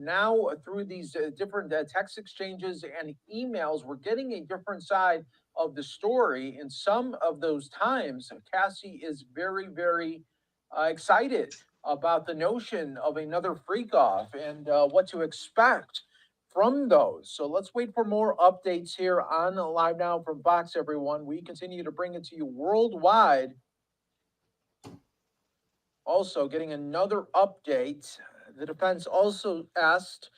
now through these different text exchanges and emails, we're getting a different side of the story. And some of those times, Cassie is very, very excited about the notion of another freak off and what to expect from those. So let's wait for more updates here on Live Now from Fox, everyone. We continue to bring it to you worldwide. Also, getting another update. The defense also asked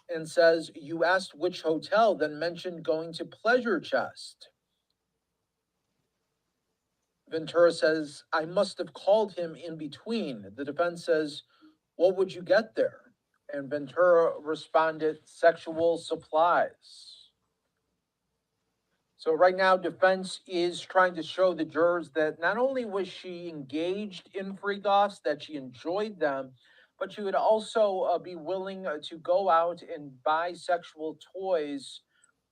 and says, "You asked which hotel, then mentioned going to Pleasure Chest." Ventura says, "I must have called him in between." The defense says, "What would you get there?" And Ventura responded, "Sexual supplies." So right now, defense is trying to show the jurors that not only was she engaged in freak offs, that she enjoyed them, but she would also be willing to go out and buy sexual toys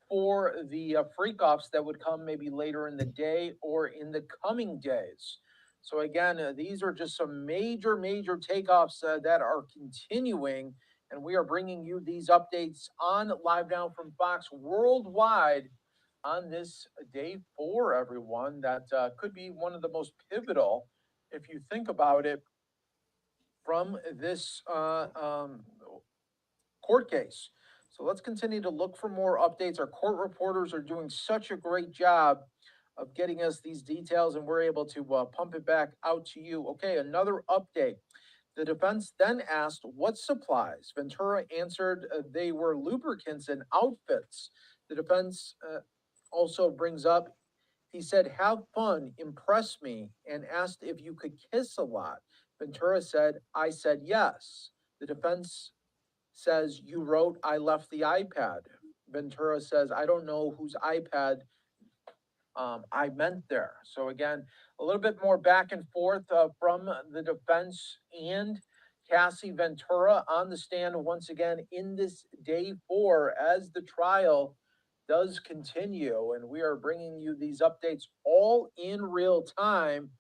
for the freak offs that would come maybe later in the day or in the coming days. So again, these are just some major, major takeoffs that are continuing, and we are bringing you these updates on Live Now from Fox worldwide on this day four, everyone. That could be one of the most pivotal, if you think about it, from this court case. So let's continue to look for more updates. Our court reporters are doing such a great job of getting us these details, and we're able to pump it back out to you. Okay, another update. The defense then asked what supplies. Ventura answered they were lubricants and outfits. The defense also brings up, he said, "Have fun, impress me," and asked if you could kiss a lot. Ventura said, "I said yes." The defense says, "You wrote, 'I left the iPad.'" Ventura says, "I don't know whose iPad I meant there." So again, a little bit more back and forth from the defense and Cassie Ventura on the stand once again in this day four as the trial does continue. And we are bringing you these updates all in real time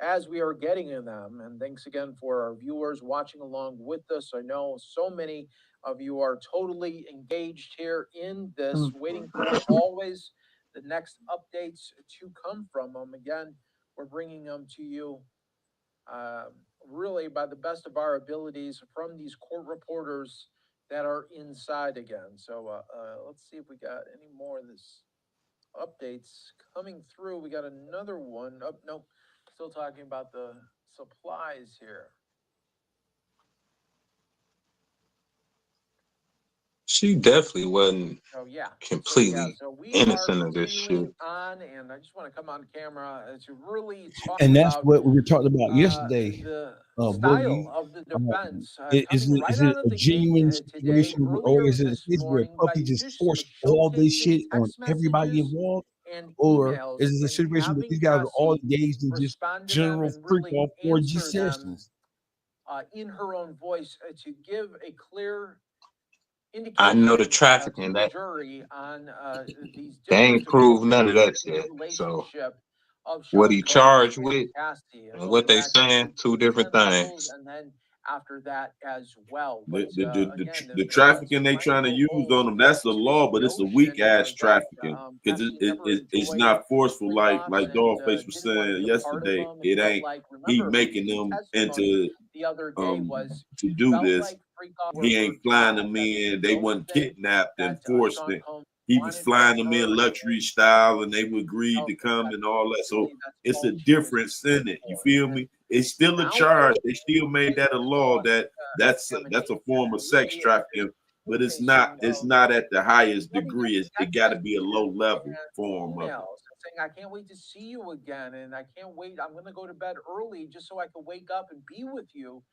as we are getting in them. And thanks again for our viewers watching along with us. I know so many of you are totally engaged here in this, waiting for always the next updates to come from them. Again, we're bringing them to you uh, really by the best of our abilities from these court reporters that are inside again. So let's see if we got any more of this updates coming through. We got another one. Oh, nope. Still talking about the supplies here. She definitely wasn't Oh yeah. completely So we are innocent of this shit. continuing on, and I just want to come on camera to really talk And that's about what we were talking about yesterday, the style Boogie. of the Uh, defense is coming right it out of a the gate genuine today, situation, or earlier is it a this case where morning, by Puffy just just forced all this showcasing shit on text everybody messages involved? and Or emails is it a and situation where having these guys are all Cassie engaged in just respond to them general and freak really off orgy answer them sessions? in her own voice to give a clear I know the indication to trafficking the that jury on these they different ain't proved none of depictions that in the shit. So relationship of what Sean he Combs charged and with Cassie, and what going they back saying, into two different treatment levels, things. and then after that as well. But again, The the defense trafficking is they trying to trying to go use home on them, that's the to the law, but it's a weak notion ass that trafficking because Cassie never it's enjoyed not forceful freak offs like and Dollface was didn't want to saying be a part of yesterday. them and It felt ain't like, he remember her making key them testimony into the other day was to she do felt this. like freak offs were He her ain't flying job, them that this in. was They the only wasn't thing kidnapped and that forced Sean it. Combs He was wanted from flying them in her, luxury and style, and they would agree felt to come that and all that. So really that's it's all a she was difference here in it. You for. feel And me? It's still a now we're charge. They still made getting that a the law cross that that's a examination form and of sex really trafficking, but showcasing it's of not at the highest having degree. It text got to be a messages low level and form of it. emails saying, "I can't wait to see you again, and I can't wait. I'm going to go to bed early just so I can wake up and be with you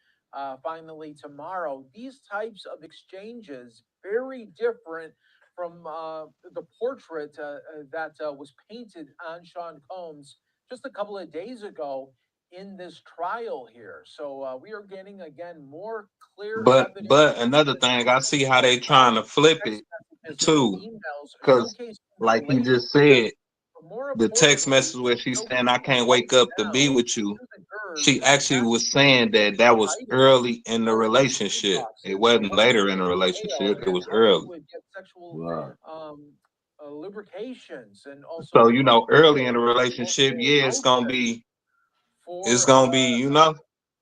finally tomorrow." These types of exchanges very different from the portrait that was painted on Sean Combs just a couple of days ago in this trial here. So we are getting again more clear evidence But another that thing, I see how these they trying to flip text it messages and too. emails Cause showcasing the like he just relationship, said, but more the text importantly, message where she's saying, "I showcasing can't right wake up to be now with you." to the she actually was saying that that was early in the relationship. It wasn't later in the relationship. It was early. Sexual Right. lubrications and also So early in the relationship, yeah, it's gonna be,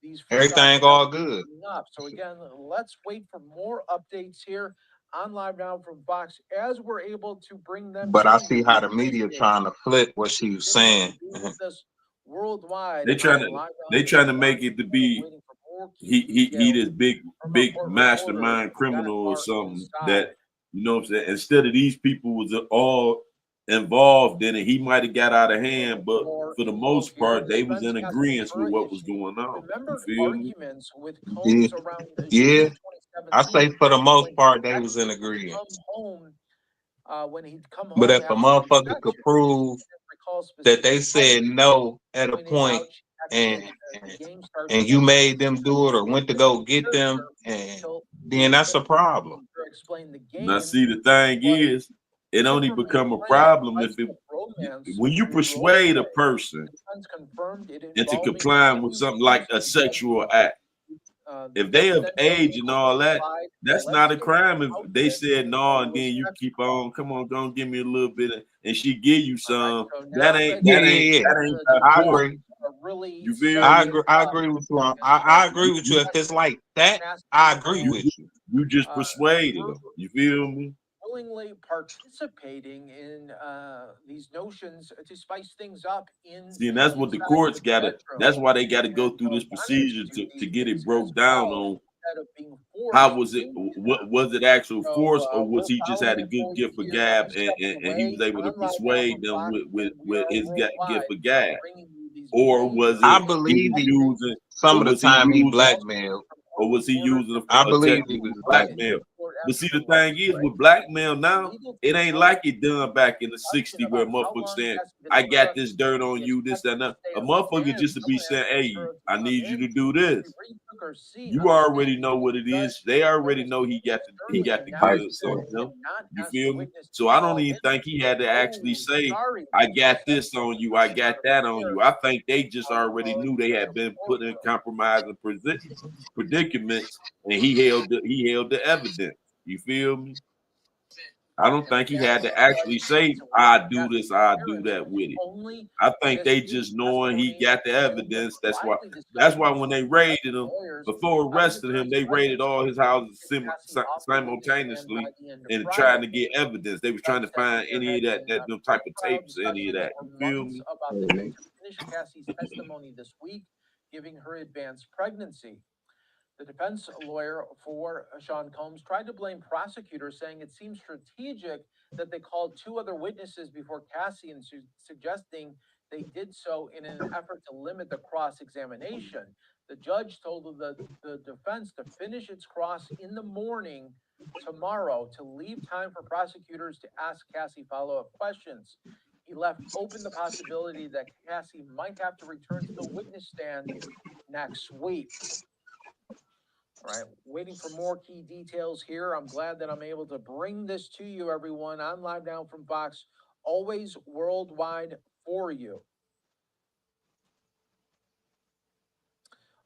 these freak offs everything all good. up. So again, let's wait for more updates here on Live Now from Fox as we're able to bring them But to I you. see how the media trying to flip what she was saying. Being with us worldwide. They trying on to Live Now they from trying to Fox. make it to be Waiting for more he key he details this from our big court reporter, mastermind criminal or Jennifer something inside. that what I'm saying. Instead of these people was all involved in it, he might have got out of hand, but More for the info most here. part, The they was defense in has agreement with Ventura what was issued. going on. You Remember feel me? arguments with Yeah, Combs around yeah. June I say 2017 for the most when part they he was in actually agreement. come home when he'd come But home if a after the motherfucker could inspection. prove Recall that specific they said no at a pointed point out she and exited the game starts and you Monday. made them do it or went to go get them, and Till then that's a problem. explain the Now, game see, the thing was is, it only different from become a planned. problem High if it school romance when you was rolled persuade a away. person Defense confirmed it into involving complying with bringing something like Combs a to the judge. sexual act. The If they judge of then age and all that, applied that's not a alleged crime. If they outfit said no, and then was you sex keep crime. on, come on, don't give me a little bit, and she give you All right. some. So That now ain't that Yeah, that yeah, ain't yeah. that ain't the that I force. agree. defense are really You feel I me? agree. I agree with you. I agree with you. If it's like that, I agree You with just, you. you just persuaded them. You feel me? willingly participating in these notions to spice things up See, and that's what the inside courts the got to. bedroom. That's why they got to go And through this Bonnie procedure do to these get it things as broke down well on instead of being how forced was it. into What them. was it? Actual So force, or was we're he just had following a it good for you gift for here, gab, two and, steps and he away was able to on Live Now from persuade them Fox, with and we are his gift worldwide for gab, bringing you these or was major, it I he major believe was he. using, Some or of the was he time he using, blackmailed. or was he using I a believe he technique was of blackmailed. blackmail? But see, the thing is with blackmail now, it ain't like it done back in the '60s where motherfuckers saying, I got this dirt on you, this, that, and that. A motherfucker just to be saying, hey, I need you to do this. You already know what it is. They already know he got the Right. goods on him. You feel me? So I don't even think he had to actually say, I got this on you, I got that on you. I think they just already knew they had been put in compromising predicaments, and he held the evidence. You feel me? I don't think he had to actually say, I do this, I do that with it. I think they just knowing he got the evidence. That's why when they raided him, before arresting him, they raided all his houses simultaneously and trying to get evidence. They was trying to find any of that them type of tapes, any of that. You feel me? About the need to finish Cassie's testimony this week, giving her advanced pregnancy. The defense lawyer for Sean Combs tried to blame prosecutors, saying it seems strategic that they called two other witnesses before Cassie and suggesting they did so in an effort to limit the cross examination. The judge told the defense to finish its cross in the morning tomorrow to leave time for prosecutors to ask Cassie follow up questions. He left open the possibility that Cassie might have to return to the witness stand next week. All right, waiting for more key details here. I'm glad that I'm able to bring this to you, everyone, on Live Now from Fox, always worldwide for you.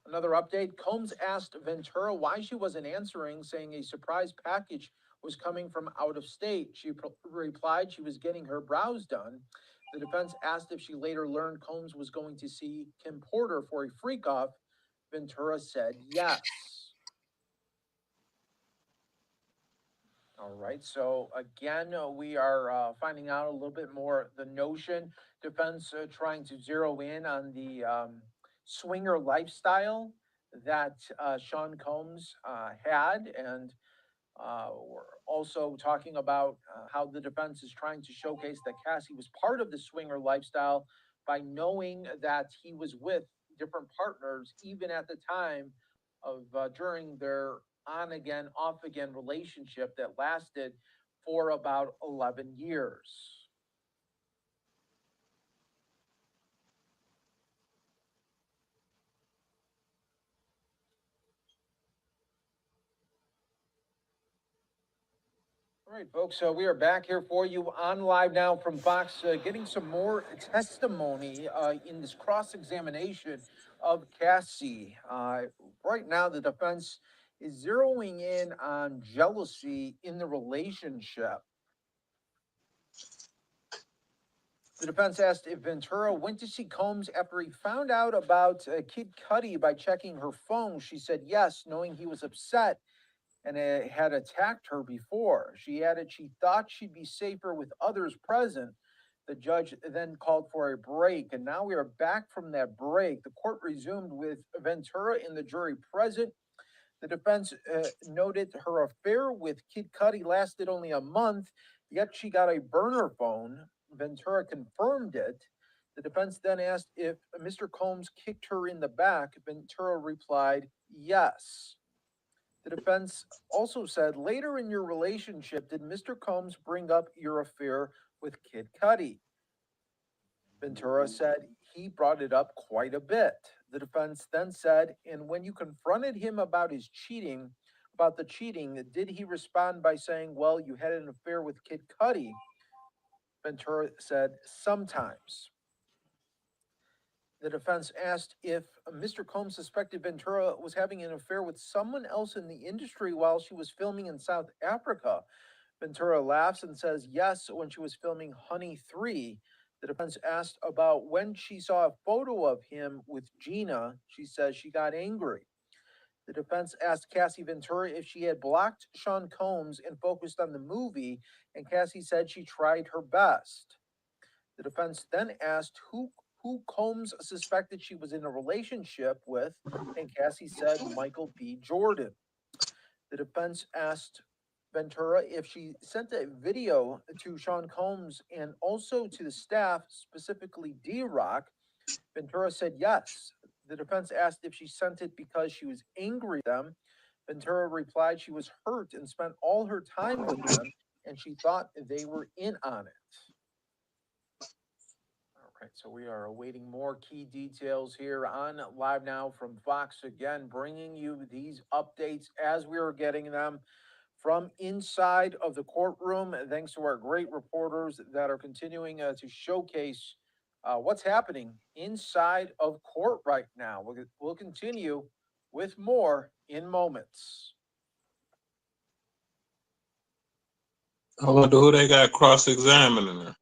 Another update, Combs asked Ventura why she wasn't answering, saying a surprise package was coming from out of state. She replied she was getting her brows done. The defense asked if she later learned Combs was going to see Kim Porter for a freak off. Ventura said yes. All right. So again, we are finding out a little bit more the notion defense trying to zero in on the swinger lifestyle that Sean Combs had, and we're also talking about how the defense is trying to showcase that Cassie was part of the swinger lifestyle by knowing that he was with different partners, even at the time of during their on again, off again relationship that lasted for about 11 years. All right, folks. So we are back here for you on live now from Fox, getting some more testimony in this cross-examination of Cassie. Right now, the defense is zeroing in on jealousy in the relationship. The defense asked if Ventura went to see Combs after he found out about Kid Cudi by checking her phone. She said yes, knowing he was upset and had attacked her before. She added she thought she'd be safer with others present. The judge then called for a break, and now we are back from that break. The court resumed with Ventura and the jury present. The defense noted her affair with Kid Cudi lasted only a month, yet she got a burner phone. Ventura confirmed it. The defense then asked if Mr. Combs kicked her in the back. Ventura replied, yes. The defense also said, later in your relationship, did Mr. Combs bring up your affair with Kid Cudi? Ventura said he brought it up quite a bit. The defense then said, and when you confronted him about the cheating, did he respond by saying, well, you had an affair with Kid Cudi? Ventura said, sometimes. The defense asked if Mr. Combs suspected Ventura was having an affair with someone else in the industry while she was filming in South Africa. Ventura laughs and says yes when she was filming Honey 3. The defense asked about when she saw a photo of him with Gina. She says she got angry. The defense asked Cassie Ventura if she had blocked Sean Combs and focused on the movie, and Cassie said she tried her best. The defense then asked who Combs suspected she was in a relationship with, and Cassie said Michael B. Jordan. The defense asked Ventura if she sent a video to Sean Combs and also to the staff, specifically D-Rock. Ventura said yes. The defense asked if she sent it because she was angry at them. Ventura replied she was hurt and spent all her time with them, and she thought they were in on it. All right, so we are awaiting more key details here on Live Now from Fox. Again, bringing you these updates as we are getting them from inside of the courtroom. Thanks to our great reporters that are continuing to showcase what's happening inside of court right now. We'll continue with more in moments. I wonder who they got cross-examining her.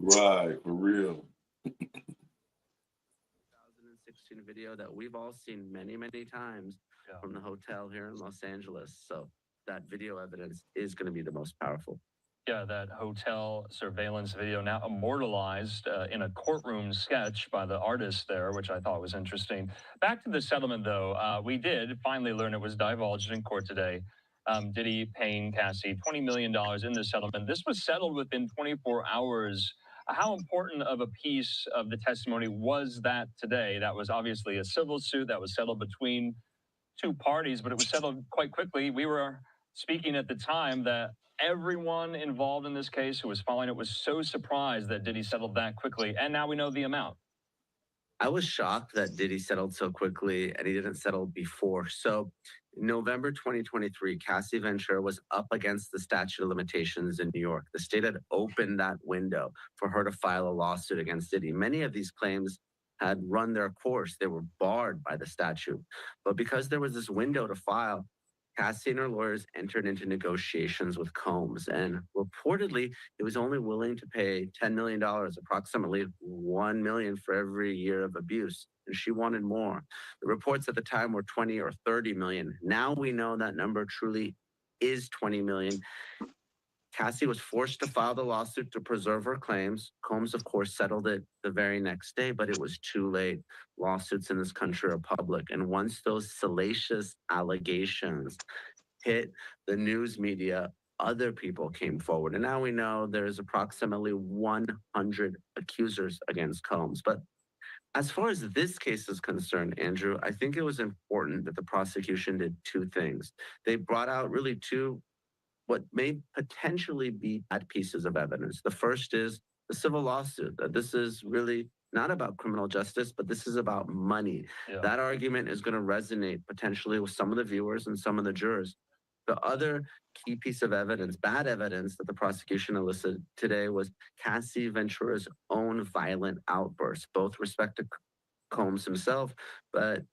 Right, for real. 2016 video that we've all seen many, many times from the hotel here in Los Angeles. So that video evidence is going to be the most powerful. Yeah, that hotel surveillance video now immortalized in a courtroom sketch by the artist there, which I thought was interesting. Back to the settlement, though. We did finally learn it was divulged in court today. Diddy paying Cassie $20 million in the settlement. This was settled within 24 hours. How important of a piece of the testimony was that today? That was obviously a civil suit that was settled between two parties, but it was settled quite quickly. We were speaking at the time that everyone involved in this case who was following it was so surprised that Diddy settled that quickly, and now we know the amount. I was shocked that Diddy settled so quickly and he didn't settle before. So in November 2023, Cassie Ventura was up against the statute of limitations in New York. The state had opened that window for her to file a lawsuit against Diddy. Many of these claims had run their course. They were barred by the statute. But because there was this window to file, Cassie and her lawyers entered into negotiations with Combs, and reportedly, he was only willing to pay $10 million, approximately $1 million for every year of abuse, and she wanted more. The reports at the time were 20 or 30 million. Now we know that number truly is 20 million. Cassie was forced to file the lawsuit to preserve her claims. Combs, of course, settled it the very next day, but it was too late. Lawsuits in this country are public. And once those salacious allegations hit the news media, other people came forward. And now we know there's approximately 100 accusers against Combs. But as far as this case is concerned, Andrew, I think it was important that the prosecution did two things. They brought out really two what may potentially be bad pieces of evidence. The first is the civil lawsuit. This is really not about criminal justice, but this is about money. Yeah. That argument is going to resonate potentially with some of the viewers and some of the jurors. The other key piece of evidence, bad evidence that the prosecution elicited today was Cassie Ventura's own violent outbursts, both respect to Combs himself, but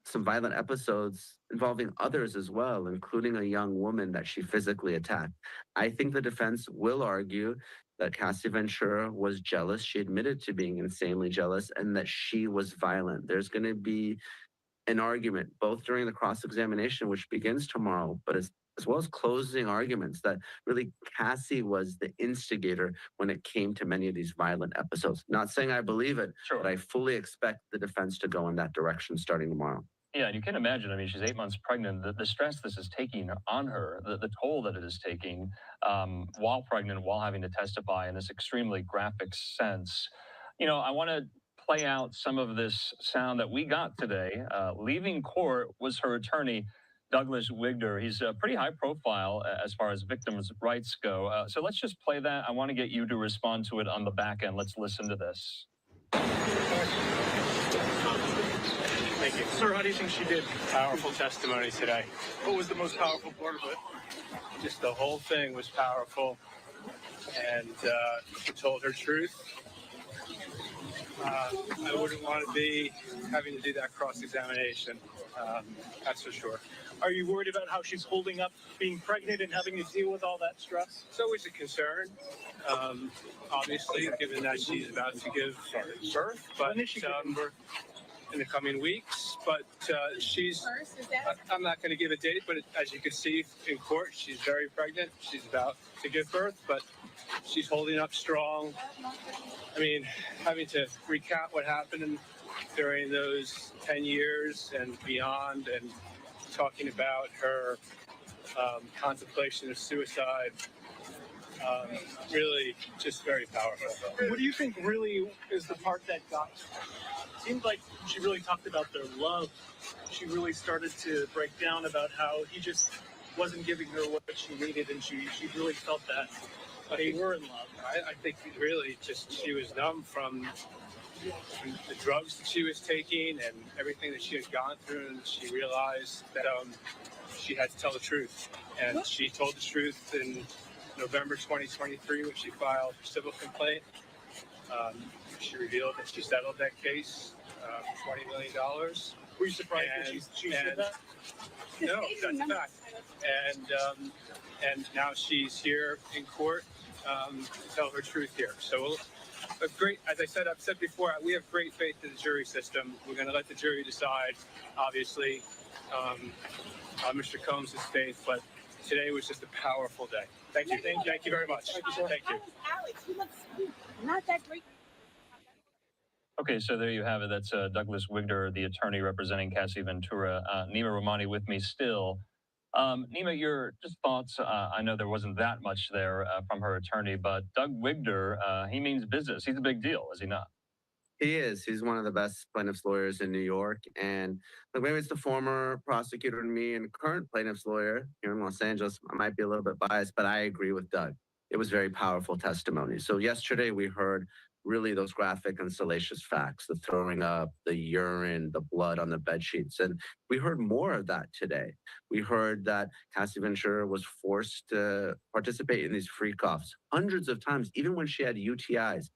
some violent episodes involving others as well, including a young woman that she physically attacked. I think the defense will argue that Cassie Ventura was jealous. She admitted to being insanely jealous and that she was violent. There's going to be an argument both during the cross-examination, which begins tomorrow, but as well as closing arguments that really Cassie was the instigator when it came to many of these violent episodes. Not saying I believe it, Sure. but I fully expect the defense to go in that direction starting tomorrow. Yeah, and you can imagine, I mean, she's 8 months pregnant, the stress this is taking on her, the toll that it is taking while pregnant, while having to testify in this extremely graphic sense. You know, I want to play out some of this sound that we got today. Leaving court was her attorney, Douglas Wigder. He's pretty high profile as far as victims' rights go. So let's just play that. I want to get you to respond to it on the back end. Let's listen to this. Thank you. Sir, how do you think she did? Powerful testimony today. What was the most powerful part of it? Just the whole thing was powerful. And she told her truth. I wouldn't want to be having to do that cross-examination. That's for sure. Are you worried about how she's holding up being pregnant and having to deal with all that stress? It's always a concern, obviously, given that she's about to give birth. But when is she giving birth? In the coming weeks, but I'm not going to give a date, but as you can see in court, she's very pregnant. She's about to give birth, but she's holding up strong. I mean, having to recount what happened during those 10 years and beyond, and talking about her contemplation of suicide, really just very powerful. What do you think really is the part that got you? It seemed like she really talked about their love. She really started to break down about how he just wasn't giving her what she needed, and she really felt that they were in love. I think really just she was numb from the drugs that she was taking and everything that she had gone through, and she realized that she had to tell the truth. And she told the truth in November 2023 when she filed her civil complaint. She revealed that she settled that case for $20 million. Were you surprised that she did that? No, that's a fact. And now she's here in court to tell her truth here. So, as I've said before, we have great faith in the jury system. We're going to let the jury decide, obviously, Mr. Combs' faith, but today was just a powerful day. Thank you. Thank you very much. Thank you. Alex, he looks not that great. Okay, so there you have it. That's Douglas Wigder, the attorney representing Cassie Ventura. Nima Romani with me still. Nima, your just thoughts. I know there wasn't that much there from her attorney, but Doug Wigder, he means business. He's a big deal, is he not? He is. He's one of the best plaintiffs' lawyers in New York. And maybe it's the former prosecutor and me and current plaintiff's lawyer here in Los Angeles. I might be a little bit biased, but I agree with Doug. It was very powerful testimony. So yesterday we heard really those graphic and salacious facts, the throwing up, the urine, the blood on the bed sheets. And we heard more of that today. We heard that Cassie Ventura was forced to participate in these freak-offs hundreds of times, even when she had UTIs.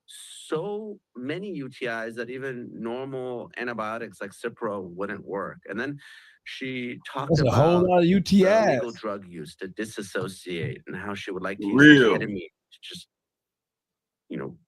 So many UTIs that even normal antibiotics like Cipro wouldn't work. And then she talked about a whole lot of UTIs. Illegal drug use to disassociate and how she would like to use Real. ketamine to just,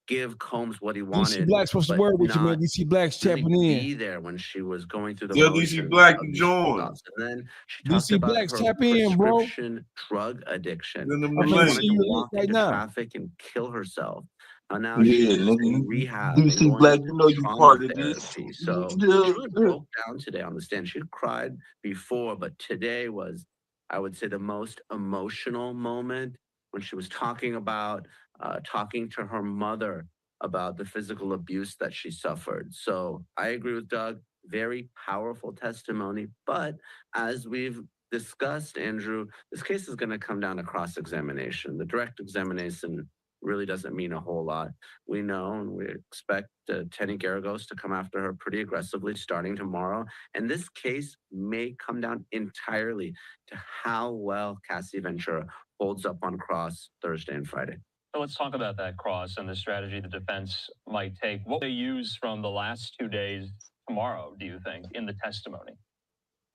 give Combs what he DC wanted. Black's supposed to but work with you, not man. DC Black's really tapping in. be there when she was going through the Tell DC motions Black of to these join. freak-offs. And then she talked DC about Black's her tap in, bro. prescription drug addiction. Send them And the she link. wanted See to you walk right into now. traffic and kill herself. Now Yeah, she's nigga. in rehab and DC going Black, you know you trauma part of this. therapy. So Yeah. she really broke down today on the stand. She cried before, but today was, I would say, the most emotional moment when she was talking to her mother about the physical abuse that she suffered. So I agree with Doug. Very powerful testimony. But as we've discussed, Andrew, this case is going to come down to cross-examination. The direct examination really doesn't mean a whole lot. We know and we expect Tenny Garagos to come after her pretty aggressively starting tomorrow. And this case may come down entirely to how well Cassie Ventura holds up on cross Thursday and Friday. So let's talk about that cross and the strategy the defense might take. What they use from the last 2 days tomorrow, do you think, in the testimony?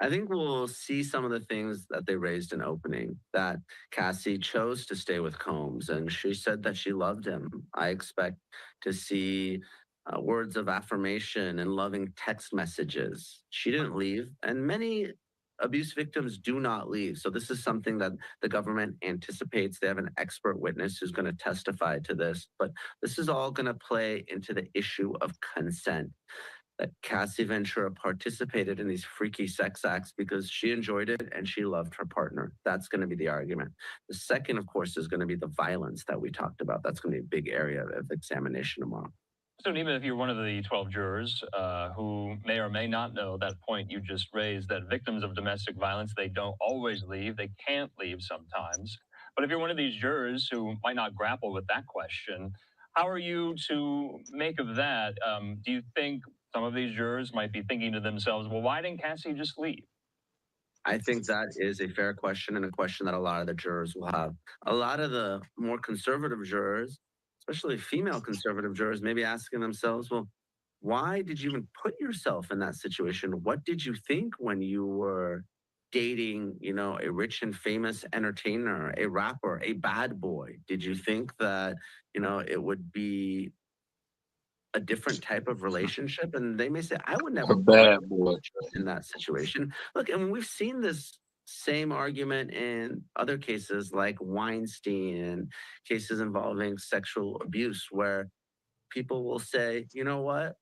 I think we'll see some of the things that they raised in opening, that Cassie chose to stay with Combs and she said that she loved him. I expect to see words of affirmation and loving text messages. She didn't leave, and many abuse victims do not leave. So this is something that the government anticipates. They have an expert witness who's going to testify to this, but this is all going to play into the issue of consent, that Cassie Ventura participated in these freaky sex acts because she enjoyed it and she loved her partner. That's going to be the argument. The second, of course, is going to be the violence that we talked about. That's going to be a big area of examination tomorrow. So, Nima, if you're one of the 12 jurors who may or may not know that point you just raised, that victims of domestic violence, they don't always leave, they can't leave sometimes. But if you're one of these jurors who might not grapple with that question, how are you to make of that? Do you think some of these jurors might be thinking to themselves, well, why didn't Cassie just leave? I think that is a fair question and a question that a lot of the jurors will have. A lot of the more conservative jurors, especially female conservative jurors, maybe asking themselves, well, why did you even put yourself in that situation? What did you think when you were dating, a rich and famous entertainer, a rapper, a bad boy? Did you think that, it would be a different type of relationship? And they may say, I would never A bad boy. in that situation. Look, and we've seen this same argument in other cases like Weinstein and cases involving sexual abuse, where people will say, you know what?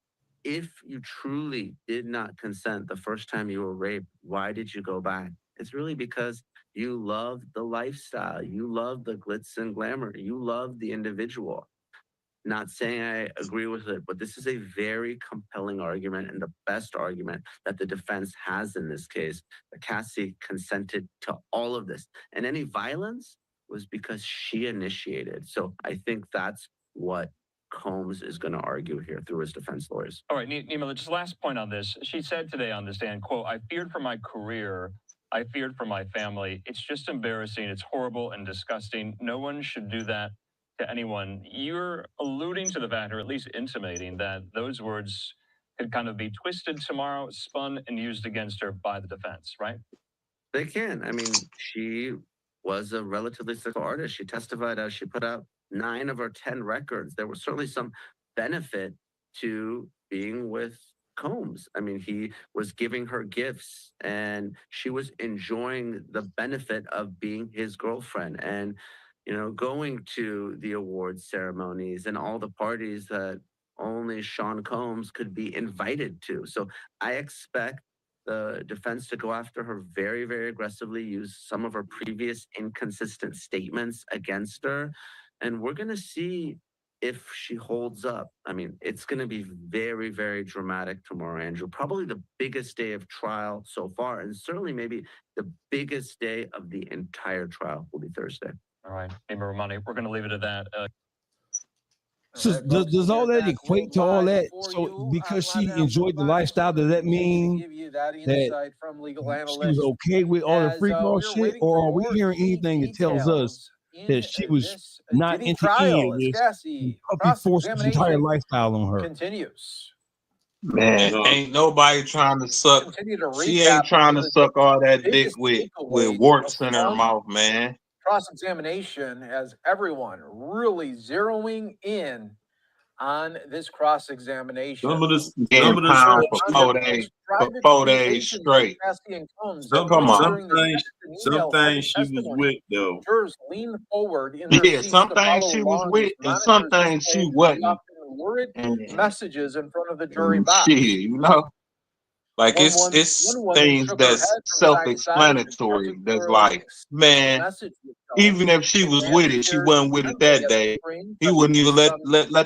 If you truly did not consent the first time you were raped, why did you go back? It's really because you love the lifestyle, you love the glitz and glamour, you love the individual. Not saying I agree with it, but this is a very compelling argument and the best argument that the defense has in this case. That Cassie consented to all of this, and any violence was because she initiated. So I think that's what Combs is going to argue here through his defense lawyers. All right, Nima, just last point on this. She said today on the stand, quote, I feared for my career. I feared for my family. It's just embarrassing. It's horrible and disgusting. No one should do that to anyone. You're alluding to the fact, or at least intimating, that those words could kind of be twisted tomorrow, spun, and used against her by the defense, right? They can. I mean, she was a relatively successful artist. She testified as she put out 9 of her 10 records. There was certainly some benefit to being with Combs. I mean, he was giving her gifts and she was enjoying the benefit of being his girlfriend and, going to the awards ceremonies and all the parties that only Sean Combs could be invited to. So I expect the defense to go after her very, very aggressively, use some of her previous inconsistent statements against her. And we're going to see if she holds up. I mean, it's going to be very, very dramatic tomorrow, Andrew. Probably the biggest day of trial so far, and certainly maybe the biggest day of the entire trial will be Thursday. All right, Nima Romani, we're going to leave it at that. So does all that equate to all that? So because she enjoyed the lifestyle, does that mean that she was okay with all the freak off shit? Or are we hearing anything that tells us that she was not into any of this? Puppy forced his entire lifestyle on her. Continues. Man, ain't nobody trying to suck. She ain't trying to suck all that dick with warts in her mouth, man. Cross-examination has everyone really zeroing in on this cross-examination. Some of this, for 4 days straight. Some things she was with though. Jurors lean forward in Yeah, some things she was with, and some things she wasn't. Messages in front of the jury box. Shit, like it's things that's self-explanatory. That's like, man, even if she was with it, she wasn't with it that day. He wouldn't even let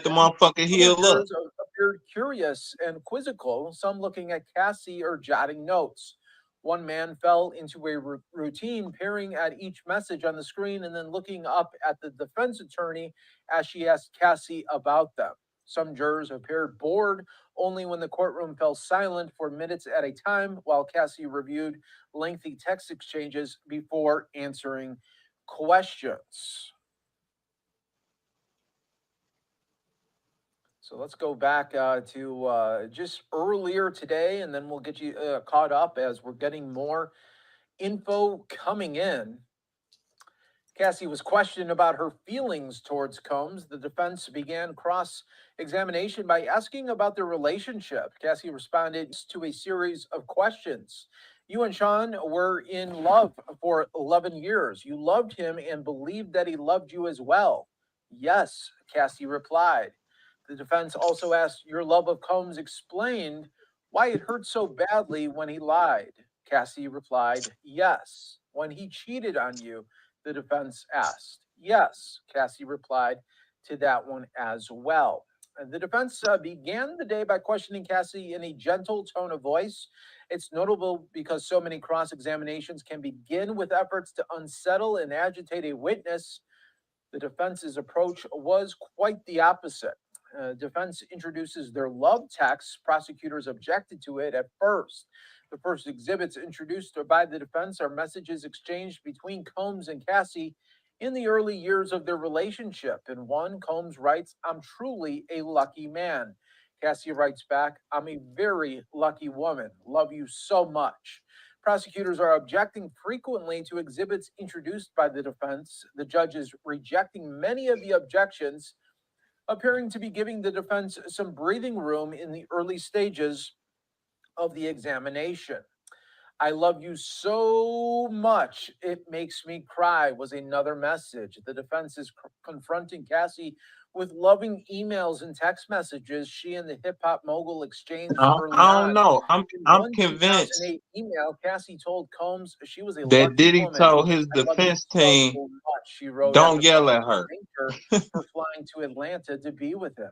the motherfucker heal up. Appeared curious and quizzical, some looking at Cassie or jotting notes. One man fell into a routine, peering at each message on the screen and then looking up at the defense attorney as she asked Cassie about them. Some jurors appeared bored only when the courtroom fell silent for minutes at a time while Cassie reviewed lengthy text exchanges before answering questions. So let's go back to just earlier today, and then we'll get you caught up as we're getting more info coming in. Cassie was questioned about her feelings towards Combs. The defense began cross-examination by asking about their relationship. Cassie responded to a series of questions. You and Sean were in love for 11 years. You loved him and believed that he loved you as well. Yes, Cassie replied. The defense also asked, your love of Combs explained why it hurt so badly when he lied. Cassie replied, yes. When he cheated on you, the defense asked. Yes, Cassie replied to that one as well. The defense began the day by questioning Cassie in a gentle tone of voice. It's notable because so many cross-examinations can begin with efforts to unsettle and agitate a witness. The defense's approach was quite the opposite. Defense introduces their love text. Prosecutors objected to it at first. The first exhibits introduced by the defense are messages exchanged between Combs and Cassie in the early years of their relationship. In one, Combs writes, I'm truly a lucky man. Cassie writes back, I'm a very lucky woman. Love you so much. Prosecutors are objecting frequently to exhibits introduced by the defense. The judge is rejecting many of the objections, appearing to be giving the defense some breathing room in the early stages of the examination. I love you so much, it makes me cry was another message. The defense is confronting Cassie with loving emails and text messages she and the hip hop mogul exchanged early I on. don't know. I'm one convinced 2008 email, Cassie told Combs she was a that lucky Diddy woman. told his I love you defense so team, much, she wrote don't after yell Combs at her. thanked her for flying to Atlanta to be with him.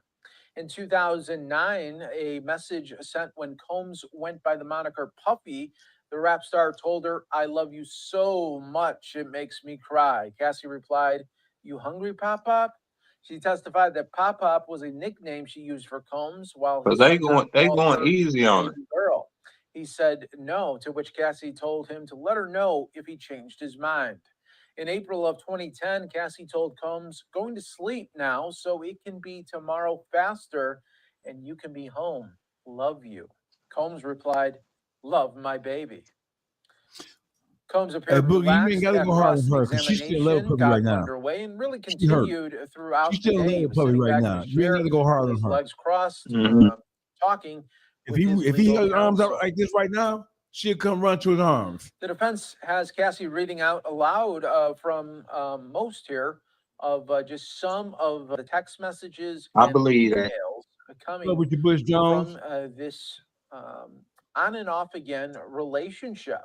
In 2009, a message sent when Combs went by the moniker Puffy, the rap star told her, I love you so much, it makes me cry. Cassie replied, you hungry, Pop Pop? She testified that Pop Pop was a nickname she used for Combs while he But sometimes they called going her easy on her. baby girl. He said no, to which Cassie told him to let her know if he changed his mind. In April of 2010, Cassie told Combs, going to sleep now so it can be tomorrow faster and you can be home. Love you. Combs replied, love my baby. Combs appeared you ain't relaxed got to as go hard on her because she's still in love with cross-examination Puppy right got now. underway and really She hurt. continued throughout She's the still in day. love He with was Puppy sitting right back in now. his You ain't got chair to go hard with on his her. legs crossed, talking If with his he legal had his arms out counsel. like this right now, she'd come run to his arms. The defense has Cassie reading out aloud from most here of just some of the text messages I and believe that. emails coming What with your Bush Jones? from this on and off again relationship.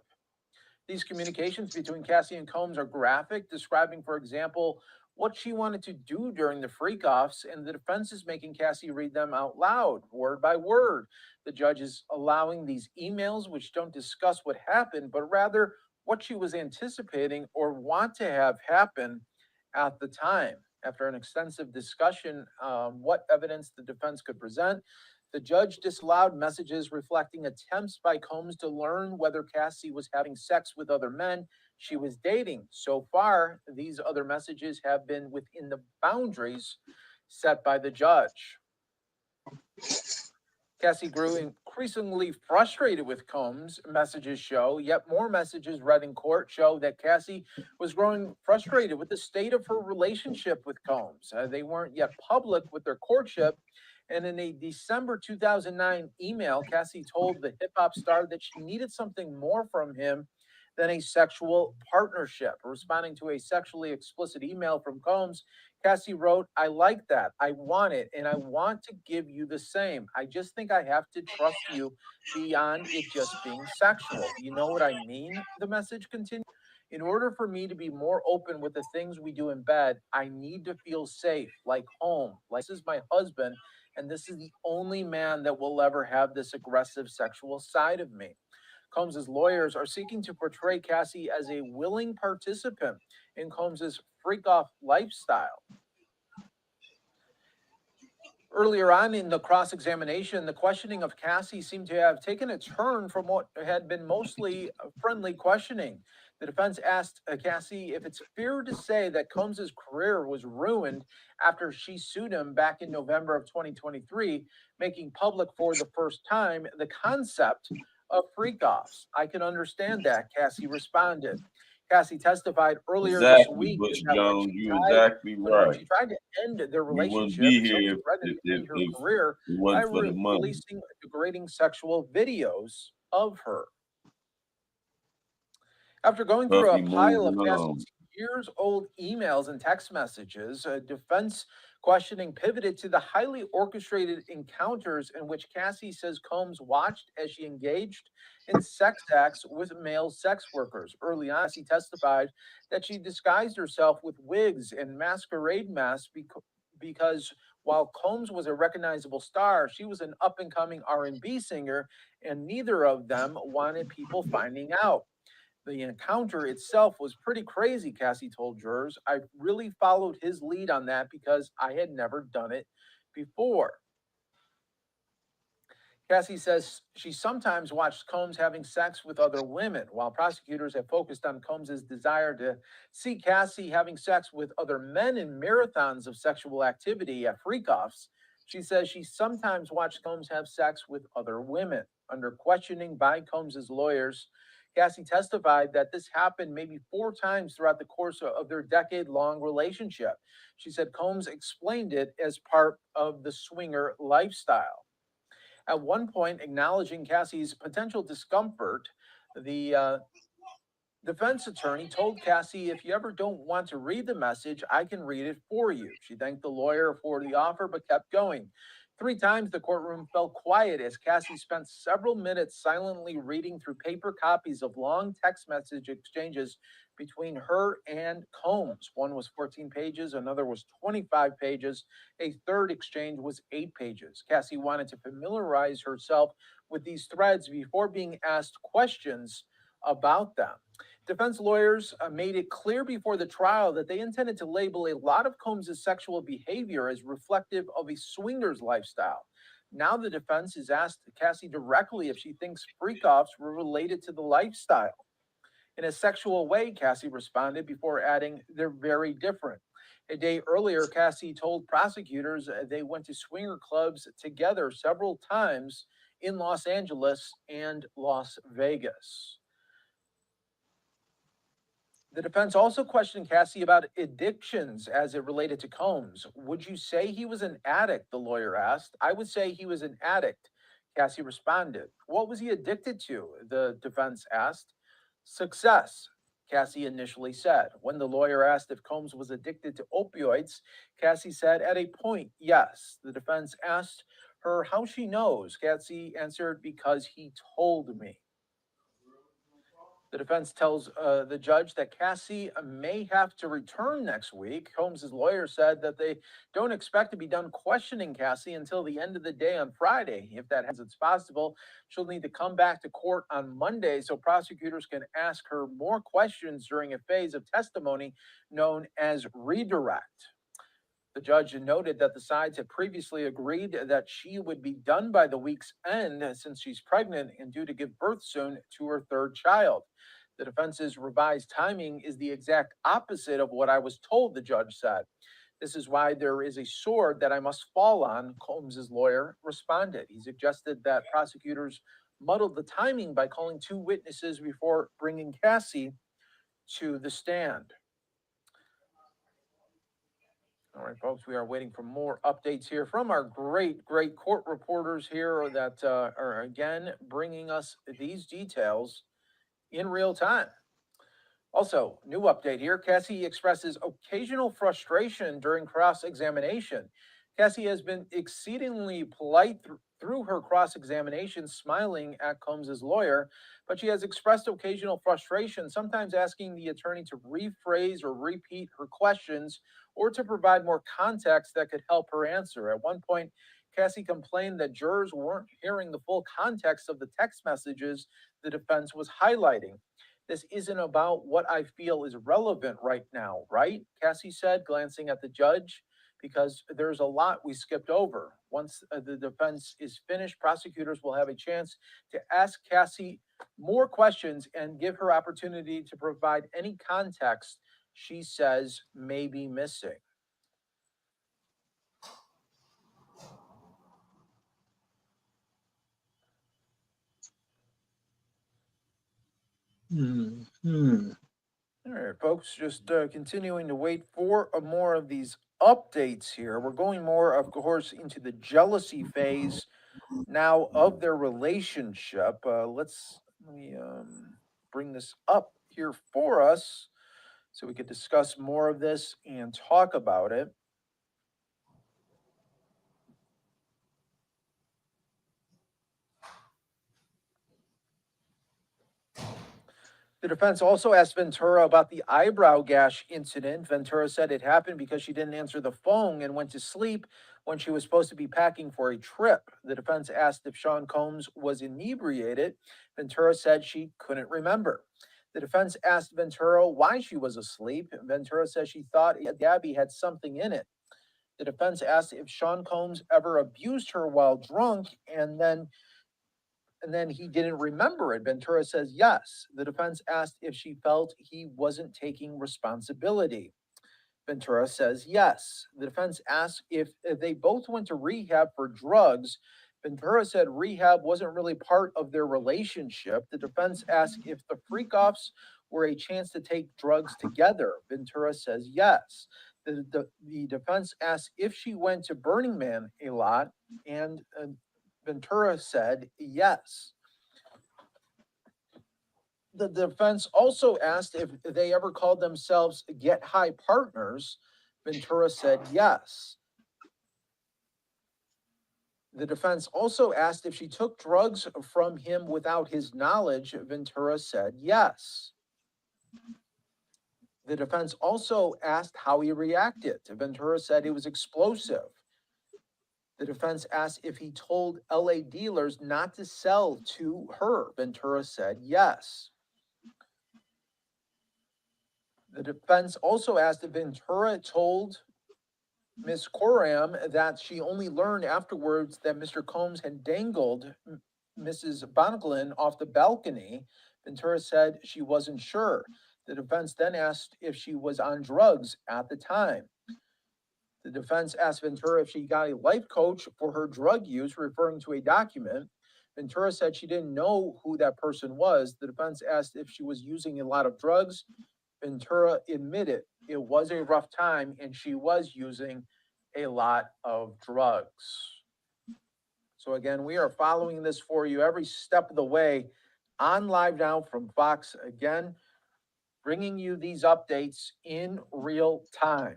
These communications between Cassie and Combs are graphic, describing, for example, what she wanted to do during the freak-offs, and the defense is making Cassie read them out loud, word by word. The judge is allowing these emails, which don't discuss what happened, but rather what she was anticipating or want to have happen at the time. After an extensive discussion on what evidence the defense could present, the judge disallowed messages reflecting attempts by Combs to learn whether Cassie was having sex with other men she was dating. So far, these other messages have been within the boundaries set by the judge. Cassie grew increasingly frustrated with Combs. Messages show, yet more messages read in court show that Cassie was growing frustrated with the state of her relationship with Combs. They weren't yet public with their courtship. And in a December 2009 email, Cassie told the hip hop star that she needed something more from him than a sexual partnership. Responding to a sexually explicit email from Combs, Cassie wrote, I like that. I want it, and I want to give you the same. I just think I have to trust you beyond it just being sexual. You know what I mean? The message continued. In order for me to be more open with the things we do in bed, I need to feel safe, like home. Like this is my husband, and this is the only man that will ever have this aggressive sexual side of me. Combs's lawyers are seeking to portray Cassie as a willing participant in Combs's freak-off lifestyle. Earlier on in the cross-examination, the questioning of Cassie seemed to have taken a turn from what had been mostly friendly questioning. The defense asked Cassie if it's fair to say that Combs's career was ruined after she sued him back in November of 2023, making public for the first time the concept of freak-offs. I can understand that, Cassie responded. Cassie testified earlier this Exactly, week Bush that Jones. You exactly when right. she tried to end their We wouldn't relationship, be Jones here threatened to end her if career it by wasn't for the money. releasing degrading sexual videos of her. After going through a Puffy pile of moving on. Cassie's years-old emails and text messages, defense questioning pivoted to the highly orchestrated encounters in which Cassie says Combs watched as she engaged in sex acts with male sex workers. Early on, Cassie testified that she disguised herself with wigs and masquerade masks because while Combs was a recognizable star, she was an up-and-coming R&B singer, and neither of them wanted people finding out. The encounter itself was pretty crazy, Cassie told jurors. I really followed his lead on that because I had never done it before. Cassie says she sometimes watched Combs having sex with other women. While prosecutors have focused on Combs's desire to see Cassie having sex with other men in marathons of sexual activity at freak-offs, she says she sometimes watched Combs have sex with other women. Under questioning by Combs's lawyers, Cassie testified that this happened maybe 4 times throughout the course of their decade-long relationship. She said Combs explained it as part of the swinger lifestyle. At one point, acknowledging Cassie's potential discomfort, the defense attorney told Cassie, if you ever don't want to read the message, I can read it for you. She thanked the lawyer for the offer, but kept going. 3 times the courtroom fell quiet as Cassie spent several minutes silently reading through paper copies of long text message exchanges between her and Combs. One was 14 pages, another was 25 pages. A third exchange was 8 pages. Cassie wanted to familiarize herself with these threads before being asked questions about them. Defense lawyers made it clear before the trial that they intended to label a lot of Combs' sexual behavior as reflective of a swinger's lifestyle. Now the defense has asked Cassie directly if she thinks freak-offs were related to the lifestyle. In a sexual way, Cassie responded before adding, they're very different. A day earlier, Cassie told prosecutors they went to swinger clubs together several times in Los Angeles and Las Vegas. The defense also questioned Cassie about addictions as it related to Combs. Would you say he was an addict? The lawyer asked. I would say he was an addict, Cassie responded. What was he addicted to? The defense asked. Success, Cassie initially said. When the lawyer asked if Combs was addicted to opioids, Cassie said, at a point, yes. The defense asked her how she knows. Cassie answered, because he told me. The defense tells the judge that Cassie may have to return next week. Combs' lawyer said that they don't expect to be done questioning Cassie until the end of the day on Friday. If that happens, it's possible she'll need to come back to court on Monday so prosecutors can ask her more questions during a phase of testimony known as redirect. The judge noted that the sides had previously agreed that she would be done by the week's end since she's pregnant and due to give birth soon to her 3rd child. The defense's revised timing is the exact opposite of what I was told, the judge said. This is why there is a sword that I must fall on, Combs' lawyer responded. He suggested that prosecutors muddled the timing by calling 2 witnesses before bringing Cassie to the stand. All right, folks, we are waiting for more updates here from our great court reporters here that are again bringing us these details in real time. Also, new update here. Cassie expresses occasional frustration during cross-examination. Cassie has been exceedingly polite through her cross-examination, smiling at Combs' lawyer, but she has expressed occasional frustration, sometimes asking the attorney to rephrase or repeat her questions or to provide more context that could help her answer. At one point, Cassie complained that jurors weren't hearing the full context of the text messages the defense was highlighting. This isn't about what I feel is relevant right now, right? Cassie said, glancing at the judge, because there's a lot we skipped over. Once the defense is finished, prosecutors will have a chance to ask Cassie more questions and give her opportunity to provide any context she says may be missing. Mm-hmm. All right, folks, just continuing to wait for more of these updates here. We're going more, of course, into the jealousy phase now of their relationship. Let me bring this up here for us so we could discuss more of this and talk about it. The defense also asked Ventura about the eyebrow gash incident. Ventura said it happened because she didn't answer the phone and went to sleep when she was supposed to be packing for a trip. The defense asked if Sean Combs was inebriated. Ventura said she couldn't remember. The defense asked Ventura why she was asleep. Ventura said she thought Gabby had something in it. The defense asked if Sean Combs ever abused her while drunk, and then he didn't remember it. Ventura says yes. The defense asked if she felt he wasn't taking responsibility. Ventura says yes. The defense asked if they both went to rehab for drugs. Ventura said rehab wasn't really part of their relationship. The defense asked if the freak-offs were a chance to take drugs together. Ventura says yes. The defense asked if she went to Burning Man a lot, and Ventura said yes. The defense also asked if they ever called themselves get high partners. Ventura said yes. The defense also asked if she took drugs from him without his knowledge. Ventura said yes. The defense also asked how he reacted. Ventura said he was explosive. The defense asked if he told LA dealers not to sell to her. Ventura said yes. The defense also asked if Ventura told Ms. Coram that she only learned afterwards that Mr. Combs had dangled Mrs. Bonglin off the balcony. Ventura said she wasn't sure. The defense then asked if she was on drugs at the time. The defense asked Ventura if she got a life coach for her drug use, referring to a document. Ventura said she didn't know who that person was. The defense asked if she was using a lot of drugs. Ventura admitted it was a rough time and she was using a lot of drugs. So again, we are following this for you every step of the way on Live Now from Fox. Again, bringing you these updates in real time.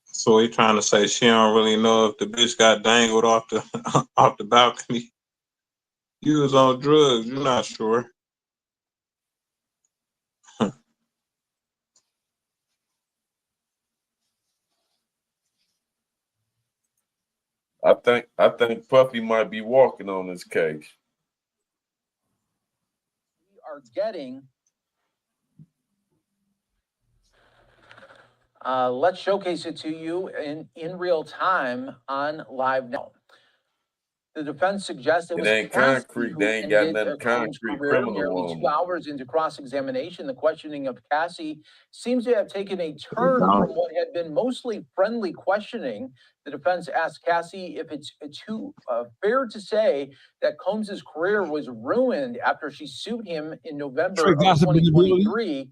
So he trying to say she don't really know if the bitch got dangled off the off the balcony. You was on drugs. You're not sure. I think Puffy might be walking on this case. We are getting. Let's showcase it to you in real time on Live Now. The defense suggests it was Cassie concrete. who They ain't got ended nothing Combs' concrete career. criminal Nearly on 2 hours into cross-examination, the questioning of Cassie seems to have taken a turn from what had been mostly friendly questioning. The defense asked Cassie if it's too fair to say that Combs' career was ruined after she sued him in November of 2023,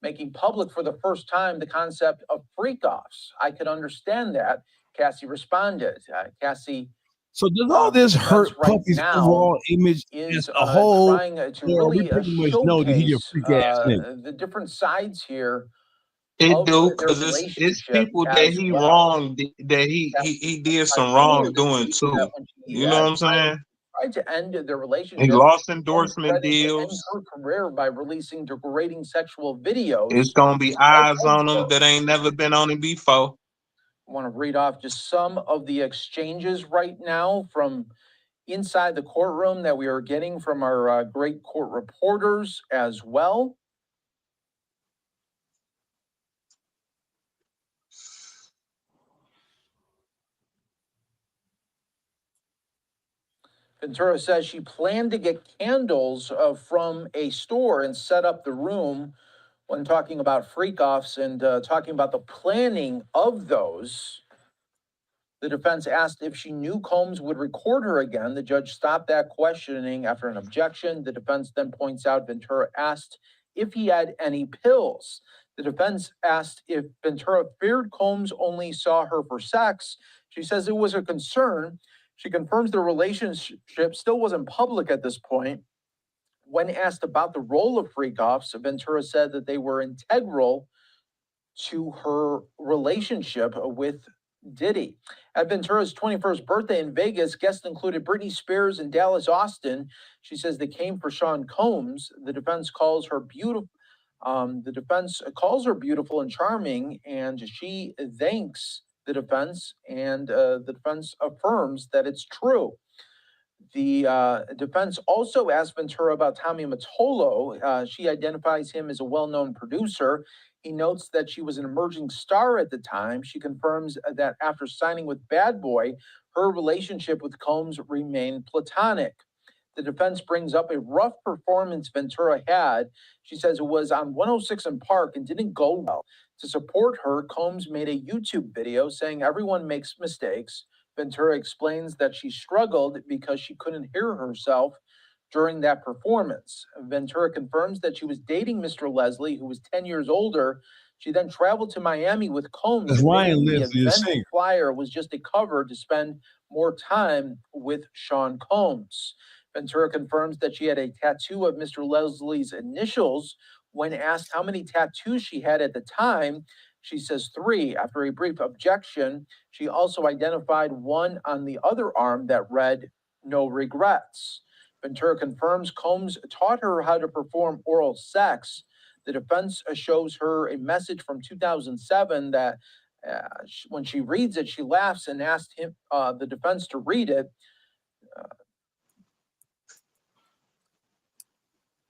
making public for the first time the concept of freak-offs. I could understand that, Cassie responded. Cassie. So does all this hurt Puffy's overall image as a whole? Trying to really showcase the different sides here. It do, because it's people that he wronged, that he did some wrongdoing too. You know what I'm saying? tried to end their relationship. He lost endorsement deals. End her career by releasing degrading sexual videos. It's gonna be eyes on him that ain't never been on him before. I want to read off just some of the exchanges right now from inside the courtroom that we are getting from our great court reporters as well. Ventura says she planned to get candles from a store and set up the room when talking about freak-offs and talking about the planning of those. The defense asked if she knew Combs would record her again. The judge stopped that questioning after an objection. The defense then points out Ventura asked if he had any pills. The defense asked if Ventura feared Combs only saw her for sex. She says it was a concern. She confirms the relationship still wasn't public at this point. When asked about the role of freak-offs, Ventura said that they were integral to her relationship with Diddy. At Ventura's 21st birthday in Vegas, guests included Britney Spears and Dallas Austin. She says they came for Sean Combs. The defense calls her beautiful. The defense calls her beautiful and charming, and she thanks the defense, and the defense affirms that it's true. The defense also asked Ventura about Tommy Mottola. She identifies him as a well-known producer. He notes that she was an emerging star at the time. She confirms that after signing with Bad Boy, her relationship with Combs remained platonic. The defense brings up a rough performance Ventura had. She says it was on 106 in Park and didn't go well. To support her, Combs made a YouTube video saying everyone makes mistakes. Ventura explains that she struggled because she couldn't hear herself during that performance. Ventura confirms that she was dating Mr. Leslie, who was 10 years older. She then traveled to Miami with Combs. That's Ryan The Leslie, event flyer was just a cover to spend more time with Sean Combs. Ventura confirms that she had a tattoo of Mr. Leslie's initials. When asked how many tattoos she had at the time, she says 3. After a brief objection, she also identified one on the other arm that read, "No regrets." Ventura confirms Combs taught her how to perform oral sex. The defense shows her a message from 2007 that when she reads it, she laughs and asked the defense to read it.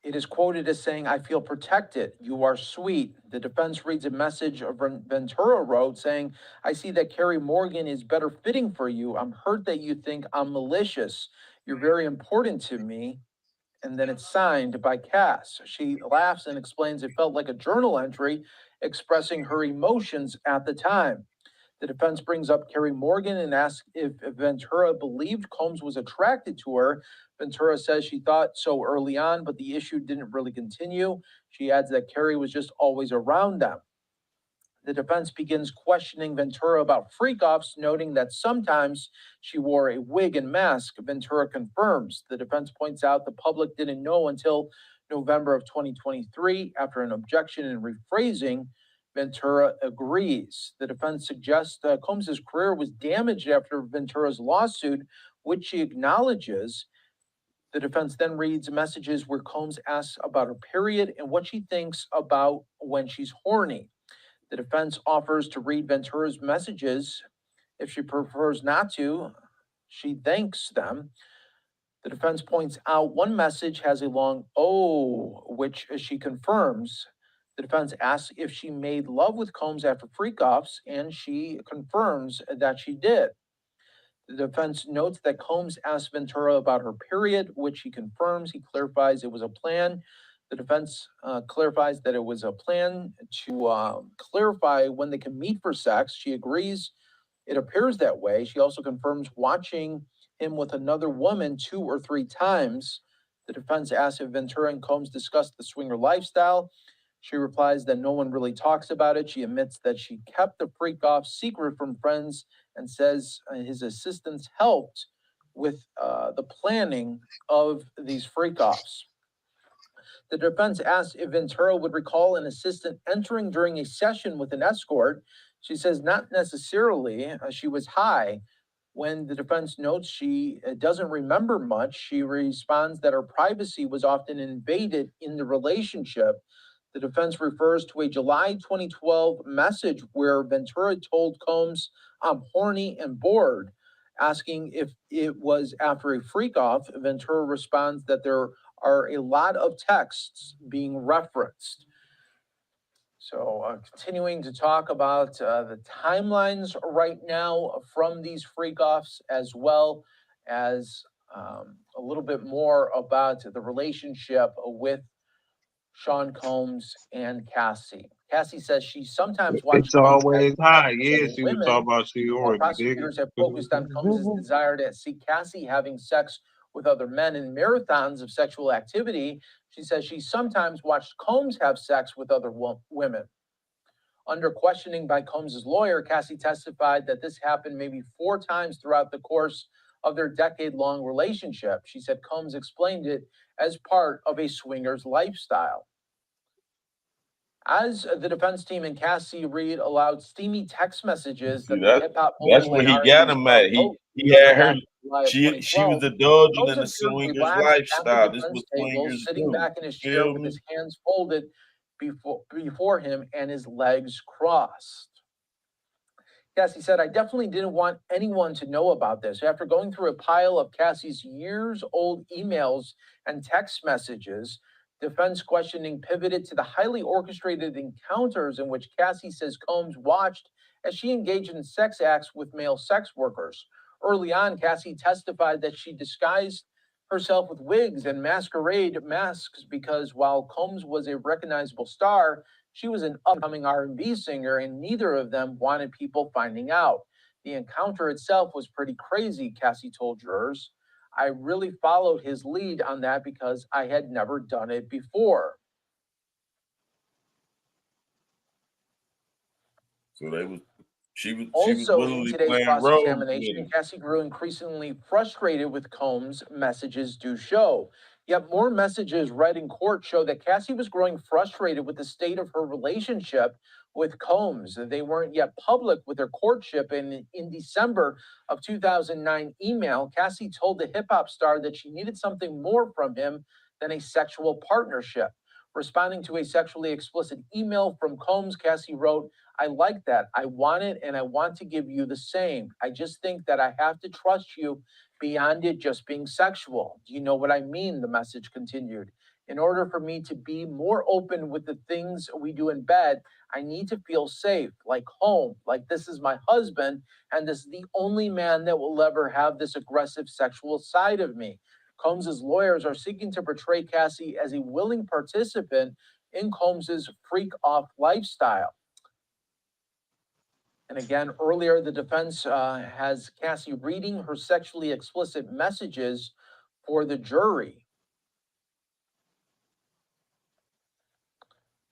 It is quoted as saying, "I feel protected. You are sweet." The defense reads a message Ventura wrote saying, "I see that Carrie Morgan is better fitting for you. I'm hurt that you think I'm malicious. You're very important to me." And then it's signed by Cass. She laughs and explains it felt like a journal entry expressing her emotions at the time. The defense brings up Carrie Morgan and asks if Ventura believed Combs was attracted to her. Ventura says she thought so early on, but the issue didn't really continue. She adds that Carrie was just always around them. The defense begins questioning Ventura about freak-offs, noting that sometimes she wore a wig and mask. Ventura confirms. The defense points out the public didn't know until November of 2023. After an objection and rephrasing, Ventura agrees. The defense suggests Combs' career was damaged after Ventura's lawsuit, which she acknowledges. The defense then reads messages where Combs asks about her period and what she thinks about when she's horny. The defense offers to read Ventura's messages. If she prefers not to, she thanks them. The defense points out one message has a long O, which she confirms. The defense asks if she made love with Combs after freak-offs, and she confirms that she did. The defense notes that Combs asked Ventura about her period, which he confirms. He clarifies it was a plan. The defense clarifies that it was a plan to clarify when they can meet for sex. She agrees it appears that way. She also confirms watching him with another woman 2 or 3 times. The defense asks if Ventura and Combs discussed the swinger lifestyle. She replies that no one really talks about it. She admits that she kept the freak-off secret from friends and says his assistants helped with the planning of these freak-offs. The defense asked if Ventura would recall an assistant entering during a session with an escort. She says not necessarily. She was high. When the defense notes she doesn't remember much, she responds that her privacy was often invaded in the relationship. The defense refers to a July 2012 message where Ventura told Combs, "I'm horny and bored," asking if it was after a freak off. Ventura responds that there are a lot of texts being referenced. So, continuing to talk about the timelines right now from these freak offs, as well as a little bit more about the relationship with Sean Combs and Cassie. Cassie says she sometimes watched It's Combs have always high. sex with Yeah, other she was talking women, about she while already dig prosecutors have focused on Combs' it. desire to see Cassie having sex with other men in marathons of sexual activity. She says she sometimes watched Combs have sex with other women. Under questioning by Combs' lawyer, Cassie testified that this happened maybe 4 times throughout the course of their decade-long relationship. She said Combs explained it as part of a swinger's lifestyle. As the defense team and Cassie read aloud steamy text messages See that the that? hip-hop That's mogul where and he R&B got him star at. He wrote he together had her. back in July of She was 2012, indulging Combs in the appeared swingers relaxed at the lifestyle. This defense was table, swingers sitting do. back in his chair Feel with me? his hands folded before him and his legs crossed. Cassie said, "I definitely didn't want anyone to know about this. After going through a pile of Cassie's years old emails and text messages, defense questioning pivoted to the highly orchestrated encounters in which Cassie says Combs watched as she engaged in sex acts with male sex workers. Early on, Cassie testified that she disguised herself with wigs and masquerade masks because while Combs was a recognizable star, she was an upcoming R&B singer, and neither of them wanted people finding out. The encounter itself was pretty crazy," Cassie told jurors. "I really followed his lead on that because I had never done it before." So she was Also, in willingly today's playing roles with cross-examination, him. Cassie grew increasingly frustrated with Combs' messages do show. Yet more messages read in court show that Cassie was growing frustrated with the state of her relationship with Combs. They weren't yet public with their courtship, and in December of 2009 email, Cassie told the hip-hop star that she needed something more from him than a sexual partnership. Responding to a sexually explicit email from Combs, Cassie wrote, "I like that. I want it and I want to give you the same. I just think that I have to trust you beyond it just being sexual. Do you know what I mean?" The message continued. "In order for me to be more open with the things we do in bed, I need to feel safe, like home, like this is my husband, and this is the only man that will ever have this aggressive sexual side of me." Combs's lawyers are seeking to portray Cassie as a willing participant in Combs's freak off lifestyle. And again, earlier, the defense has Cassie reading her sexually explicit messages for the jury.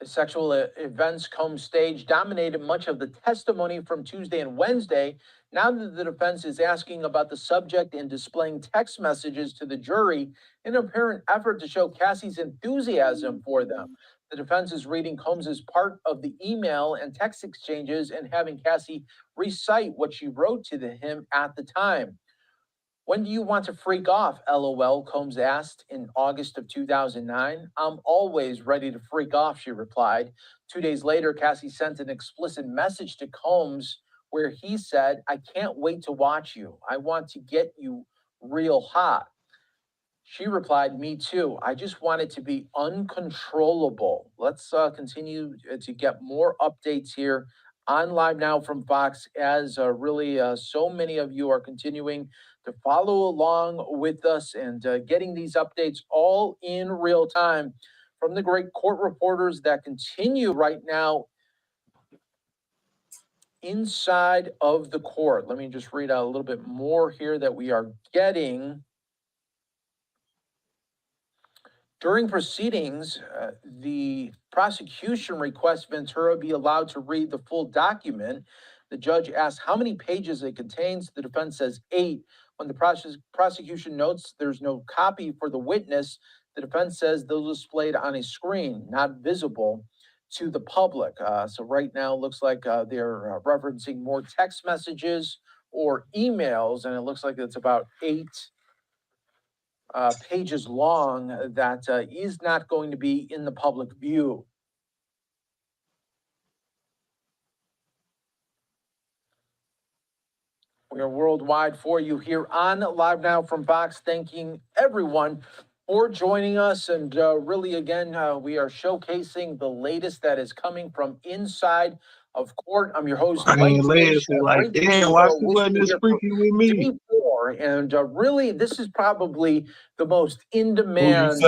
The sexual events Combs stage dominated much of the testimony from Tuesday and Wednesday. Now that the defense is asking about the subject and displaying text messages to the jury in an apparent effort to show Cassie's enthusiasm for them. The defense is reading Combs as part of the email and text exchanges and having Cassie recite what she wrote to him at the time. "When do you want to freak off?" LOL, Combs asked in August of 2009. "I'm always ready to freak off," she replied. 2 days later, Cassie sent an explicit message to Combs where he said, "I can't wait to watch you. I want to get you real hot." She replied, "Me too. I just want it to be uncontrollable." Let's continue to get more updates here on Live Now from Fox as really so many of you are continuing to follow along with us and getting these updates all in real time from the great court reporters that continue right now inside of the court. Let me just read out a little bit more here that we are getting. During proceedings, the prosecution requests Ventura be allowed to read the full document. The judge asks how many pages it contains. The defense says 8. When the prosecution notes there's no copy for the witness, the defense says those displayed on a screen, not visible to the public. So right now, it looks like they're referencing more text messages, or emails, and it looks like it's about 8 pages long, that is not going to be in the public view. We are worldwide for you here on Live Now from Fox. Thanking everyone for joining us. And really, again, we are showcasing the latest that is coming from inside of court. I'm your host, Mike Fish. Like, damn, why she wasn't this freaky with me? Day 4, and really, this is probably the most in-demand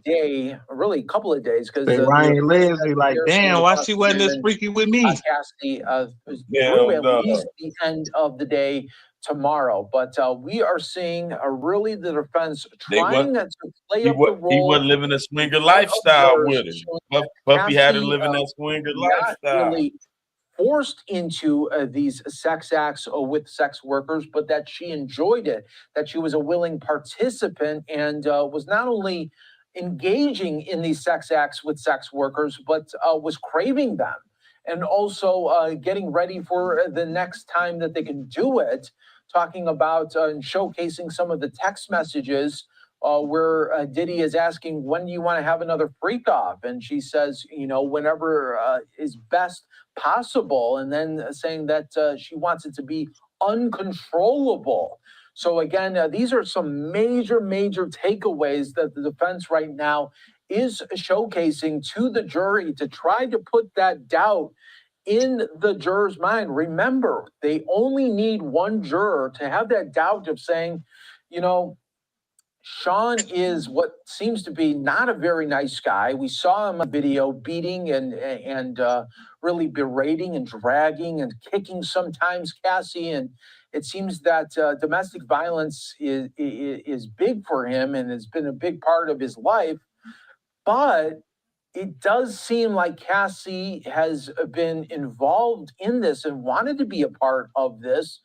day, really a couple of days, because Ryan Leslie, like, damn, why she wasn't this freaky with me? Cassie, really at least the end of the day tomorrow. But we are seeing really the defense trying to play up the role. He wasn't living a swinger lifestyle with her. Puffy had to live in that swinger lifestyle. Really forced into these sex acts with sex workers, but that she enjoyed it, that she was a willing participant, and was not only engaging in these sex acts with sex workers, but was craving them, and also getting ready for the next time that they can do it, talking about and showcasing some of the text messages where Diddy is asking, when do you want to have another freak off? And she says, whenever is best possible. And then saying that she wants it to be uncontrollable. So again, these are some major takeaways that the defense right now is showcasing to the jury to try to put that doubt in the juror's mind. Remember, they only need one juror to have that doubt of saying, Sean is what seems to be not a very nice guy. We saw him on video beating and really berating and dragging and kicking sometimes Cassie. And it seems that domestic violence is big for him and has been a big part of his life. But it does seem like Cassie has been involved in this and wanted to be a part of this.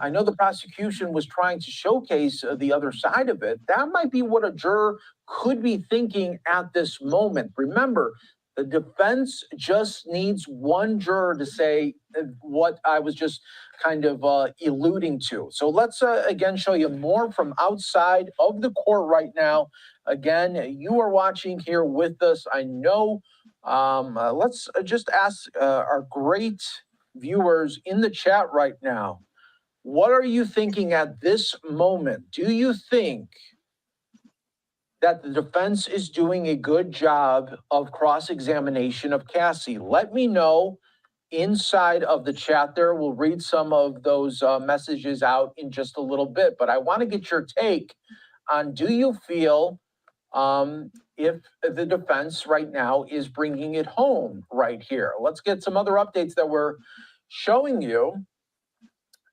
I know the prosecution was trying to showcase the other side of it. That might be what a juror could be thinking at this moment. Remember, the defense just needs one juror to say what I was just kind of alluding to. So let's again show you more from outside of the court right now. Again, you are watching here with us. I know. Let's just ask our great viewers in the chat right now. What are you thinking at this moment? Do you think that the defense is doing a good job of cross-examination of Cassie? Let me know inside of the chat there. We'll read some of those messages out in just a little bit, but I want to get your take on, do you feel if the defense right now is bringing it home right here? Let's get some other updates that we're showing you.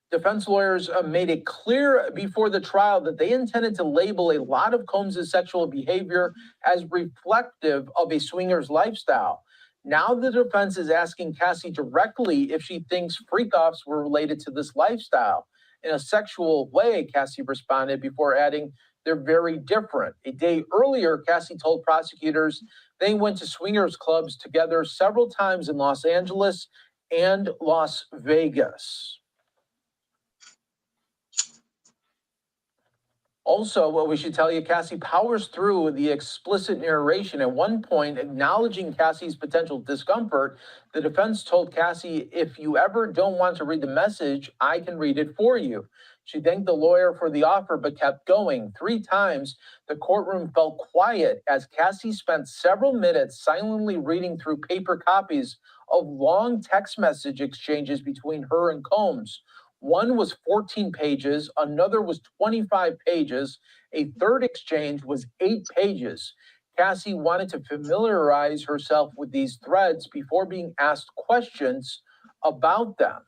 Defense lawyers made it clear before the trial that they intended to label a lot of Combs' sexual behavior as reflective of a swinger's lifestyle. Now the defense is asking Cassie directly if she thinks freak-offs were related to this lifestyle. In a sexual way, Cassie responded before adding, they're very different. A day earlier, Cassie told prosecutors they went to swingers clubs together several times in Los Angeles and Las Vegas. Also, what we should tell you, Cassie powers through the explicit narration. At one point, acknowledging Cassie's potential discomfort, the defense told Cassie, if you ever don't want to read the message, I can read it for you. She thanked the lawyer for the offer, but kept going. 3 times, the courtroom fell quiet as Cassie spent several minutes silently reading through paper copies of long text message exchanges between her and Combs. One was 14 pages, another was 25 pages, a third exchange was 8 pages. Cassie wanted to familiarize herself with these threads before being asked questions about them.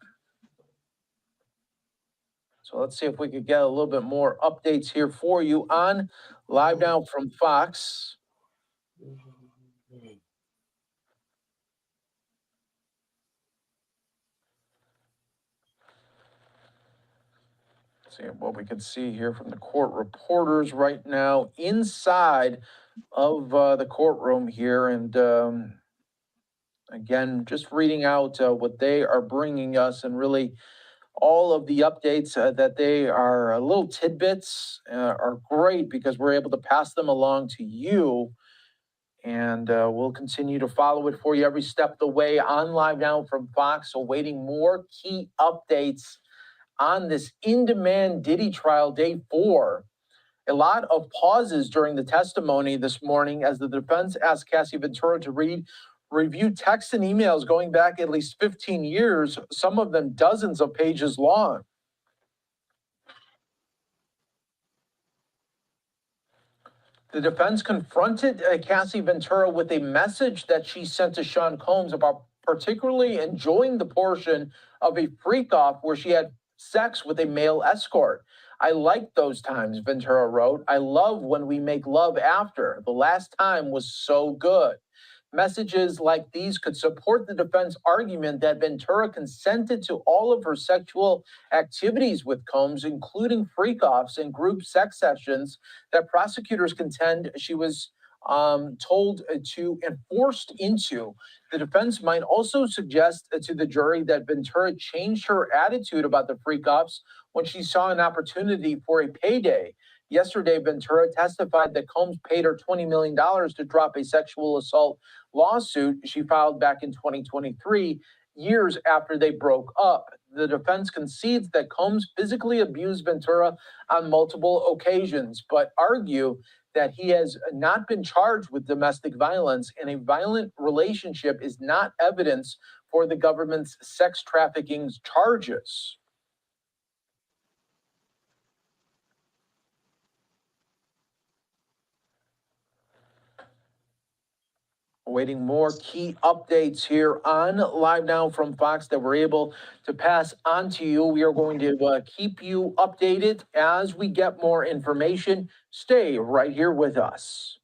So let's see if we could get a little bit more updates here for you on Live Now from Fox. See what we can see here from the court reporters right now inside of the courtroom here. And again, just reading out what they are bringing us, and really all of the updates that they are little tidbits are great because we're able to pass them along to you. And we'll continue to follow it for you every step of the way on Live Now from Fox. Awaiting more key updates on this in-demand Diddy trial, day 4. A lot of pauses during the testimony this morning as the defense asked Cassie Ventura to review texts and emails going back at least 15 years, some of them dozens of pages long. The defense confronted Cassie Ventura with a message that she sent to Sean Combs about particularly enjoying the portion of a freak-off where she had sex with a male escort. I like those times, Ventura wrote. I love when we make love after. The last time was so good. Messages like these could support the defense argument that Ventura consented to all of her sexual activities with Combs, including freak-offs and group sex sessions that prosecutors contend she was told to and forced into. The defense might also suggest to the jury that Ventura changed her attitude about the freak-offs when she saw an opportunity for a payday. Yesterday, Ventura testified that Combs paid her $20 million to drop a sexual assault lawsuit she filed back in 2023, years after they broke up. The defense concedes that Combs physically abused Ventura on multiple occasions, but argue that he has not been charged with domestic violence, and a violent relationship is not evidence for the government's sex trafficking charges. Awaiting more key updates here on Live Now from Fox that we're able to pass on to you. We are going to keep you updated as we get more information. Stay right here with us.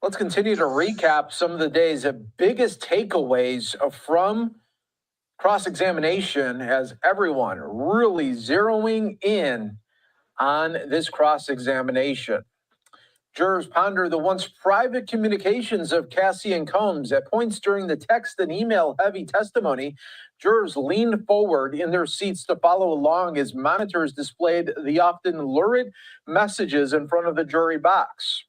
Let's continue to recap some of the day's biggest takeaways from cross-examination as everyone really zeroing in on this cross-examination. Jurors ponder the once private communications of Cassie and Combs. At points during the text and email-heavy testimony, jurors leaned forward in their seats to follow along as monitors displayed the often lurid messages in front of the jury box.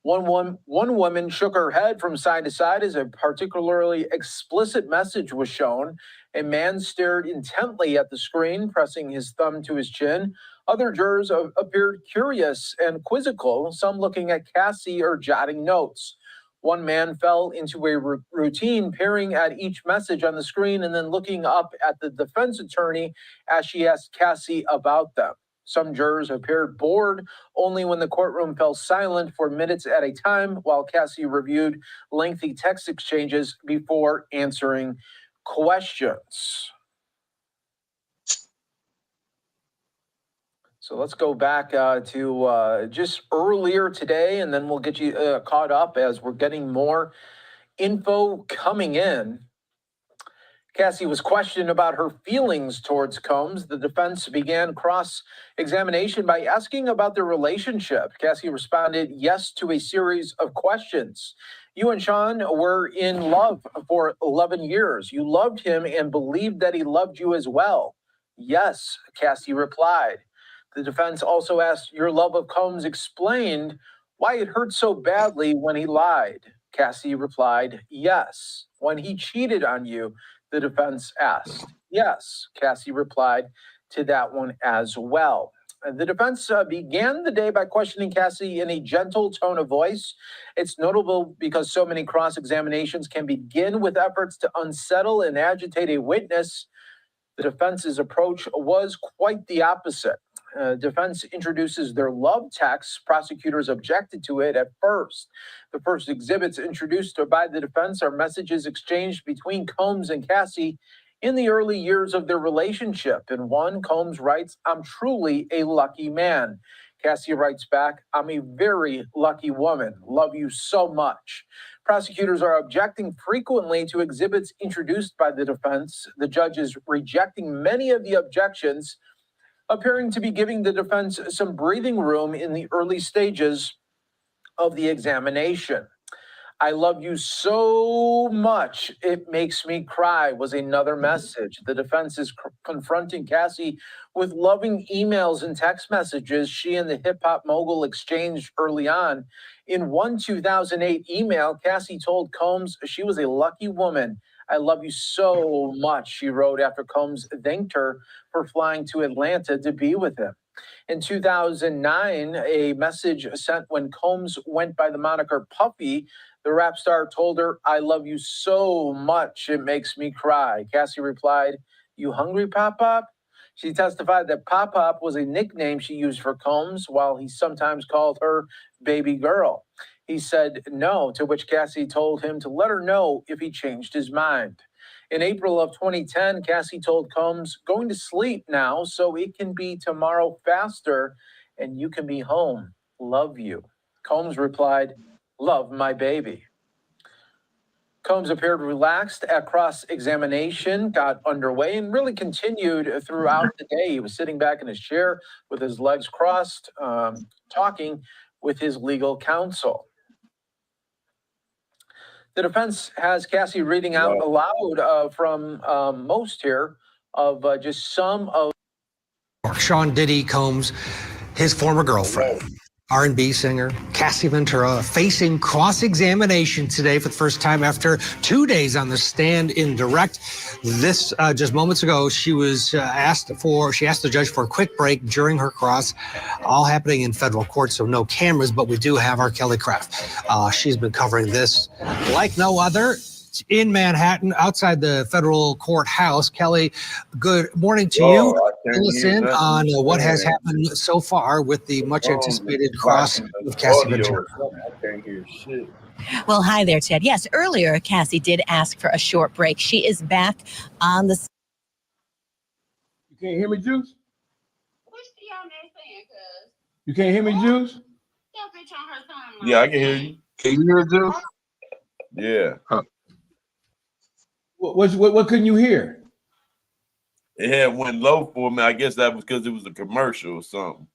One woman shook her head from side to side as a particularly explicit message was shown. A man stared intently at the screen, pressing his thumb to his chin. Other jurors appeared curious and quizzical, some looking at Cassie or jotting notes. One man fell into a routine, peering at each message on the screen and then looking up at the defense attorney as she asked Cassie about them. Some jurors appeared bored only when the courtroom fell silent for minutes at a time, while Cassie reviewed lengthy text exchanges before answering questions. So let's go back to just earlier today, and then we'll get you caught up as we're getting more info coming in. Cassie was questioned about her feelings towards Combs. The defense began cross-examination by asking about their relationship. Cassie responded yes to a series of questions. You and Sean were in love for 11 years. You loved him and believed that he loved you as well. Yes, Cassie replied. The defense also asked, your love of Combs explained why it hurt so badly when he lied. Cassie replied, yes. When he cheated on you, the defense asked. Yes, Cassie replied to that one as well. The defense began the day by questioning Cassie in a gentle tone of voice. It's notable because so many cross-examinations can begin with efforts to unsettle and agitate a witness. The defense's approach was quite the opposite. Defense introduces their love texts. Prosecutors objected to it at first. The first exhibits introduced by the defense are messages exchanged between Combs and Cassie in the early years of their relationship. In one, Combs writes, I'm truly a lucky man. Cassie writes back, I'm a very lucky woman. Love you so much. Prosecutors are objecting frequently to exhibits introduced by the defense. The judge is rejecting many of the objections, appearing to be giving the defense some breathing room in the early stages of the examination. I love you so much, it makes me cry, was another message. The defense is confronting Cassie with loving emails and text messages she and the hip hop mogul exchanged early on. In one 2008 email, Cassie told Combs she was a lucky woman. I love you so much, she wrote after Combs thanked her for flying to Atlanta to be with him. In 2009, a message sent when Combs went by the moniker Puffy, the rap star told her, I love you so much, it makes me cry. Cassie replied, you hungry, Pop Pop? She testified that Pop Pop was a nickname she used for Combs, while he sometimes called her baby girl. He said no, to which Cassie told him to let her know if he changed his mind. In April of 2010, Cassie told Combs, going to sleep now so it can be tomorrow faster and you can be home. Love you. Combs replied, love my baby. Combs appeared relaxed at cross-examination, got underway, and really continued throughout the day. He was sitting back in his chair with his legs crossed, talking with his legal counsel. The defense has Cassie reading out aloud from most here of just some of Sean Diddy Combs, his former girlfriend, R&B singer Cassie Ventura, facing cross-examination today for the first time after 2 days on the stand in direct. This just moments ago, she asked the judge for a quick break during her cross, all happening in federal court, so no cameras, but we do have our Kelly Craft. She's been covering this like no other in Manhattan, outside the federal courthouse. Kelly, good morning to you. Fill us in on what has happened so far with the much anticipated cross of Cassie Ventura. I can't hear shit. Well, hi there, Ted. Yes, earlier, Cassie did ask for a short break. She is back on the... You can't hear me, Juice? You can't hear me, Juice? Yeah, I can hear you. Can you hear Juice? Yeah. Huh. What couldn't you hear? It had went low for me. I guess that was because it was a commercial or something.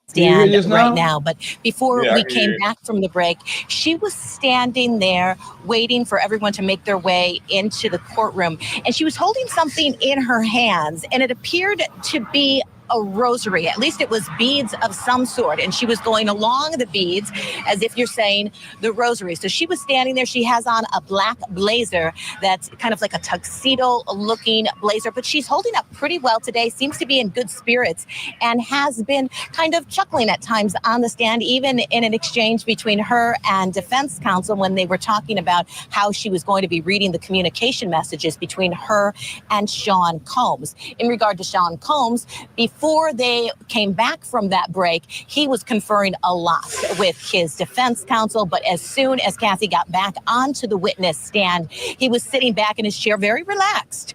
Stand right now, but before we came back from the break, she was standing there waiting for everyone to make their way into the courtroom, and she was holding something in her hands, and it appeared to be a rosary. At least it was beads of some sort, and she was going along the beads as if you're saying the rosary. So she was standing there. She has on a black blazer that's kind of like a tuxedo looking blazer, but she's holding up pretty well today, seems to be in good spirits, and has been kind of chuckling at times on the stand, even in an exchange between her and defense counsel when they were talking about how she was going to be reading the communication messages between her and Sean Combs. In regard to Sean Combs, before they came back from that break, he was conferring a lot with his defense counsel. But as soon as Cassie got back onto the witness stand, he was sitting back in his chair, very relaxed,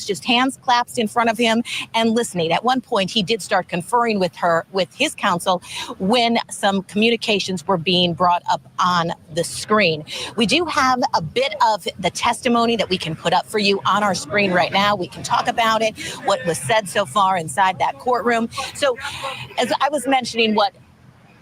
just hands clasped in front of him and listening. At one point, he did start conferring with his counsel when some communications were being brought up on the screen. We do have a bit of the testimony that we can put up for you on our screen right now. We can talk about it, what was said so far inside that courtroom. So as I was mentioning what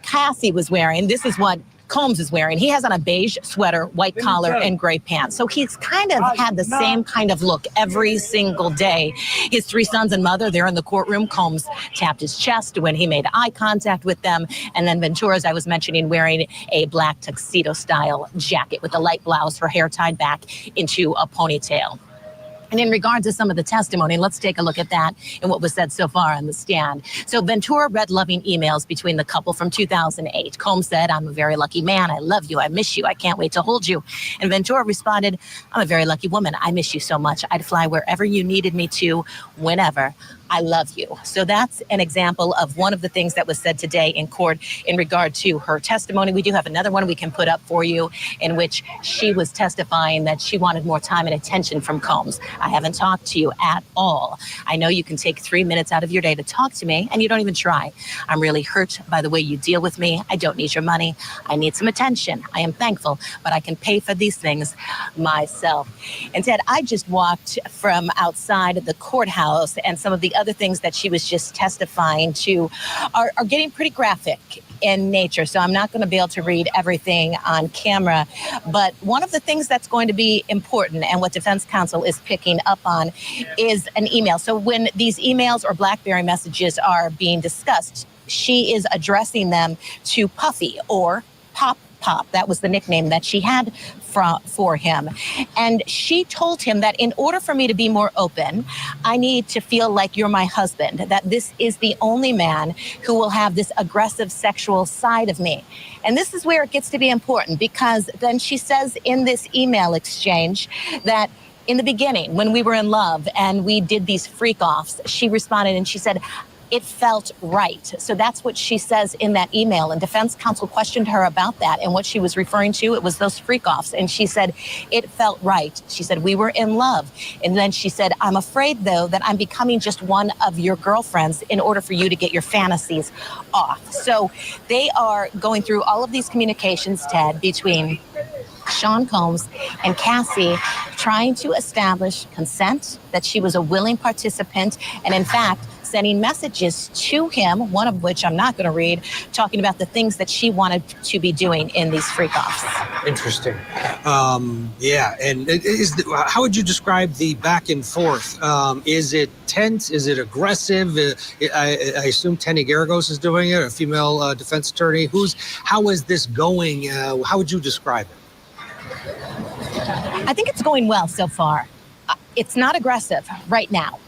Cassie was wearing, this is what Combs is wearing. He has on a beige sweater, white collar, and gray pants. So he's kind of had the same kind of look every single day. His three sons and mother, they're in the courtroom. Combs tapped his chest when he made eye contact with them. And then Ventura, as I was mentioning, wearing a black tuxedo-style jacket with a light blouse, her hair tied back into a ponytail. And in regard to some of the testimony, let's take a look at that and what was said so far on the stand. So Ventura read loving emails between the couple from 2008. Combs said, I'm a very lucky man. I love you. I miss you. I can't wait to hold you. And Ventura responded, I'm a very lucky woman. I miss you so much. I'd fly wherever you needed me to, whenever. I love you. So that's an example of one of the things that was said today in court in regard to her testimony. We do have another one we can put up for you in which she was testifying that she wanted more time and attention from Combs. I haven't talked to you at all. I know you can take 3 minutes out of your day to talk to me, and you don't even try. I'm really hurt by the way you deal with me. I don't need your money. I need some attention. I am thankful, but I can pay for these things myself. And Ted, I just walked from outside the courthouse, and some of the other things that she was just testifying to are getting pretty graphic in nature. So I'm not going to be able to read everything on camera. But one of the things that's going to be important and what defense counsel is picking up on is an email. So when these emails or BlackBerry messages are being discussed, she is addressing them to Puffy or Pop. That was the nickname that she had for him. And she told him that in order for me to be more open, I need to feel like you're my husband, that this is the only man who will have this aggressive sexual side of me. And this is where it gets to be important, because then she says in this email exchange that in the beginning, when we were in love and we did these freak-offs, she responded and she said, it felt right. So that's what she says in that email. And defense counsel questioned her about that. And what she was referring to, it was those freak-offs. And she said, it felt right. She said, we were in love. And then she said, I'm afraid, though, that I'm becoming just one of your girlfriends in order for you to get your fantasies off. So they are going through all of these communications, Ted, between Sean Combs and Cassie, trying to establish consent, that she was a willing participant, and in fact, sending messages to him, one of which I'm not going to read, talking about the things that she wanted to be doing in these freak-offs. Interesting. Yeah, and how would you describe the back and forth? Is it tense? Is it aggressive? I assume Tenny Garagos is doing it, a female defense attorney. How is this going? How would you describe it? I think it's going well so far. It's not aggressive right now.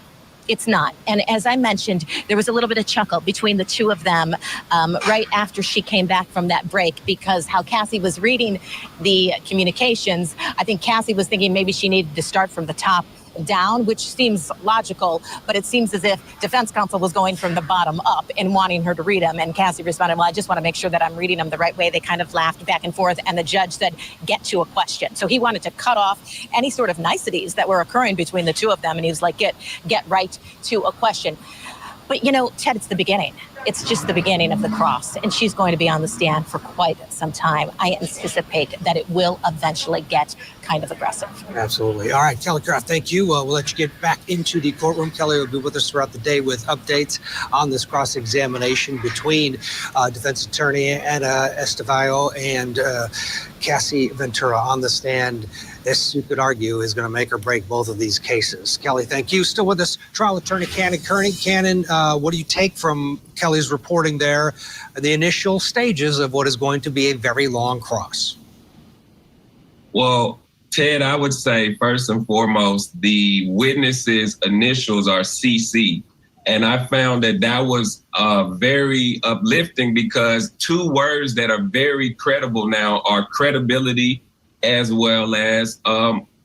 It's not. And as I mentioned, there was a little bit of chuckle between the two of them right after she came back from that break, because how Cassie was reading the communications, I think Cassie was thinking maybe she needed to start from the top down, which seems logical, but it seems as if defense counsel was going from the bottom up and wanting her to read them. And Cassie responded, well, I just want to make sure that I'm reading them the right way. They kind of laughed back and forth, and the judge said, get to a question. So he wanted to cut off any sort of niceties that were occurring between the two of them. And he was like, get right to a question. But, you know, Ted, it's the beginning. It's just the beginning of the cross, and she's going to be on the stand for quite some time. I anticipate that it will eventually get kind of aggressive. Absolutely. All right, Kelly Craft, thank you. We'll let you get back into the courtroom. Kelly will be with us throughout the day with updates on this cross-examination between defense attorney Anna Estevao and Cassie Ventura on the stand. This, you could argue, is going to make or break both of these cases. Kelly, thank you. Still with us, trial attorney Cannon Kearney. Cannon, what do you take from Kelly's reporting there, the initial stages of what is going to be a very long cross? Well, Ted, I would say first and foremost, the witnesses' initials are CC. And I found that was very uplifting, because two words that are very credible now are credibility as well as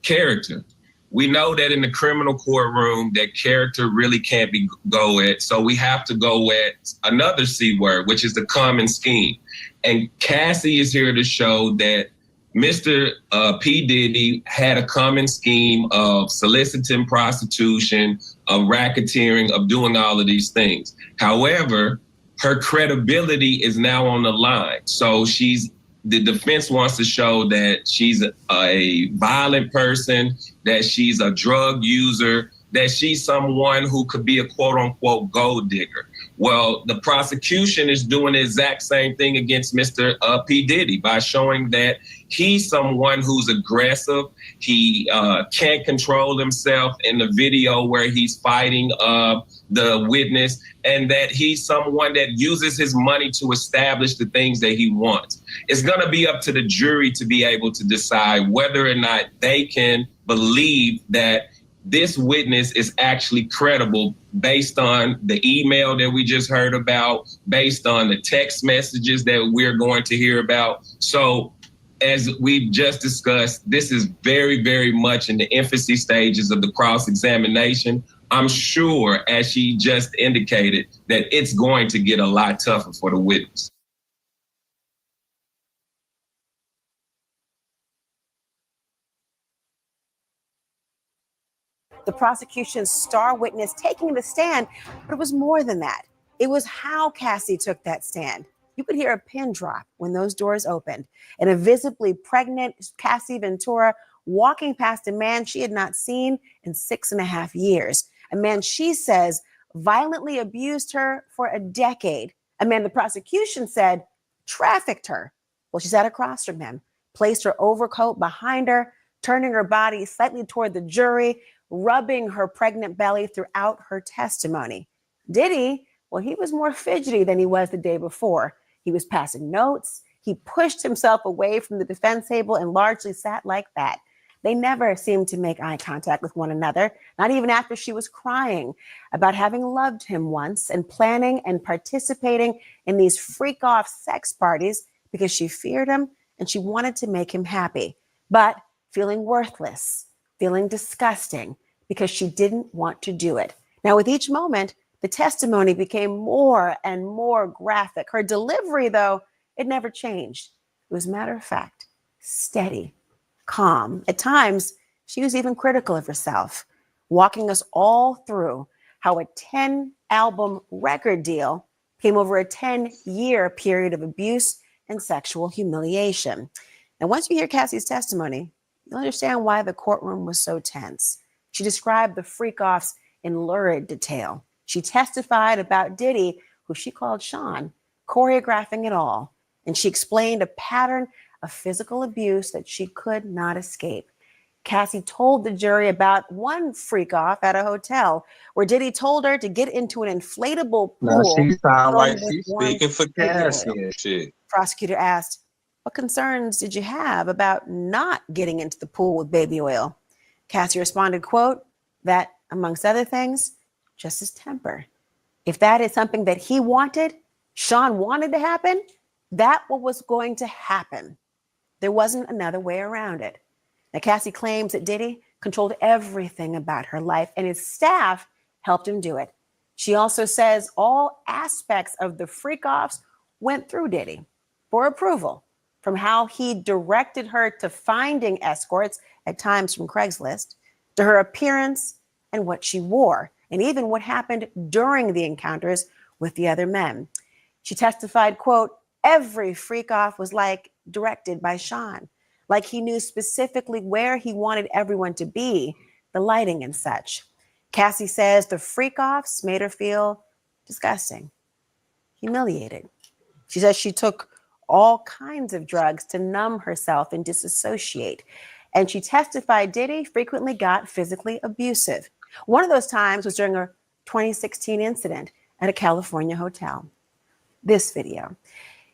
character. We know that in the criminal courtroom that character really can't go at, so we have to go at another C word, which is the common scheme. And Cassie is here to show that Mr. P. Diddy had a common scheme of soliciting prostitution, of racketeering, of doing all of these things. However, her credibility is now on the line. So the defense wants to show that she's a violent person, that she's a drug user, that she's someone who could be a quote unquote gold digger. Well, the prosecution is doing the exact same thing against Mr. P. Diddy by showing that he's someone who's aggressive. He can't control himself in the video where he's fighting the witness, and that he's someone that uses his money to establish the things that he wants. It's going to be up to the jury to be able to decide whether or not they can believe that this witness is actually credible based on the email that we just heard about, based on the text messages that we're going to hear about. So as we've just discussed, this is very, very much in the infancy stages of the cross-examination. I'm sure, as she just indicated, that it's going to get a lot tougher for the witness. The prosecution's star witness taking the stand, but it was more than that. It was how Cassie took that stand. You could hear a pin drop when those doors opened, and a visibly pregnant Cassie Ventura walking past a man she had not seen in 6.5 years, a man she says violently abused her for a decade. A man the prosecution said trafficked her. Well, she sat across from him, placed her overcoat behind her, turning her body slightly toward the jury, rubbing her pregnant belly throughout her testimony. Diddy, well, he was more fidgety than he was the day before. He was passing notes. He pushed himself away from the defense table and largely sat like that. They never seemed to make eye contact with one another, not even after she was crying about having loved him once and planning and participating in these freak-off sex parties because she feared him and she wanted to make him happy, but feeling worthless, feeling disgusting because she didn't want to do it. Now, with each moment, the testimony became more and more graphic. Her delivery, though, it never changed. It was matter of fact, steady, calm. At times, she was even critical of herself, walking us all through how a 10-album record deal came over a 10-year period of abuse and sexual humiliation. And once you hear Cassie's testimony, you'll understand why the courtroom was so tense. She described the freak-offs in lurid detail. She testified about Diddy, who she called Sean, choreographing it all. And she explained a pattern of physical abuse that she could not escape. Cassie told the jury about one freak-off at a hotel where Diddy told her to get into an inflatable pool. Now she sound like with she's warm speaking for baby Cassie oil. and shit. Prosecutor asked, what concerns did you have about not getting into the pool with baby oil? Cassie responded, quote, that, amongst other things, just his temper. If that is something that he wanted, Sean wanted to happen, that was going to happen. There wasn't another way around it. Now, Cassie claims that Diddy controlled everything about her life and his staff helped him do it. She also says all aspects of the freak-offs went through Diddy for approval, from how he directed her to finding escorts, at times from Craigslist, to her appearance and what she wore, and even what happened during the encounters with the other men. She testified, quote, every freak-off was like directed by Sean, like he knew specifically where he wanted everyone to be, the lighting and such. Cassie says the freak-offs made her feel disgusting, humiliated. She says she took all kinds of drugs to numb herself and disassociate. And she testified Diddy frequently got physically abusive. One of those times was during a 2016 incident at a California hotel. This video.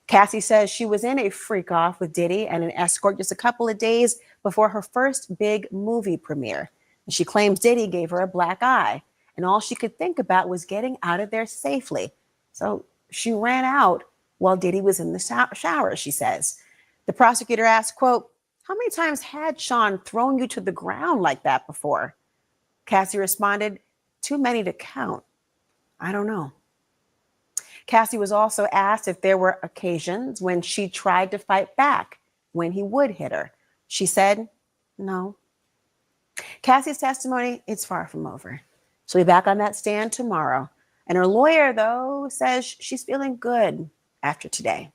Cassie says she was in a freak-off with Diddy and an escort just a couple of days before her first big movie premiere. And she claims Diddy gave her a black eye, and all she could think about was getting out of there safely. So she ran out while Diddy was in the shower, she says. The prosecutor asked, quote, how many times had Sean thrown you to the ground like that before? Cassie responded, too many to count. I don't know. Cassie was also asked if there were occasions when she tried to fight back when he would hit her. She said, no. Cassie's testimony, it's far from over. She'll be back on that stand tomorrow. And her lawyer, though, says she's feeling good after today.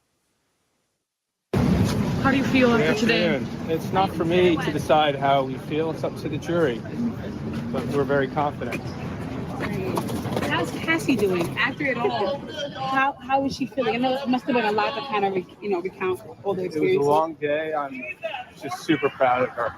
How do you feel after today? It's not for me to decide how we feel. It's up to the jury. But we're very confident. How's Cassie doing after it all? How is she feeling? I know it must have been a lot to kind of recount all the experiences. It was a long day. I'm just super proud of her.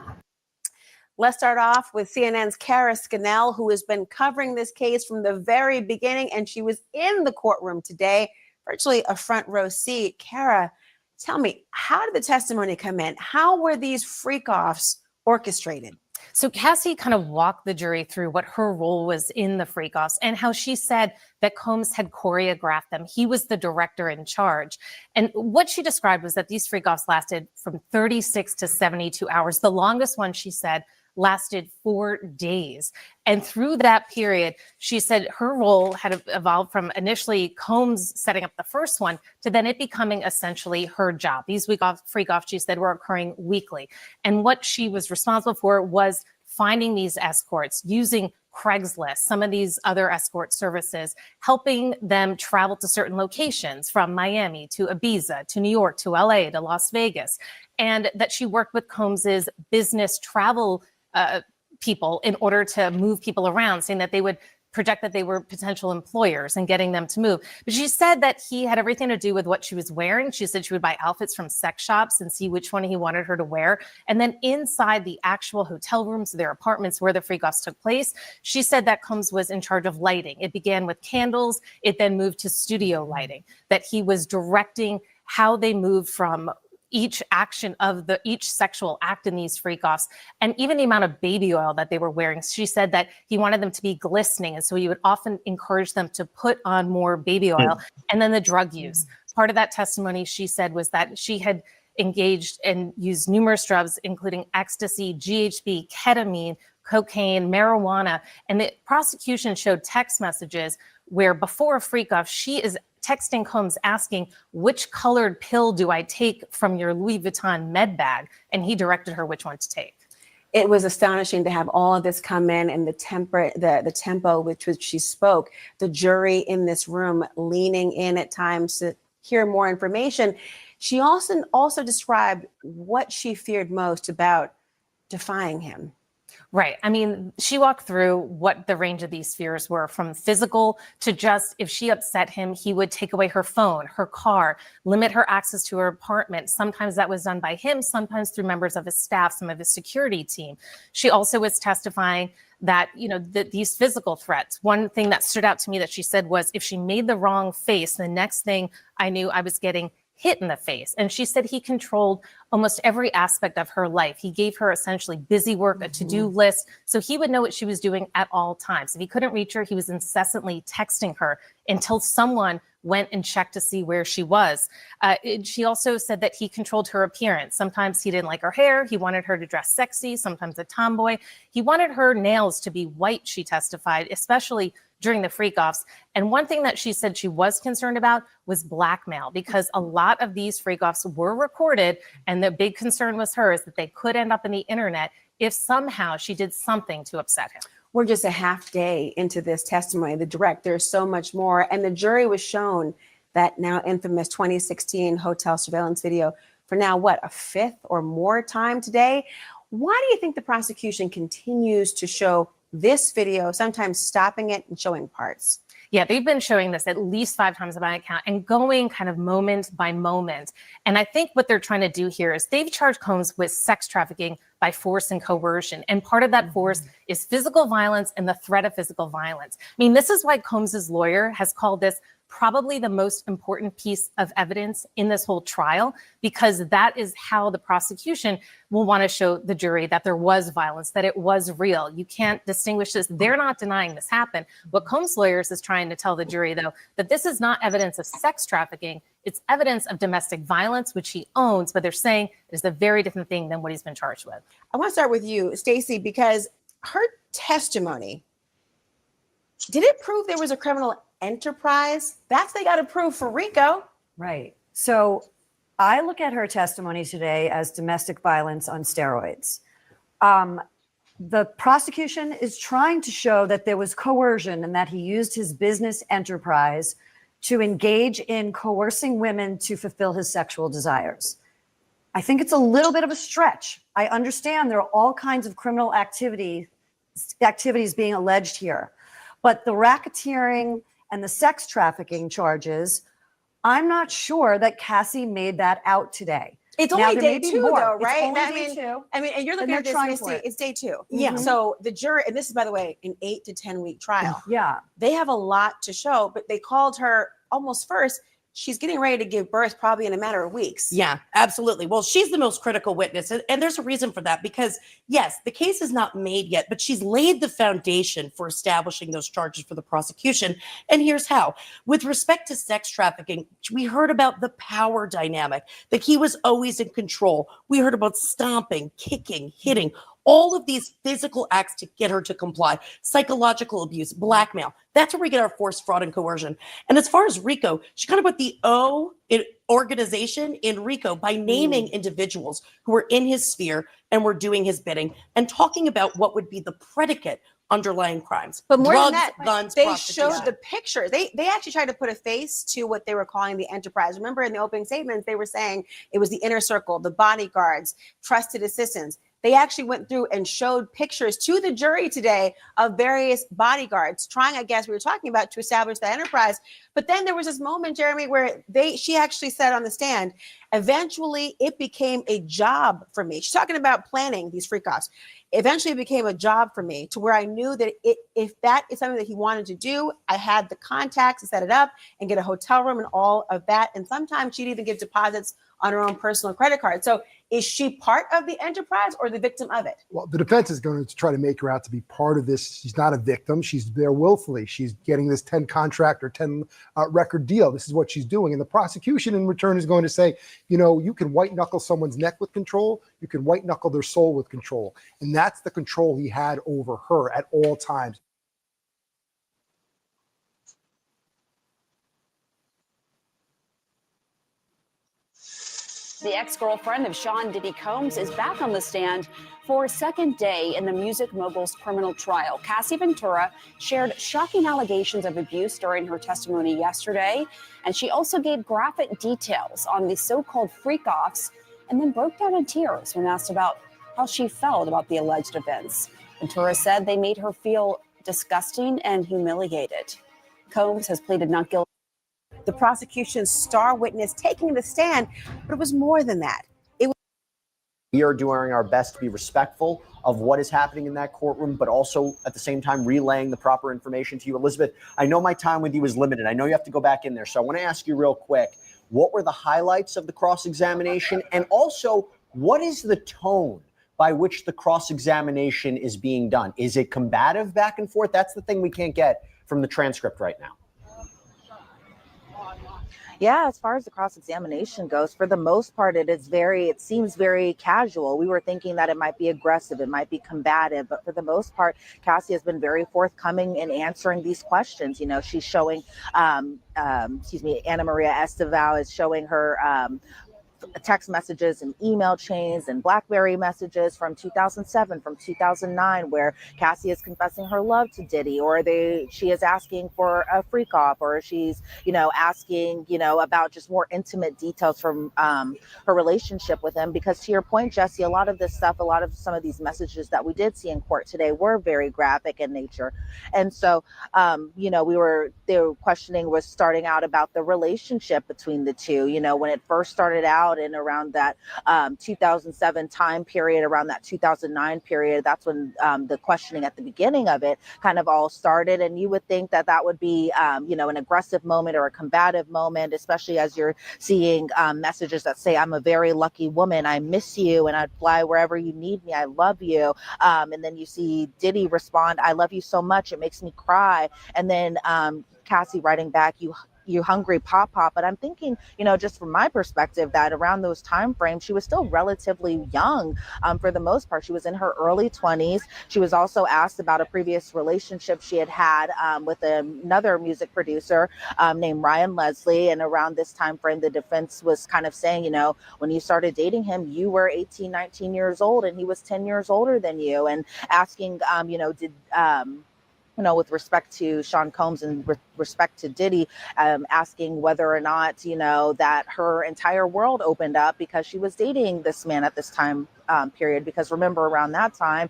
Let's start off with CNN's Kara Scannell, who has been covering this case from the very beginning, and she was in the courtroom today, virtually a front row seat. Kara, tell me, how did the testimony come in? How were these freak-offs orchestrated? So Cassie kind of walked the jury through what her role was in the freak-offs and how she said that Combs had choreographed them. He was the director in charge. And what she described was that these freak-offs lasted from 36 to 72 hours. The longest one, she said, lasted 4 days. And through that period, she said her role had evolved from initially Combs setting up the first one to then it becoming essentially her job. These freak-offs, she said, were occurring weekly. And what she was responsible for was finding these escorts, using Craigslist, some of these other escort services, helping them travel to certain locations from Miami to Ibiza, to New York, to LA, to Las Vegas. And that she worked with Combs's business travel people in order to move people around, saying that they would project that they were potential employers and getting them to move. But she said that he had everything to do with what she was wearing. She said she would buy outfits from sex shops and see which one he wanted her to wear. And then inside the actual hotel rooms, their apartments where the freak-offs took place, she said that Combs was in charge of lighting. It began with candles. It then moved to studio lighting, that he was directing how they moved from each action of each sexual act in these freak-offs, and even the amount of baby oil that they were wearing. She said that he wanted them to be glistening, and so he would often encourage them to put on more baby oil. And then the drug use. Part of that testimony, she said, was that she had engaged and used numerous drugs, including ecstasy, GHB, ketamine, cocaine, marijuana. And the prosecution showed text messages where before a freak-off, she is texting Combs asking, which colored pill do I take from your Louis Vuitton med bag? And he directed her which one to take. It was astonishing to have all of this come in and the tempo with which she spoke, the jury in this room leaning in at times to hear more information. She also described what she feared most about defying him. Right. I mean, she walked through what the range of these fears were, from physical to just if she upset him, he would take away her phone, her car, limit her access to her apartment. Sometimes that was done by him, sometimes through members of his staff, some of his security team. She also was testifying that, these physical threats. One thing that stood out to me that she said was if she made the wrong face, the next thing I knew I was getting hit in the face. And she said he controlled almost every aspect of her life. He gave her essentially busy work, a to-do list, so he would know what she was doing at all times. If he couldn't reach her, he was incessantly texting her until someone went and checked to see where she was. She also said that he controlled her appearance. Sometimes he didn't like her hair. He wanted her to dress sexy, sometimes a tomboy. He wanted her nails to be white, she testified, especially during the freak-offs. And one thing that she said she was concerned about was blackmail, because a lot of these freak-offs were recorded, and the big concern was hers that they could end up in the internet if somehow she did something to upset him. We're just a half day into this testimony. There's so much more. And the jury was shown that now infamous 2016 hotel surveillance video for now, a fifth or more time today. Why do you think the prosecution continues to show this video, sometimes stopping it and showing parts? Yeah, they've been showing this at least 5 times by my account and going kind of moment by moment. And I think what they're trying to do here is they've charged Combs with sex trafficking by force and coercion. And part of that force is physical violence and the threat of physical violence. I mean, this is why Combs's lawyer has called this probably the most important piece of evidence in this whole trial, because that is how the prosecution will want to show the jury that there was violence, that it was real. You can't distinguish this. They're not denying this happened. What Combs' lawyers is trying to tell the jury, though, that this is not evidence of sex trafficking. It's evidence of domestic violence, which he owns, but they're saying it is a very different thing than what he's been charged with. I want to start with you, Stacey, because her testimony, did it prove there was a criminal enterprise? That's they got to prove for RICO. Right. So I look at her testimony today as domestic violence on steroids. The prosecution is trying to show that there was coercion and that he used his business enterprise to engage in coercing women to fulfill his sexual desires. I think it's a little bit of a stretch. I understand there are all kinds of criminal activities being alleged here, but the racketeering and the sex trafficking charges, I'm not sure that Cassie made that out today. It's only day 2, though, right? I mean, and you're looking at this, Stacey, it's day 2. Yeah. So the jury, and this is, by the way, an 8 to 10 week trial. Yeah. They have a lot to show, but they called her almost first. She's getting ready to give birth probably in a matter of weeks. Yeah, absolutely. Well, she's the most critical witness. And there's a reason for that, because yes, the case is not made yet, but she's laid the foundation for establishing those charges for the prosecution. And here's how. With respect to sex trafficking, we heard about the power dynamic, that he was always in control. We heard about stomping, kicking, hitting, all of these physical acts to get her to comply, psychological abuse, blackmail. That's where we get our force, fraud, and coercion. And as far as RICO, she kind of put the O in organization in RICO by naming individuals who were in his sphere and were doing his bidding and talking about what would be the predicate underlying crimes. But more drugs, than that, guns, they prostitution. showed the picture. They actually tried to put a face to what they were calling the enterprise. Remember in the opening statements, they were saying it was the inner circle, the bodyguards, trusted assistants. They actually went through and showed pictures to the jury today of various bodyguards trying, I guess we were talking about, to establish the enterprise. But then there was this moment, Jeremy, where she actually said on the stand, eventually it became a job for me. She's talking about planning these freak offs. Eventually it became a job for me, to where I knew that if that is something that he wanted to do, I had the contacts to set it up and get a hotel room and all of that. And sometimes she'd even give deposits on her own personal credit card. So is she part of the enterprise or the victim of it? Well, the defense is going to try to make her out to be part of this. She's not a victim. She's there willfully. She's getting this 10 contract or 10 record deal. This is what she's doing. And the prosecution in return is going to say, you can white knuckle someone's neck with control. You can white knuckle their soul with control. And that's the control he had over her at all times. The ex-girlfriend of Sean Diddy Combs is back on the stand for a second day in the music mogul's criminal trial. Cassie Ventura shared shocking allegations of abuse during her testimony yesterday, and she also gave graphic details on the so-called freak-offs and then broke down in tears when asked about how she felt about the alleged events. Ventura said they made her feel disgusting and humiliated. Combs has pleaded not guilty. The prosecution's star witness taking the stand, but it was more than that. We are doing our best to be respectful of what is happening in that courtroom, but also at the same time relaying the proper information to you. Elizabeth, I know my time with you is limited. I know you have to go back in there. So I want to ask you real quick, what were the highlights of the cross-examination? And also, what is the tone by which the cross-examination is being done? Is it combative back and forth? That's the thing we can't get from the transcript right now. Yeah, as far as the cross-examination goes, for the most part, it seems very casual. We were thinking that it might be aggressive, it might be combative, but for the most part, Cassie has been very forthcoming in answering these questions. She's showing, Ana Maria Estevao is showing her text messages and email chains and BlackBerry messages from 2007, from 2009, where Cassie is confessing her love to Diddy, or she is asking for a freak off, or she's, asking, about just more intimate details from her relationship with him. Because to your point, Jesse, a lot of this stuff, a lot of some of these messages that we did see in court today were very graphic in nature. And so, the questioning was starting out about the relationship between the two, when it first started out and around that 2007 time period, around that 2009 period, that's when the questioning at the beginning of it kind of all started. And you would think that would be, an aggressive moment or a combative moment, especially as you're seeing messages that say, I'm a very lucky woman, I miss you, and I'd fly wherever you need me, I love you. And then you see Diddy respond, I love you so much, it makes me cry. And then Cassie writing back, you hungry pop. But I'm thinking, just from my perspective, that around those time frames, she was still relatively young. For the most part, she was in her early 20s. She was also asked about a previous relationship she had with another music producer named Ryan Leslie. And around this time frame, the defense was kind of saying, when you started dating him, you were 18, 19 years old, and he was 10 years older than you. And asking, with respect to Sean Combs and respect to Diddy, asking whether or not, that her entire world opened up because she was dating this man at this time period. Because remember, around that time,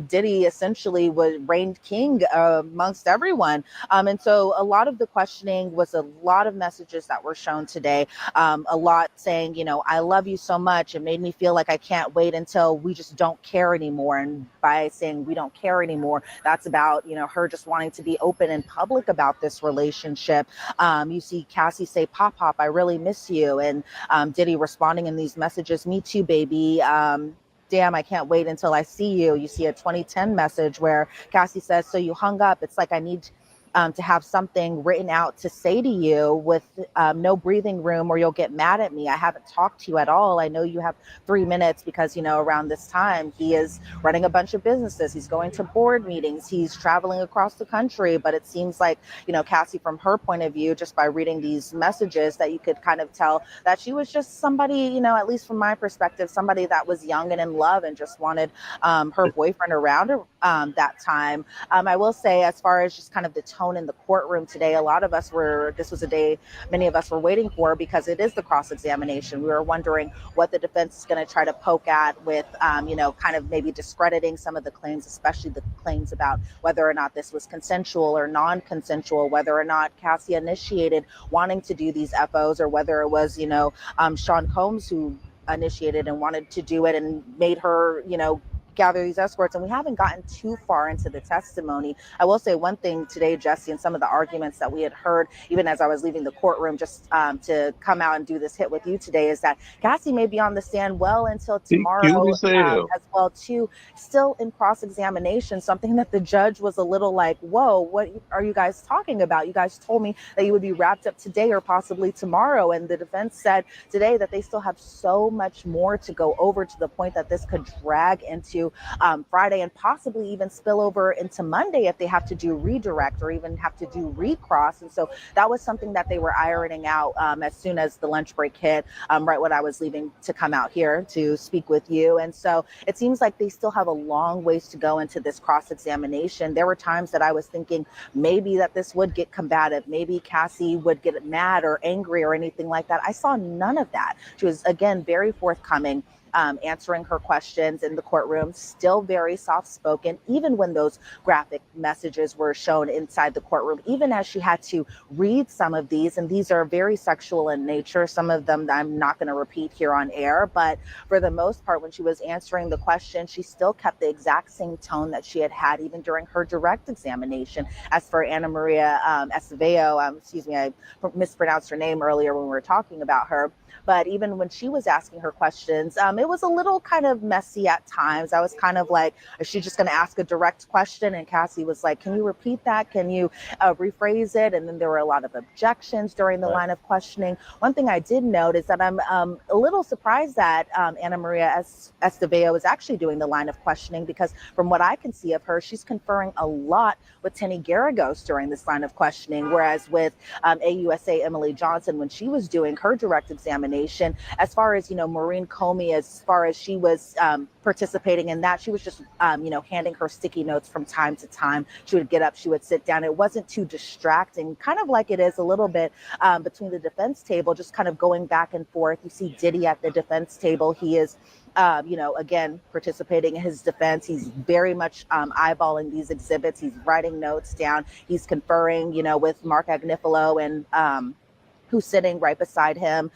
Diddy essentially reigned king amongst everyone. And so a lot of the questioning was a lot of messages that were shown today, a lot saying, I love you so much. It made me feel like I can't wait until we just don't care anymore. And by saying we don't care anymore, that's about, her just wanting to be open and public about this relationship. You see Cassie say, Pop, I really miss you. And Diddy responding in these messages, me too, baby. Damn, I can't wait until I see you. You see a 2010 message where Cassie says, so you hung up. It's like I need to have something written out to say to you with no breathing room or you'll get mad at me. I haven't talked to you at all. I know you have 3 minutes because, around this time he is running a bunch of businesses. He's going to board meetings. He's traveling across the country. But it seems like, Cassie, from her point of view, just by reading these messages, that you could kind of tell that she was just somebody, at least from my perspective, somebody that was young and in love and just wanted her boyfriend around that time. I will say, as far as just kind of the tone in the courtroom today, a lot of us this was a day many of us were waiting for, because it is the cross-examination. We were wondering what the defense is going to try to poke at with, kind of maybe discrediting some of the claims, especially the claims about whether or not this was consensual or non-consensual, whether or not Cassie initiated wanting to do these FOs, or whether it was, Sean Combs who initiated and wanted to do it and made her, gather these escorts. And we haven't gotten too far into the testimony. I will say one thing today, Jesse, and some of the arguments that we had heard, even as I was leaving the courtroom just to come out and do this hit with you today, is that Cassie may be on the stand well until tomorrow as well, too, still in cross-examination, something that the judge was a little like, whoa, what are you guys talking about? You guys told me that you would be wrapped up today or possibly tomorrow. And the defense said today that they still have so much more to go over, to the point that this could drag into Friday and possibly even spill over into Monday if they have to do redirect or even have to do recross. And so that was something that they were ironing out as soon as the lunch break hit, right when I was leaving to come out here to speak with you. And so it seems like they still have a long ways to go into this cross-examination. There were times that I was thinking maybe that this would get combative, maybe Cassie would get mad or angry or anything like that. I saw none of that. She was, again, very forthcoming, answering her questions in the courtroom, still very soft-spoken, even when those graphic messages were shown inside the courtroom, even as she had to read some of these. And these are very sexual in nature. Some of them I'm not going to repeat here on air, but for the most part, when she was answering the question, she still kept the exact same tone that she had even during her direct examination. As for Ana Maria Esteveo, excuse me, I mispronounced her name earlier when we were talking about her, but even when she was asking her questions, it was a little kind of messy at times. I was kind of like, is she just going to ask a direct question? And Cassie was like, can you repeat that? Can you rephrase it? And then there were a lot of objections during the line of questioning. One thing I did note is that I'm a little surprised that Ana Maria Esteveo is actually doing the line of questioning, because from what I can see of her, she's conferring a lot with Tenny Garagos during this line of questioning, whereas with AUSA Emily Johnson, when she was doing her direct examination, as far as, Maureen Comey, as far as she was participating in that, she was just, handing her sticky notes from time to time. She would get up, she would sit down. It wasn't too distracting, kind of like it is a little bit between the defense table, just kind of going back and forth. You see Diddy at the defense table. He is again, participating in his defense. He's very much eyeballing these exhibits. He's writing notes down. He's conferring, with Mark Agnifilo and who's sitting right beside him,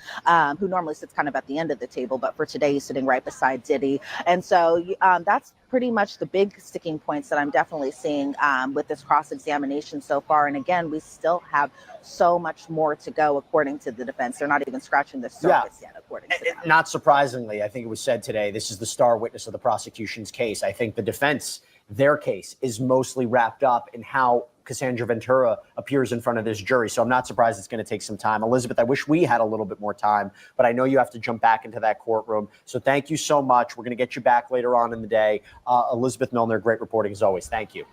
who normally sits kind of at the end of the table, but for today he's sitting right beside Diddy. And so that's pretty much the big sticking points that I'm definitely seeing with this cross-examination so far. And again, we still have so much more to go, according to the defense. They're not even scratching the surface yet, according to them. Not surprisingly, I think it was said today, this is the star witness of the prosecution's case. I think the defense, their case, is mostly wrapped up in how Cassandra Ventura appears in front of this jury. So I'm not surprised it's going to take some time. Elizabeth, I wish we had a little bit more time, but I know you have to jump back into that courtroom. So thank you so much. We're going to get you back later on in the day. Elizabeth Milner, great reporting as always. Thank you.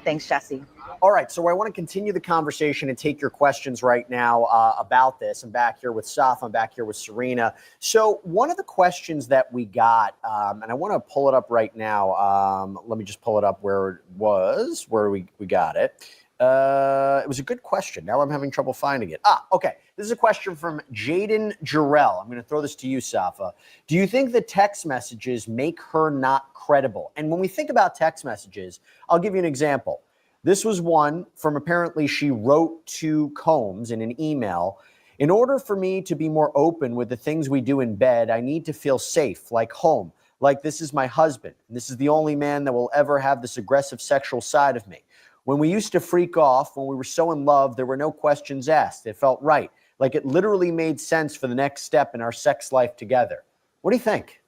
Thanks, Jesse. All right, so I want to continue the conversation and take your questions right now about this. I'm back here with Saf. I'm back here with Serena. So one of the questions that we got, and I want to pull it up right now. Let me just pull it up where it was, where we got it. It was a good question. Now I'm having trouble finding it. Okay. This is a question from Jaden Jarrell. I'm going to throw this to you, Safa. Do you think the text messages make her not credible? And when we think about text messages, I'll give you an example. This was one from apparently she wrote to Combs in an email. In order for me to be more open with the things we do in bed, I need to feel safe, like home, like this is my husband. And this is the only man that will ever have this aggressive sexual side of me. When we used to freak off, when we were so in love, there were no questions asked. It felt right. Like it literally made sense for the next step in our sex life together. What do you think?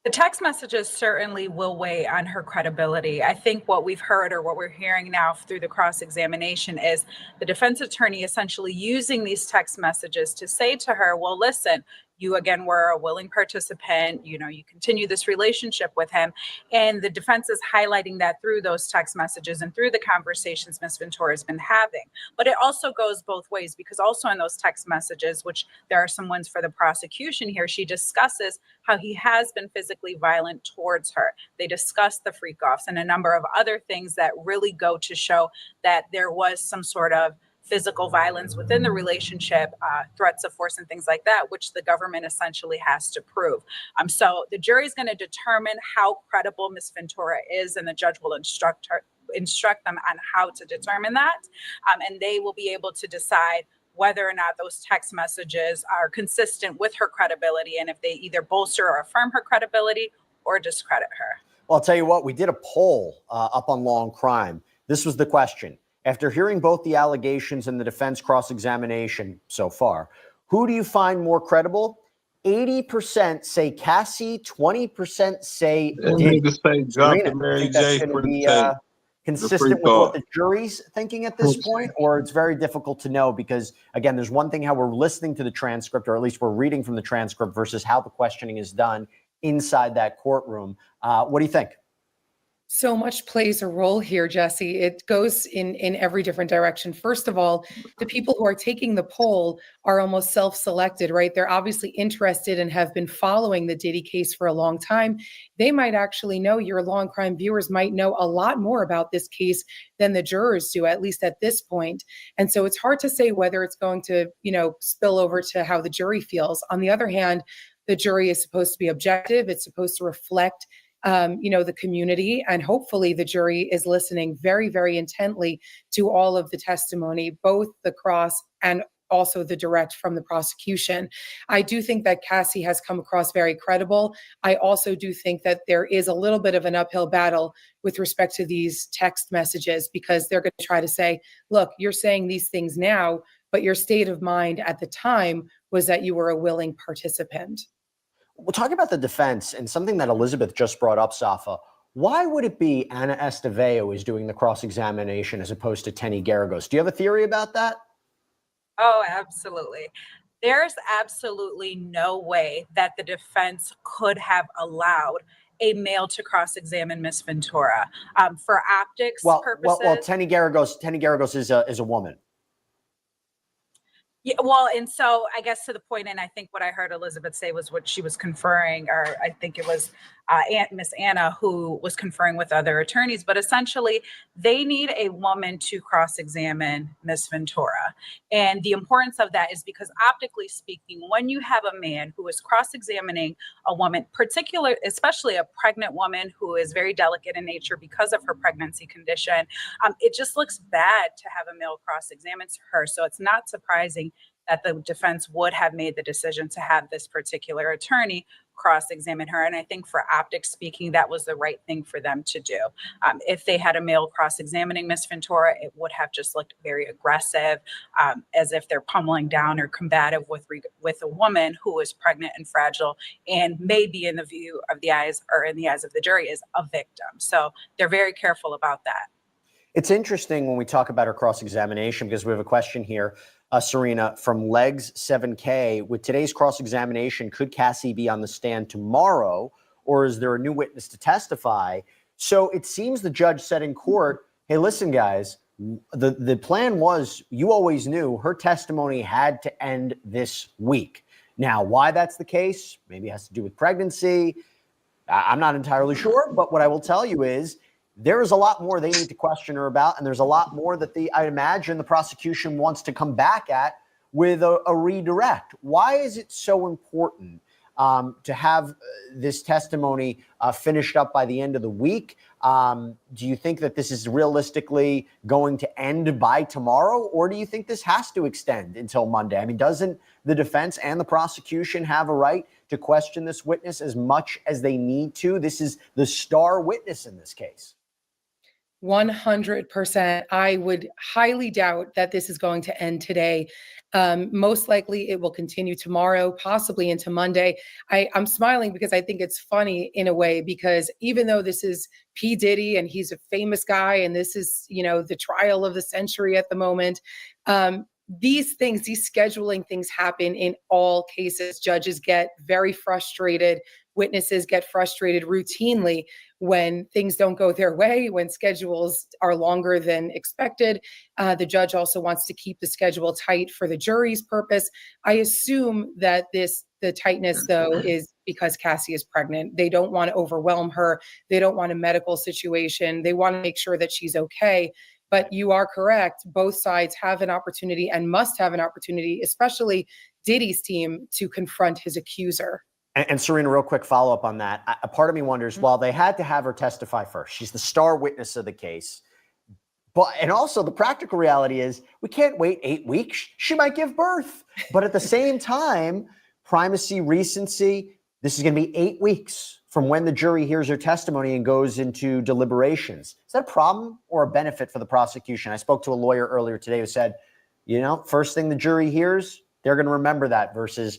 The text messages certainly will weigh on her credibility. I think what we've heard, or what we're hearing now through the cross-examination, is the defense attorney essentially using these text messages to say to her, well, listen, you again were a willing participant, you continue this relationship with him. And the defense is highlighting that through those text messages and through the conversations Ms. Ventura has been having. But it also goes both ways, because also in those text messages, which there are some ones for the prosecution here, she discusses how he has been physically violent towards her. They discuss the freak offs and a number of other things that really go to show that there was some sort of physical violence within the relationship, threats of force and things like that, which the government essentially has to prove. So the jury is going to determine how credible Ms. Ventura is, and the judge will instruct them on how to determine that. And they will be able to decide whether or not those text messages are consistent with her credibility, and if they either bolster or affirm her credibility or discredit her. Well, I'll tell you what, we did a poll up on Law and Crime. This was the question. After hearing both the allegations and the defense cross-examination so far, who do you find more credible? 80% say Cassie, 20% say Diddy. Serena, do you think that's going to be consistent with what the jury's thinking at this point? Or it's very difficult to know because, again, there's one thing how we're listening to the transcript, or at least we're reading from the transcript, versus how the questioning is done inside that courtroom. What do you think? So much plays a role here, Jesse. It goes in every different direction. First of all, the people who are taking the poll are almost self-selected, right? They're obviously interested and have been following the Diddy case for a long time. They might actually know, your Law and Crime viewers might know a lot more about this case than the jurors do, at least at this point. And so it's hard to say whether it's going to, spill over to how the jury feels. On the other hand, the jury is supposed to be objective. It's supposed to reflect the community, and hopefully the jury is listening very, very intently to all of the testimony, both the cross and also the direct from the prosecution. I do think that Cassie has come across very credible. I also do think that there is a little bit of an uphill battle with respect to these text messages, because they're going to try to say, look, you're saying these things now, but your state of mind at the time was that you were a willing participant. We'll talk about the defense and something that Elizabeth just brought up, Safa. Why would it be Ana Esteveo is doing the cross-examination as opposed to Tenny Garagos? Do you have a theory about that? Oh, absolutely. There's absolutely no way that the defense could have allowed a male to cross-examine Miss Ventura for optics purposes. Well, Tenny Garagos is a woman. Yeah, well, and so I guess to the point, and I think what I heard Elizabeth say was what she was conferring, or I think it was Miss Anna who was conferring with other attorneys, but essentially they need a woman to cross-examine Miss Ventura. And the importance of that is because optically speaking, when you have a man who is cross-examining a woman, especially a pregnant woman who is very delicate in nature because of her pregnancy condition, it just looks bad to have a male cross-examine her. So it's not surprising that the defense would have made the decision to have this particular attorney cross-examine her. And I think for optics speaking, that was the right thing for them to do. If they had a male cross-examining Miss Ventura, it would have just looked very aggressive, as if they're pummeling down or combative with a woman who is pregnant and fragile and maybe in the eyes of the jury is a victim. So they're very careful about that. It's interesting when we talk about her cross-examination, because we have a question here, Serena, from Legs 7K. With today's cross-examination, could Cassie be on the stand tomorrow, or is there a new witness to testify? So it seems the judge said in court, hey, listen, guys, the plan was, you always knew her testimony had to end this week. Now, why that's the case, maybe it has to do with pregnancy. I'm not entirely sure, but what I will tell you is, there is a lot more they need to question her about, and there's a lot more that I imagine the prosecution wants to come back at with a redirect. Why is it so important to have this testimony finished up by the end of the week? Do you think that this is realistically going to end by tomorrow, or do you think this has to extend until Monday? I mean, doesn't the defense and the prosecution have a right to question this witness as much as they need to? This is the star witness in this case. 100%. I would highly doubt that this is going to end today. Most likely it will continue tomorrow, possibly into Monday. I'm smiling because I think it's funny in a way, because even though this is P. Diddy and he's a famous guy and this is, the trial of the century at the moment, these things, these scheduling things happen in all cases. Judges get very frustrated. Witnesses get frustrated routinely when things don't go their way, when schedules are longer than expected. The judge also wants to keep the schedule tight for the jury's purpose. I assume that the tightness, though, is because Cassie is pregnant. They don't want to overwhelm her. They don't want a medical situation. They want to make sure that she's okay. But you are correct. Both sides have an opportunity and must have an opportunity, especially Diddy's team, to confront his accuser. And Serena, real quick follow-up on that. A part of me wonders, while they had to have her testify first, she's the star witness of the case, and also the practical reality is we can't wait 8 weeks. She might give birth. But at the same time, primacy, recency, this is going to be 8 weeks from when the jury hears her testimony and goes into deliberations. Is that a problem or a benefit for the prosecution? I spoke to a lawyer earlier today who said, first thing the jury hears, they're going to remember that versus,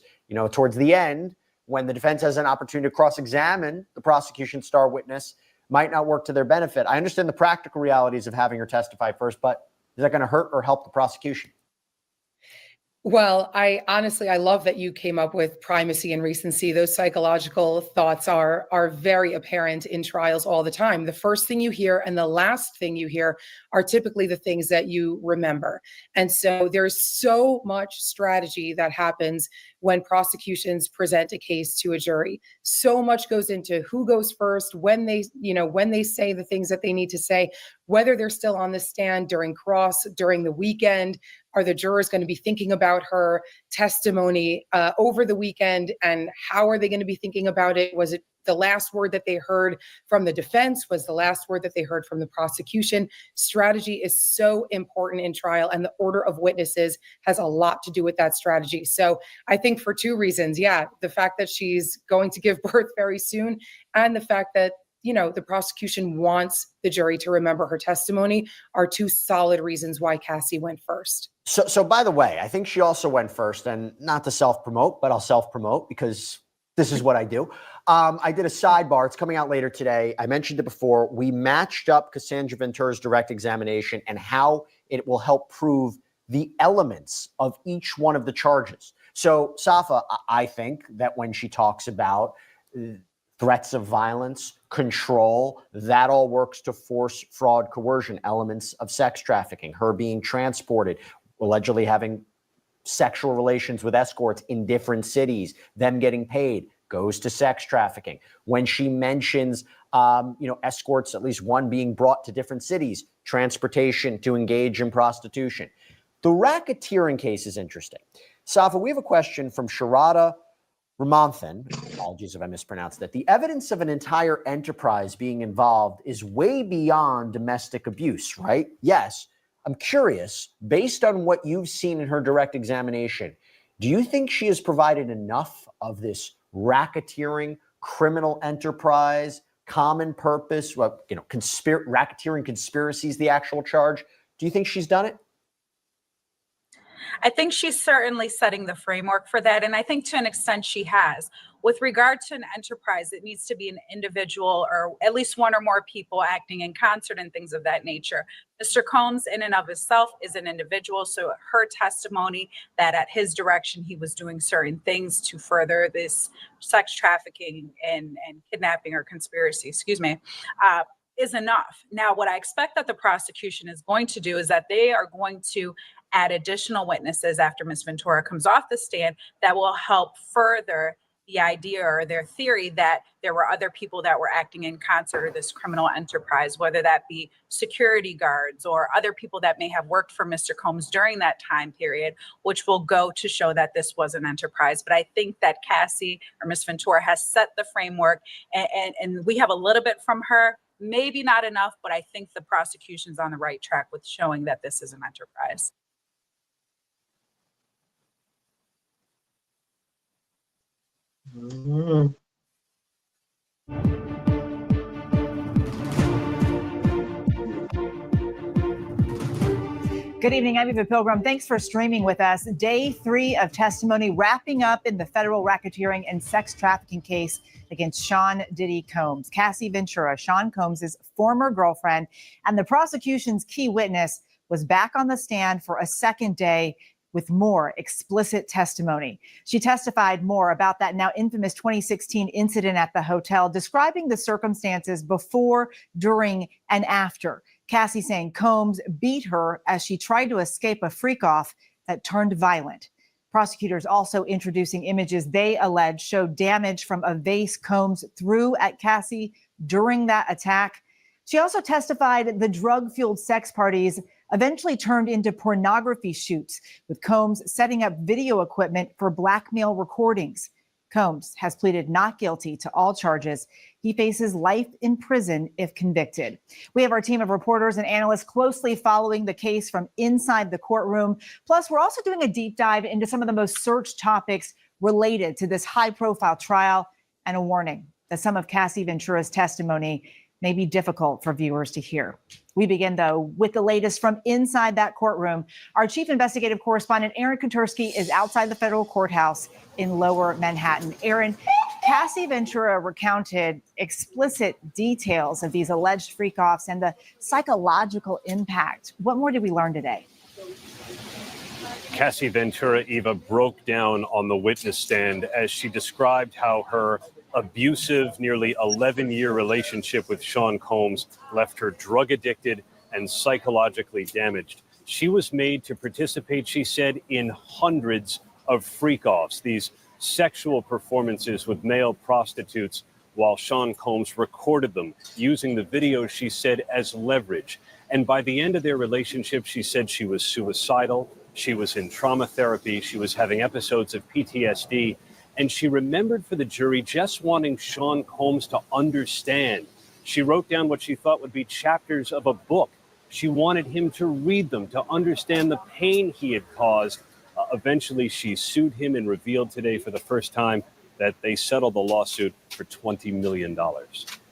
towards the end, when the defense has an opportunity to cross-examine the prosecution's star witness, might not work to their benefit. I understand the practical realities of having her testify first, but is that going to hurt or help the prosecution? Well, I love that you came up with primacy and recency. Those psychological thoughts are very apparent in trials all the time. The first thing you hear and the last thing you hear are typically the things that you remember. And so there's so much strategy that happens when prosecutions present a case to a jury. So much goes into who goes first, when they say the things that they need to say, whether they're still on the stand during cross, during the weekend. Are the jurors going to be thinking about her testimony over the weekend? And how are they going to be thinking about it? Was it the last word that they heard from the defense? Was the last word that they heard from the prosecution? Strategy is so important in trial, and the order of witnesses has a lot to do with that strategy. So I think for two reasons, the fact that she's going to give birth very soon, and the fact that the prosecution wants the jury to remember her testimony are two solid reasons why Cassie went first. So by the way, I think she also went first, and not to self-promote, but I'll self-promote because this is what I do. I did a sidebar. It's coming out later today. I mentioned it before. We matched up Cassandra Ventura's direct examination and how it will help prove the elements of each one of the charges. So Safa, I think that when she talks about threats of violence, control, that all works to force, fraud, coercion, elements of sex trafficking, her being transported, allegedly having sexual relations with escorts in different cities, them getting paid, goes to sex trafficking. When she mentions, escorts, at least one being brought to different cities, transportation to engage in prostitution. The racketeering case is interesting. Safa, we have a question from Sharada Ramanthan, apologies if I mispronounced that. The evidence of an entire enterprise being involved is way beyond domestic abuse, right? Yes. I'm curious, based on what you've seen in her direct examination, do you think she has provided enough of this racketeering, criminal enterprise, common purpose, racketeering conspiracy is the actual charge? Do you think she's done it? I think she's certainly setting the framework for that. And I think to an extent she has. With regard to an enterprise, it needs to be an individual or at least one or more people acting in concert and things of that nature. Mr. Combs in and of himself is an individual. So her testimony that at his direction, he was doing certain things to further this sex trafficking and kidnapping or conspiracy, is enough. Now, what I expect that the prosecution is going to do is that they are going to add additional witnesses after Ms. Ventura comes off the stand that will help further the idea or their theory that there were other people that were acting in concert or this criminal enterprise, whether that be security guards or other people that may have worked for Mr. Combs during that time period, which will go to show that this was an enterprise. But I think that Cassie or Ms. Ventura has set the framework and we have a little bit from her, maybe not enough, but I think the prosecution's on the right track with showing that this is an enterprise. Good evening, I'm Eva Pilgrim. Thanks for streaming with us. Day 3 of testimony wrapping up in the federal racketeering and sex trafficking case against Sean Diddy Combs. Cassie Ventura, Sean Combs' former girlfriend, and the prosecution's key witness was back on the stand for a second day with more explicit testimony. She testified more about that now infamous 2016 incident at the hotel, describing the circumstances before, during, and after. Cassie saying Combs beat her as she tried to escape a freak-off that turned violent. Prosecutors also introducing images they allege show damage from a vase Combs threw at Cassie during that attack. She also testified the drug-fueled sex parties eventually turned into pornography shoots, with Combs setting up video equipment for blackmail recordings. Combs has pleaded not guilty to all charges. He faces life in prison if convicted. We have our team of reporters and analysts closely following the case from inside the courtroom. Plus, we're also doing a deep dive into some of the most searched topics related to this high-profile trial, and a warning that some of Cassie Ventura's testimony may be difficult for viewers to hear. We begin, though, with the latest from inside that courtroom. Our chief investigative correspondent, Aaron Kotursky, is outside the federal courthouse in Lower Manhattan. Aaron, Cassie Ventura recounted explicit details of these alleged freak-offs and the psychological impact. What more did we learn today? Cassie Ventura, Eva, broke down on the witness stand as she described how her abusive, nearly 11-year relationship with Sean Combs left her drug addicted and psychologically damaged. She was made to participate, she said, in hundreds of freak-offs, these sexual performances with male prostitutes, while Sean Combs recorded them, using the video, she said, as leverage. And by the end of their relationship, she said she was suicidal, she was in trauma therapy, she was having episodes of PTSD, and she remembered for the jury just wanting Sean Combs to understand. She wrote down what she thought would be chapters of a book. She wanted him to read them, to understand the pain he had caused. Eventually, she sued him and revealed today for the first time that they settled the lawsuit for $20 million.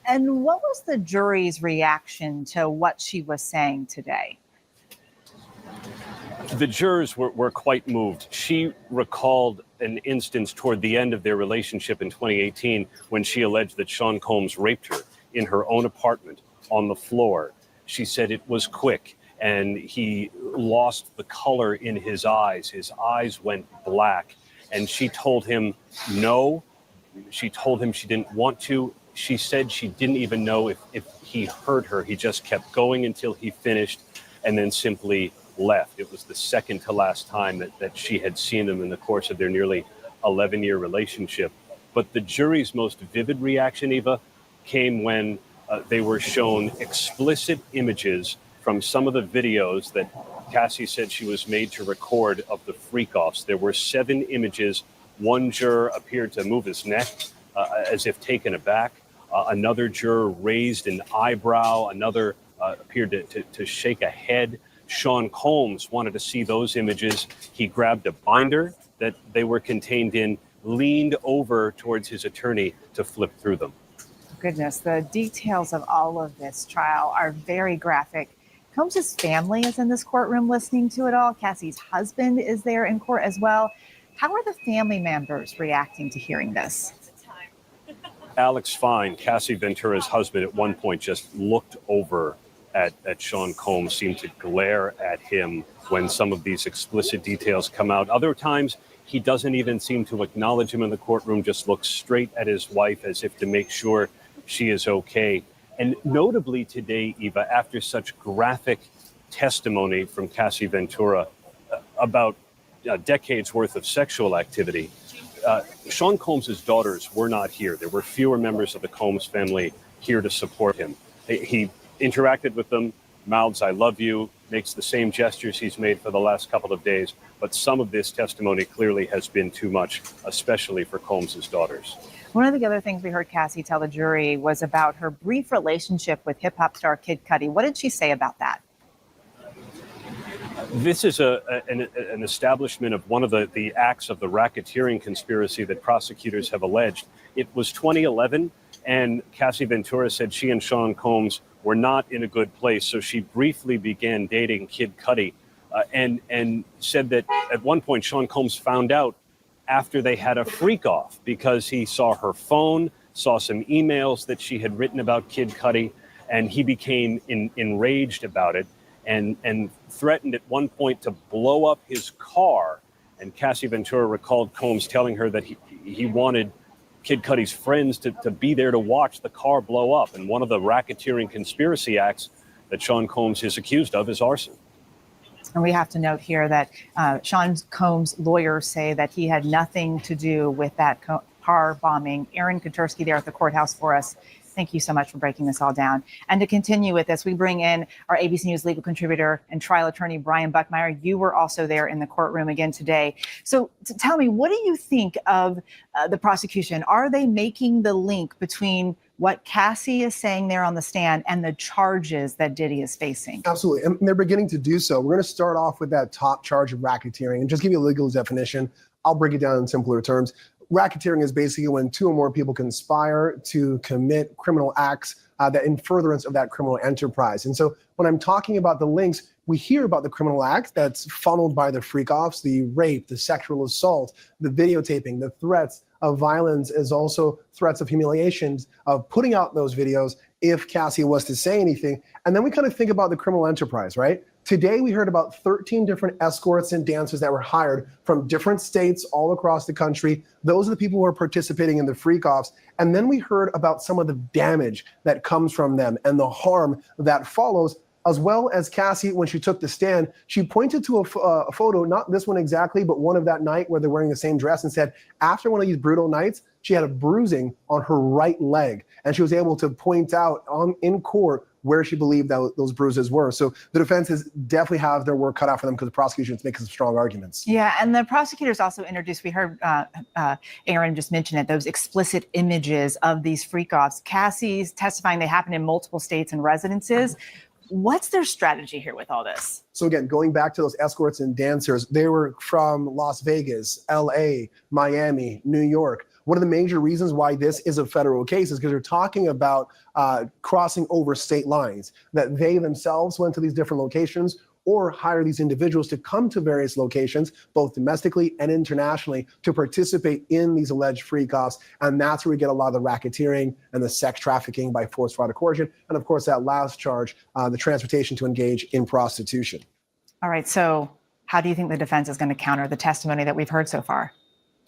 And what was the jury's reaction to what she was saying today? The jurors were quite moved. She recalled an instance toward the end of their relationship in 2018 when she alleged that Sean Combs raped her in her own apartment on the floor. She said it was quick and he lost the color in his eyes. His eyes went black. And she told him no. She told him she didn't want to. She said she didn't even know if he hurt her. He just kept going until he finished and then simply left. It was the second to last time that she had seen him in the course of their nearly 11-year relationship. But the jury's most vivid reaction, Eva, came when they were shown explicit images from some of the videos that Cassie said she was made to record of the freak-offs. There were 7 images. One juror appeared to move his neck as if taken aback. Another juror raised an eyebrow. Another appeared to shake a head. Sean Combs wanted to see those images. He grabbed a binder that they were contained in, leaned over towards his attorney to flip through them. Goodness, the details of all of this trial are very graphic. Combs' family is in this courtroom listening to it all. Cassie's husband is there in court as well. How are the family members reacting to hearing this? Alex Fine, Cassie Ventura's husband, at one point just looked over at Sean Combs, seemed to glare at him when some of these explicit details come out. Other times, he doesn't even seem to acknowledge him in the courtroom, just looks straight at his wife as if to make sure she is okay. And notably today, Eva, after such graphic testimony from Cassie Ventura about decades worth of sexual activity, Sean Combs' daughters were not here. There were fewer members of the Combs family here to support him. He interacted with them, mouths, "I love you," makes the same gestures he's made for the last couple of days. But some of this testimony clearly has been too much, especially for Combs' daughters. One of the other things we heard Cassie tell the jury was about her brief relationship with hip-hop star Kid Cudi. What did she say about that? This is an establishment of one of the acts of the racketeering conspiracy that prosecutors have alleged. It was 2011, and Cassie Ventura said she and Sean Combs were not in a good place, so she briefly began dating Kid Cudi, and said that at one point Sean Combs found out after they had a freak-off because he saw her phone, saw some emails that she had written about Kid Cudi, and he became enraged about it. and threatened at one point to blow up his car. And Cassie Ventura recalled Combs telling her that he wanted Kid Cudi's friends to be there to watch the car blow up. And one of the racketeering conspiracy acts that Sean Combs is accused of is arson. And we have to note here that Sean Combs' lawyers say that he had nothing to do with that car bombing. Aaron Katersky there at the courthouse for us. Thank you so much for breaking this all down. And to continue with this, we bring in our ABC News legal contributor and trial attorney, Brian Buckmeyer. You were also there in the courtroom again today. So tell me, what do you think of the prosecution? Are they making the link between what Cassie is saying there on the stand and the charges that Diddy is facing? Absolutely. And they're beginning to do so. We're going to start off with that top charge of racketeering and just give you a legal definition. I'll break it down in simpler terms. Racketeering is basically when two or more people conspire to commit criminal acts that in furtherance of that criminal enterprise. And so when I'm talking about the links, we hear about the criminal act that's funneled by the freak-offs, the rape, the sexual assault, the videotaping, the threats of violence, as also threats of humiliations, of putting out those videos if Cassie was to say anything. And then we kind of think about the criminal enterprise, right? Today, we heard about 13 different escorts and dancers that were hired from different states all across the country. Those are the people who are participating in the freak-offs. And then we heard about some of the damage that comes from them and the harm that follows, as well as Cassie, when she took the stand, she pointed to a photo, not this one exactly, but one of that night where they're wearing the same dress, and said, after one of these brutal nights, she had a bruising on her right leg. And she was able to point out in court where she believed that those bruises were. So the defenses definitely have their work cut out for them because the prosecution is making some strong arguments. Yeah, and the prosecutors also introduced, we heard Aaron just mention it, those explicit images of these freak-offs. Cassie's testifying they happen in multiple states and residences. What's their strategy here with all this? So again, going back to those escorts and dancers, they were from Las Vegas, LA, Miami, New York. One of the major reasons why this is a federal case is because they're talking about crossing over state lines, that they themselves went to these different locations or hire these individuals to come to various locations, both domestically and internationally, to participate in these alleged freak-offs. And that's where we get a lot of the racketeering and the sex trafficking by force, fraud, or coercion. And of course, that last charge, the transportation to engage in prostitution. All right, so how do you think the defense is going to counter the testimony that we've heard so far?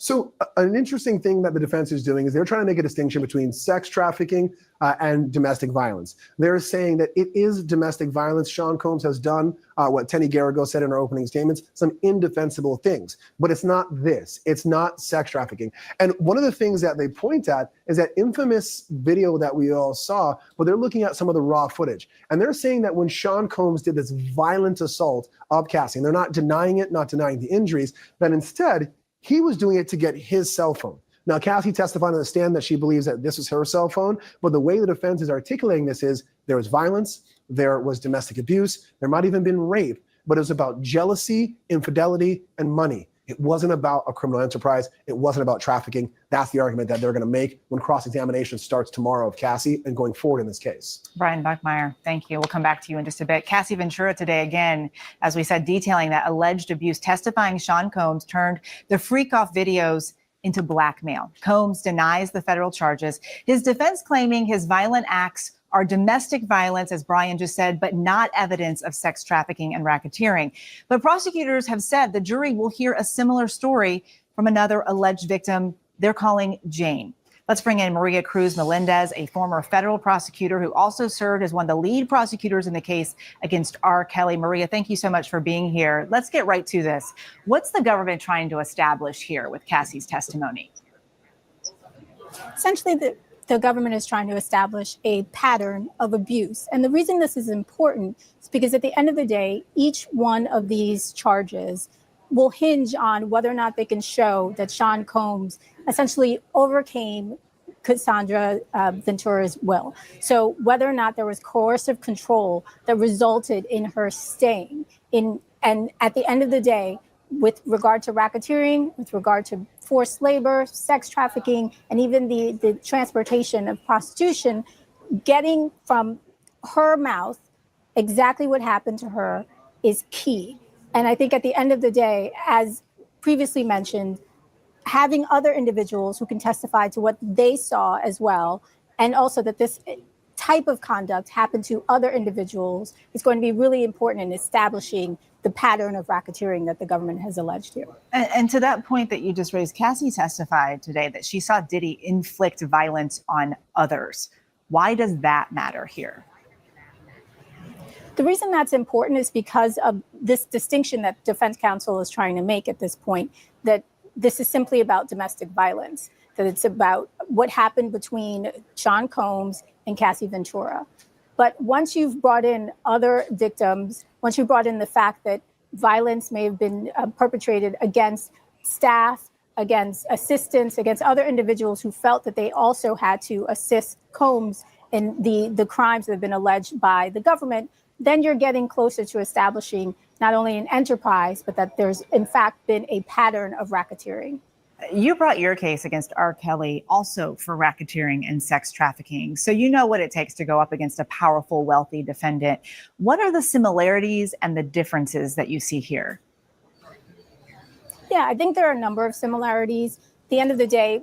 So an interesting thing that the defense is doing is they're trying to make a distinction between sex trafficking and domestic violence. They're saying that it is domestic violence. Sean Combs has done what Tenny Garrigo said in our opening statements, some indefensible things, but it's not this. It's not sex trafficking. And one of the things that they point at is that infamous video that we all saw, but they're looking at some of the raw footage. And they're saying that when Sean Combs did this violent assault of Cassie, and they're not denying it, not denying the injuries, that instead, he was doing it to get his cell phone. Now, Cassie testified on the stand that she believes that this was her cell phone, but the way the defense is articulating this is there was violence, there was domestic abuse, there might even been rape, but it was about jealousy, infidelity, and money. It wasn't about a criminal enterprise. It wasn't about trafficking. That's the argument that they're going to make when cross-examination starts tomorrow of Cassie and going forward in this case. Brian Buckmeyer, thank you. We'll come back to you in just a bit. Cassie Ventura today, again, as we said, detailing that alleged abuse, testifying Sean Combs turned the freak-off videos into blackmail. Combs denies the federal charges. His defense claiming his violent acts are domestic violence, as Brian just said, but not evidence of sex trafficking and racketeering. But prosecutors have said the jury will hear a similar story from another alleged victim they're calling Jane. Let's bring in Maria Cruz Melendez, a former federal prosecutor who also served as one of the lead prosecutors in the case against R. Kelly. Maria, thank you so much for being here. Let's get right to this. What's the government trying to establish here with Cassie's testimony? Essentially, the government is trying to establish a pattern of abuse. And the reason this is important is because at the end of the day, each one of these charges will hinge on whether or not they can show that Sean Combs essentially overcame Cassandra Ventura's will. So whether or not there was coercive control that resulted in her staying in, and at the end of the day, with regard to racketeering, with regard to forced labor, sex trafficking, and even the transportation of prostitution, getting from her mouth exactly what happened to her is key. And I think at the end of the day, as previously mentioned, having other individuals who can testify to what they saw as well, and also that this type of conduct happened to other individuals is going to be really important in establishing the pattern of racketeering that the government has alleged here. And to that point that you just raised, Cassie testified today that she saw Diddy inflict violence on others. Why does that matter here? The reason that's important is because of this distinction that defense counsel is trying to make at this point, that this is simply about domestic violence, that it's about what happened between Sean Combs and Cassie Ventura. But once you've brought in other victims, once you brought in the fact that violence may have been perpetrated against staff, against assistants, against other individuals who felt that they also had to assist Combs in the crimes that have been alleged by the government, then you're getting closer to establishing not only an enterprise, but that there's in fact been a pattern of racketeering. You brought your case against R. Kelly also for racketeering and sex trafficking. So you know what it takes to go up against a powerful, wealthy defendant. What are the similarities and the differences that you see here? Yeah, I think there are a number of similarities. At the end of the day,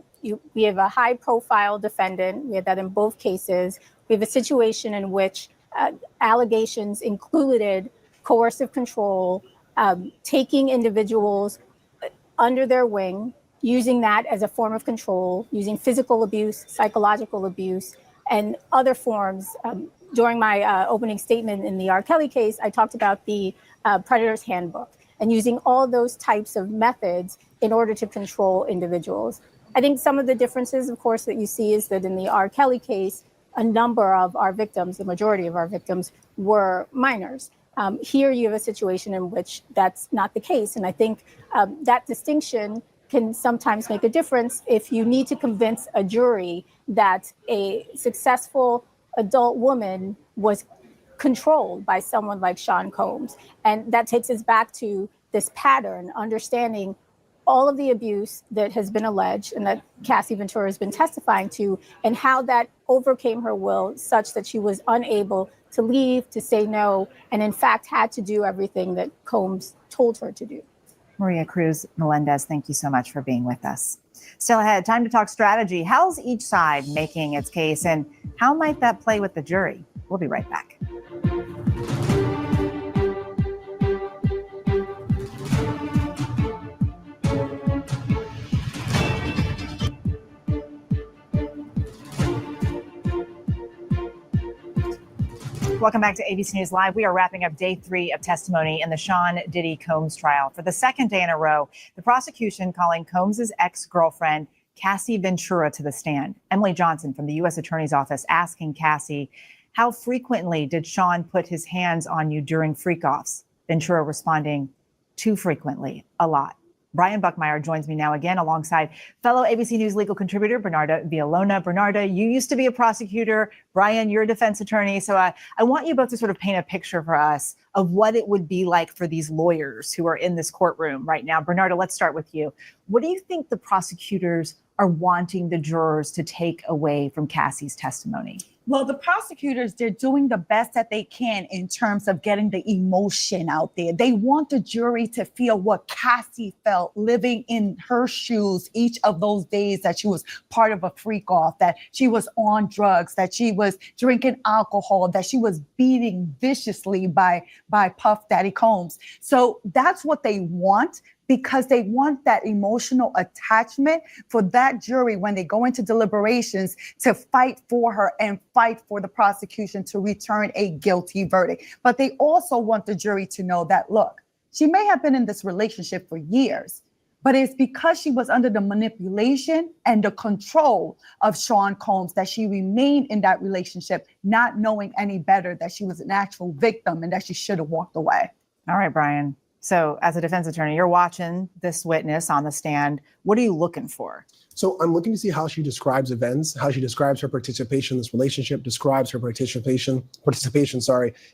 we have a high-profile defendant. We had that in both cases. We have a situation in which allegations included coercive control, taking individuals under their wing, using that as a form of control, using physical abuse, psychological abuse, and other forms. During my opening statement in the R. Kelly case, I talked about the Predator's Handbook and using all those types of methods in order to control individuals. I think some of the differences, of course, that you see is that in the R. Kelly case, a number of our victims, the majority of our victims, were minors. Here you have a situation in which that's not the case. And I think that distinction can sometimes make a difference if you need to convince a jury that a successful adult woman was controlled by someone like Sean Combs. And that takes us back to this pattern, understanding all of the abuse that has been alleged and that Cassie Ventura has been testifying to, and how that overcame her will such that she was unable to leave, to say no, and in fact had to do everything that Combs told her to do. Maria Cruz Melendez, thank you so much for being with us. Still ahead, time to talk strategy. How's each side making its case, and how might that play with the jury? We'll be right back. Welcome back to ABC News Live. We are wrapping up day 3 of testimony in the Sean Diddy Combs trial. For the second day in a row, the prosecution calling Combs' ex-girlfriend, Cassie Ventura, to the stand. Emily Johnson from the U.S. Attorney's Office asking Cassie, how frequently did Sean put his hands on you during freak-offs? Ventura responding, too frequently, a lot. Brian Buckmeyer joins me now again alongside fellow ABC News legal contributor Bernarda Villalona. Bernarda, you used to be a prosecutor. Brian, you're a defense attorney. So I want you both to sort of paint a picture for us of what it would be like for these lawyers who are in this courtroom right now. Bernarda, let's start with you. What do you think the prosecutors are wanting the jurors to take away from Cassie's testimony? Well, the prosecutors, they're doing the best that they can in terms of getting the emotion out there. They want the jury to feel what Cassie felt living in her shoes each of those days that she was part of a freak off, that she was on drugs, that she was drinking alcohol, that she was beating viciously by Puff Daddy Combs. So that's what they want, because they want that emotional attachment for that jury when they go into deliberations to fight for her and fight for the prosecution to return a guilty verdict. But they also want the jury to know that, look, she may have been in this relationship for years, but it's because she was under the manipulation and the control of Sean Combs that she remained in that relationship, not knowing any better that she was an actual victim and that she should have walked away. All right, Brian. So as a defense attorney, you're watching this witness on the stand. What are you looking for? So I'm looking to see how she describes events, how she describes her participation in this relationship, describes her participation,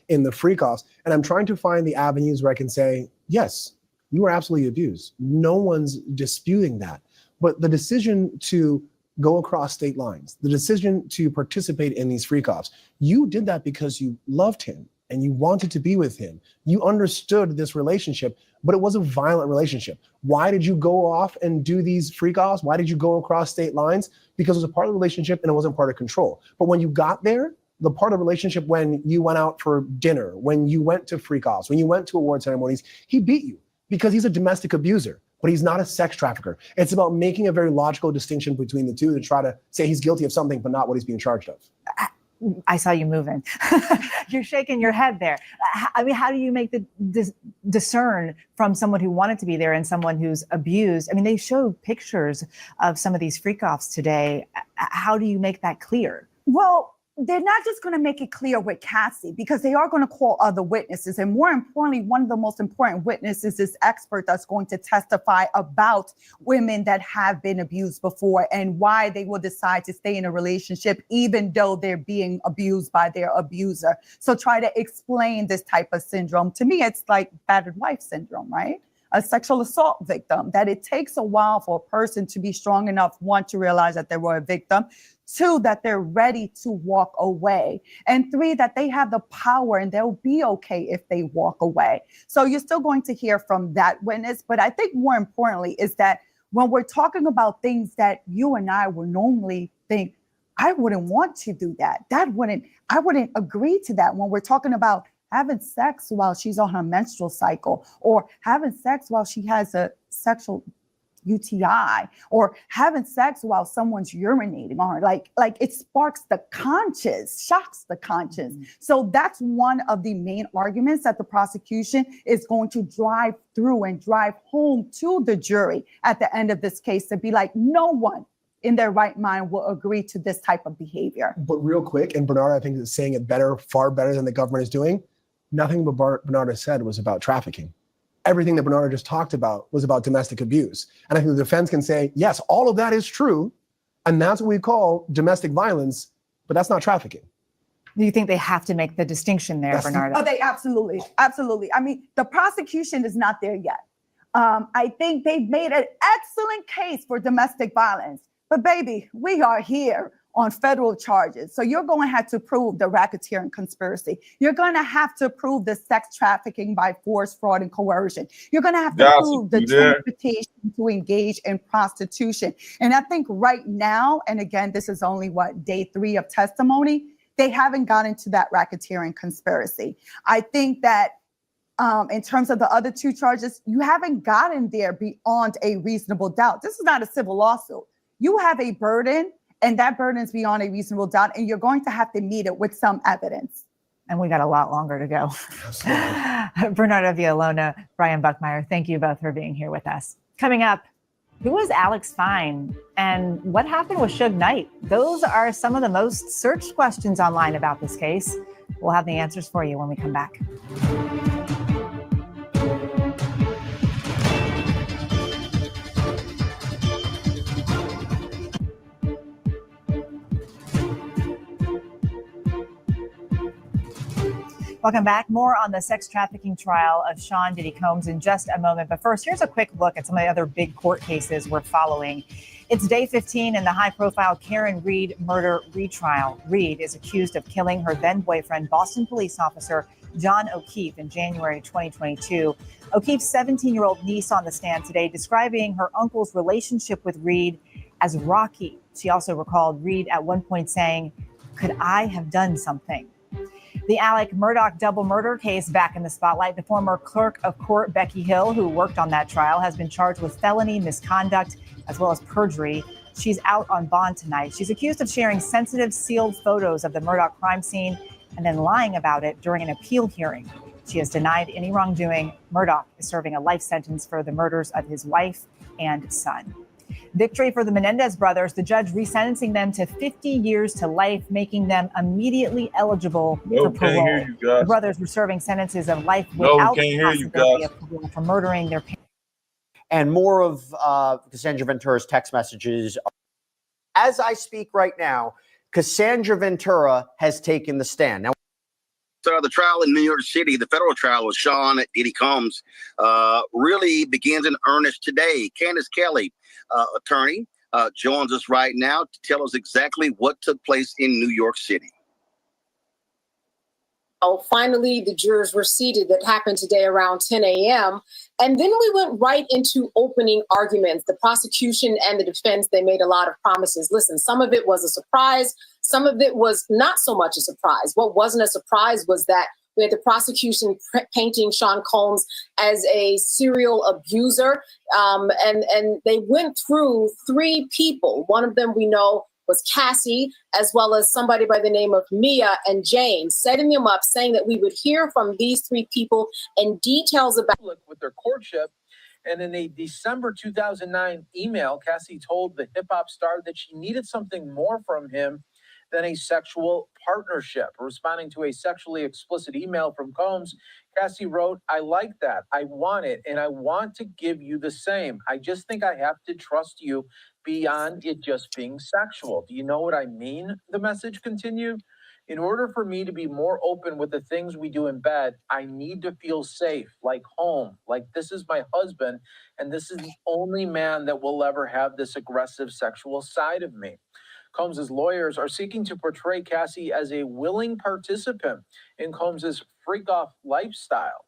in the freak-offs. And I'm trying to find the avenues where I can say, yes, you were absolutely abused. No one's disputing that. But the decision to go across state lines, the decision to participate in these freak-offs, you did that because you loved him and you wanted to be with him. You understood this relationship, but it was a violent relationship. Why did you go off and do these freak-offs? Why did you go across state lines? Because it was a part of the relationship and it wasn't part of control. But when you got there, the part of the relationship when you went out for dinner, when you went to freak-offs, when you went to award ceremonies, he beat you because he's a domestic abuser, but he's not a sex trafficker. It's about making a very logical distinction between the two to try to say he's guilty of something, but not what he's being charged of. I saw you moving. You're shaking your head there. I mean, how do you make the discern from someone who wanted to be there and someone who's abused? I mean, they showed pictures of some of these freak-offs today. How do you make that clear? Well, they're not just going to make it clear with Cassie because they are going to call other witnesses. And more importantly, one of the most important witnesses is expert that's going to testify about women that have been abused before and why they will decide to stay in a relationship even though they're being abused by their abuser. So try to explain this type of syndrome. To me, it's like battered wife syndrome, right? A sexual assault victim, that it takes a while for a person to be strong enough, one, to realize that they were a victim, two, that they're ready to walk away, and three, that they have the power and they'll be okay if they walk away. So you're still going to hear from that witness. But I think more importantly is that when we're talking about things that you and I would normally think, I wouldn't want to do that. I wouldn't agree to that when we're talking about having sex while she's on her menstrual cycle, or having sex while she has a sexual UTI, or having sex while someone's urinating on her. Like it sparks the conscience, shocks the conscience. So that's one of the main arguments that the prosecution is going to drive through and drive home to the jury at the end of this case, to be like, no one in their right mind will agree to this type of behavior. But real quick, and Bernardo, I think, is saying it better, far better than the government is doing. Nothing but Bernardo said was about trafficking. Everything that Bernardo just talked about was about domestic abuse. And I think the defense can say, yes, all of that is true. And that's what we call domestic violence, but that's not trafficking. Do you think they have to make the distinction there, Bernardo? Oh, they absolutely. I mean, the prosecution is not there yet. I think they've made an excellent case for domestic violence. But baby, we are here on federal charges. So you're going to have to prove the racketeering conspiracy. You're going to have to prove the sex trafficking by force, fraud, and coercion. You're going to have to prove the transportation to engage in prostitution. And I think right now, and again, this is only day 3 of testimony, they haven't gotten to that racketeering conspiracy. I think that in terms of the other 2 charges, you haven't gotten there beyond a reasonable doubt. This is not a civil lawsuit. You have a burden, and that burden is beyond a reasonable doubt, and you're going to have to meet it with some evidence. And we got a lot longer to go. Bernardo Villalona, Brian Buckmeyer, thank you both for being here with us. Coming up, who was Alex Fine and what happened with Suge Knight? Those are some of the most searched questions online about this case. We'll have the answers for you when we come back. Welcome back. More on the sex trafficking trial of Sean Diddy Combs in just a moment. But first, here's a quick look at some of the other big court cases we're following. It's day 15 in the high-profile Karen Reed murder retrial. Reed is accused of killing her then-boyfriend, Boston police officer John O'Keefe, in January 2022. O'Keefe's 17-year-old niece on the stand today describing her uncle's relationship with Reed as rocky. She also recalled Reed at one point saying, "Could I have done something?" The Alec Murdaugh double murder case back in the spotlight. The former clerk of court, Becky Hill, who worked on that trial, has been charged with felony misconduct as well as perjury. She's out on bond tonight. She's accused of sharing sensitive, sealed photos of the Murdaugh crime scene and then lying about it during an appeal hearing. She has denied any wrongdoing. Murdaugh is serving a life sentence for the murders of his wife and son. Victory for the Menendez brothers, the judge resentencing them to 50 years to life, making them immediately eligible for parole. The brothers were serving sentences of life without the possibility of parole for murdering their parents. And more of Cassandra Ventura's text messages. As I speak right now, Cassandra Ventura has taken the stand. Now, So the trial in New York City, the federal trial of Sean Diddy Combs, really begins in earnest today. Candace Kelly, attorney, joins us right now to tell us exactly what took place in New York City. Finally, the jurors were seated. That happened today around 10 a.m. And then we went right into opening arguments. The prosecution and the defense, they made a lot of promises. Listen, some of it was a surprise. Some of it was not so much a surprise. What wasn't a surprise was that we had the prosecution painting Sean Combs as a serial abuser. And they went through three people. One of them we know was Cassie, as well as somebody by the name of Mia and James, setting them up, saying that we would hear from these three people and details about with their courtship. And in a December 2009 email, Cassie told the hip hop star that she needed something more from him than a sexual partnership. Responding to a sexually explicit email from Combs, Cassie wrote, "I like that. I want it. And I want to give you the same. I just think I have to trust you beyond it just being sexual. Do you know what I mean?" The message continued. "In order for me to be more open with the things we do in bed, I need to feel safe, like home, like this is my husband, and this is the only man that will ever have this aggressive sexual side of me." Combs's lawyers are seeking to portray Cassie as a willing participant in Combs's freak-off lifestyle.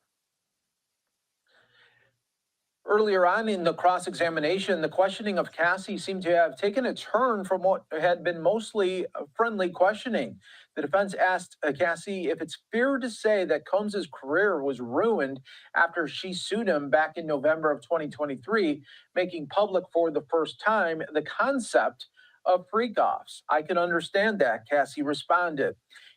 Earlier on in the cross-examination, the questioning of Cassie seemed to have taken a turn from what had been mostly friendly questioning. The defense asked Cassie if it's fair to say that Combs's career was ruined after she sued him back in November of 2023, making public for the first time the concept of freak-offs. "I can understand that," Cassie responded.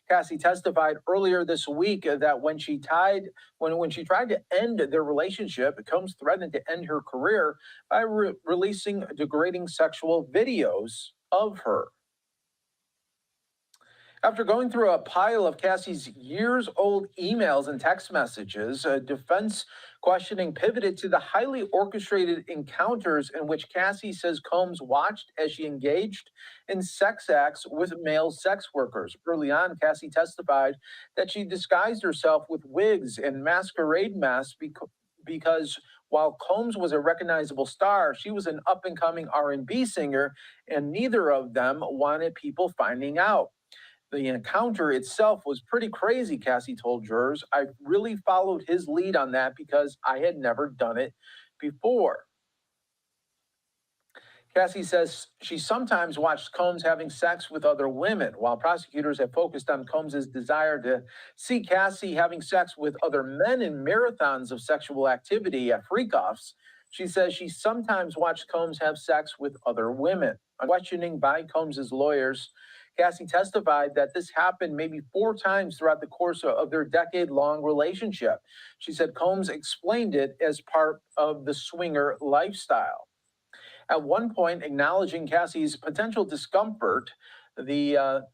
Cassie testified earlier this week that when she tried to end their relationship, Combs threatened to end her career by releasing degrading sexual videos of her. After going through a pile of Cassie's years-old emails and text messages, defense questioning pivoted to the highly orchestrated encounters in which Cassie says Combs watched as she engaged in sex acts with male sex workers. Early on, Cassie testified that she disguised herself with wigs and masquerade masks because while Combs was a recognizable star, she was an up-and-coming R&B singer, and neither of them wanted people finding out. The encounter itself was pretty crazy, Cassie told jurors. "I really followed his lead on that because I had never done it before." Cassie says she sometimes watched Combs having sex with other women. While prosecutors have focused on Combs's desire to see Cassie having sex with other men in marathons of sexual activity at freak-offs, she says she sometimes watched Combs have sex with other women. On questioning by Combs's lawyers, Cassie testified that this happened maybe 4 times throughout the course of their decade-long relationship. She said Combs explained it as part of the swinger lifestyle. At one point, acknowledging Cassie's potential discomfort, the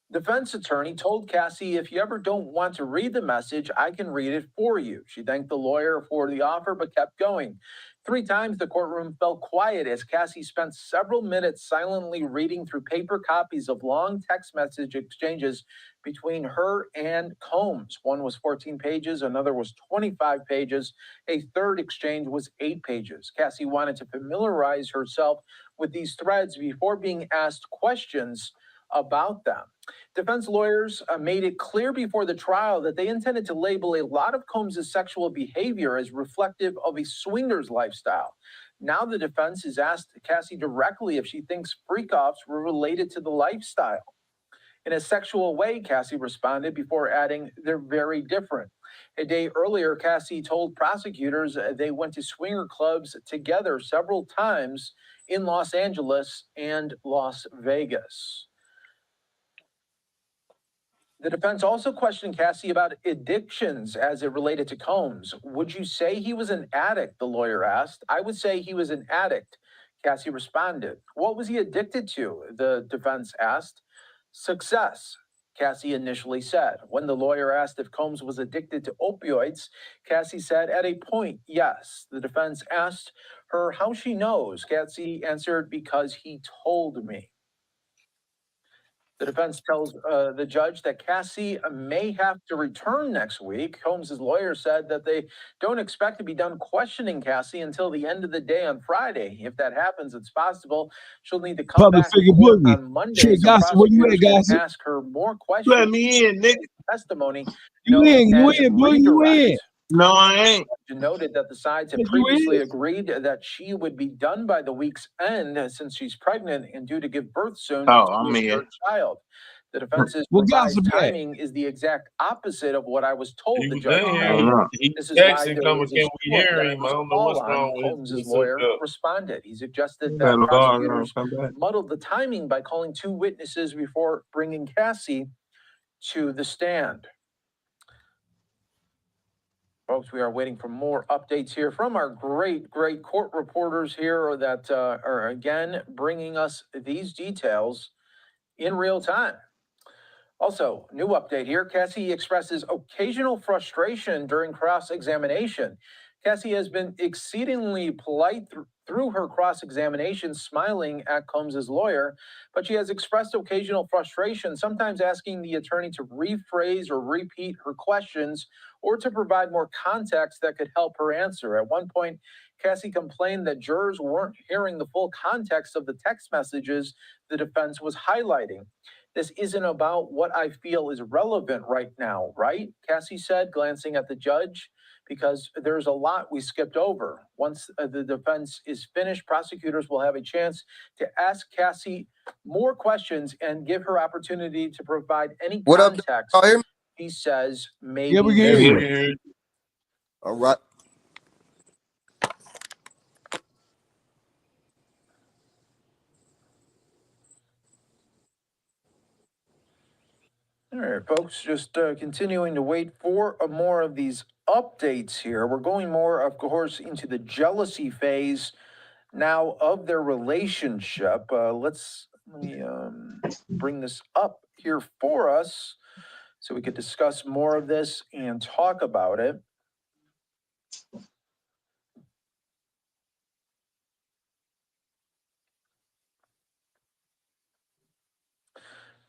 defense attorney told Cassie, "If you ever don't want to read the message, I can read it for you." She thanked the lawyer for the offer, but kept going. 3 times the courtroom fell quiet as Cassie spent several minutes silently reading through paper copies of long text message exchanges between her and Combs. One was 14 pages, another was 25 pages. A third exchange was 8 pages. Cassie wanted to familiarize herself with these threads before being asked questions about them. Defense lawyers made it clear before the trial that they intended to label a lot of Combs' sexual behavior as reflective of a swinger's lifestyle. Now the defense has asked Cassie directly if she thinks freak-offs were related to the lifestyle. In a sexual way, Cassie responded before adding, "They're very different." A day earlier, Cassie told prosecutors they went to swinger clubs together several times in Los Angeles and Las Vegas. The defense also questioned Cassie about addictions as it related to Combs. "Would you say he was an addict?" the lawyer asked. "I would say he was an addict," Cassie responded. "What was he addicted to?" the defense asked. "Success," Cassie initially said. When the lawyer asked if Combs was addicted to opioids, Cassie said, "At a point, yes." The defense asked her how she knows. Cassie answered, "Because he told me." The defense tells the judge that Cassie may have to return next week. Combs' lawyer said that they don't expect to be done questioning Cassie until the end of the day on Friday. If that happens, it's possible she'll need to come Public back to figure court boogie. on Monday Shit, so gossip, where you at, prosecutors can gossip? ask her more questions. Let me in, nigga. Testimony You known in, you as in, boogie, you in. redirect. No, I ain't. Noted that the sides had Yes, you previously is. agreed that she would be done by the week's end since she's pregnant and due to give birth soon Oh, to I'm a in. third child. The defense's What revised gossip at? timing is the exact opposite of what I was told, He the was judge in said. here. He This is why texting there coming, was a can we split hear that I him? I must don't know call what's on. wrong with Combs' this lawyer hookup. responded. He suggested Yeah, that Lord, prosecutors come back. muddled the timing by calling two witnesses before bringing Cassie to the stand. Folks, we are waiting for more updates here from our great court reporters here that are again bringing us these details in real time. Also, new update here. Cassie expresses occasional frustration during cross-examination. Cassie has been exceedingly polite through her cross-examination, smiling at Combs' lawyer, but she has expressed occasional frustration, sometimes asking the attorney to rephrase or repeat her questions or to provide more context that could help her answer. At one point, Cassie complained that jurors weren't hearing the full context of the text messages the defense was highlighting. This isn't about what I feel is relevant right now, right? Cassie said, glancing at the judge, because there's a lot we skipped over. Once the defense is finished, prosecutors will have a chance to ask Cassie more questions and give her opportunity to provide any What up, context y'all hear me? he says may Yeah, be we can hear missing. you. All right. All right, folks, just continuing to wait for more of these updates here. We're going more, of course, into the jealousy phase now of their relationship. Let me bring this up here for us so we could discuss more of this and talk about it.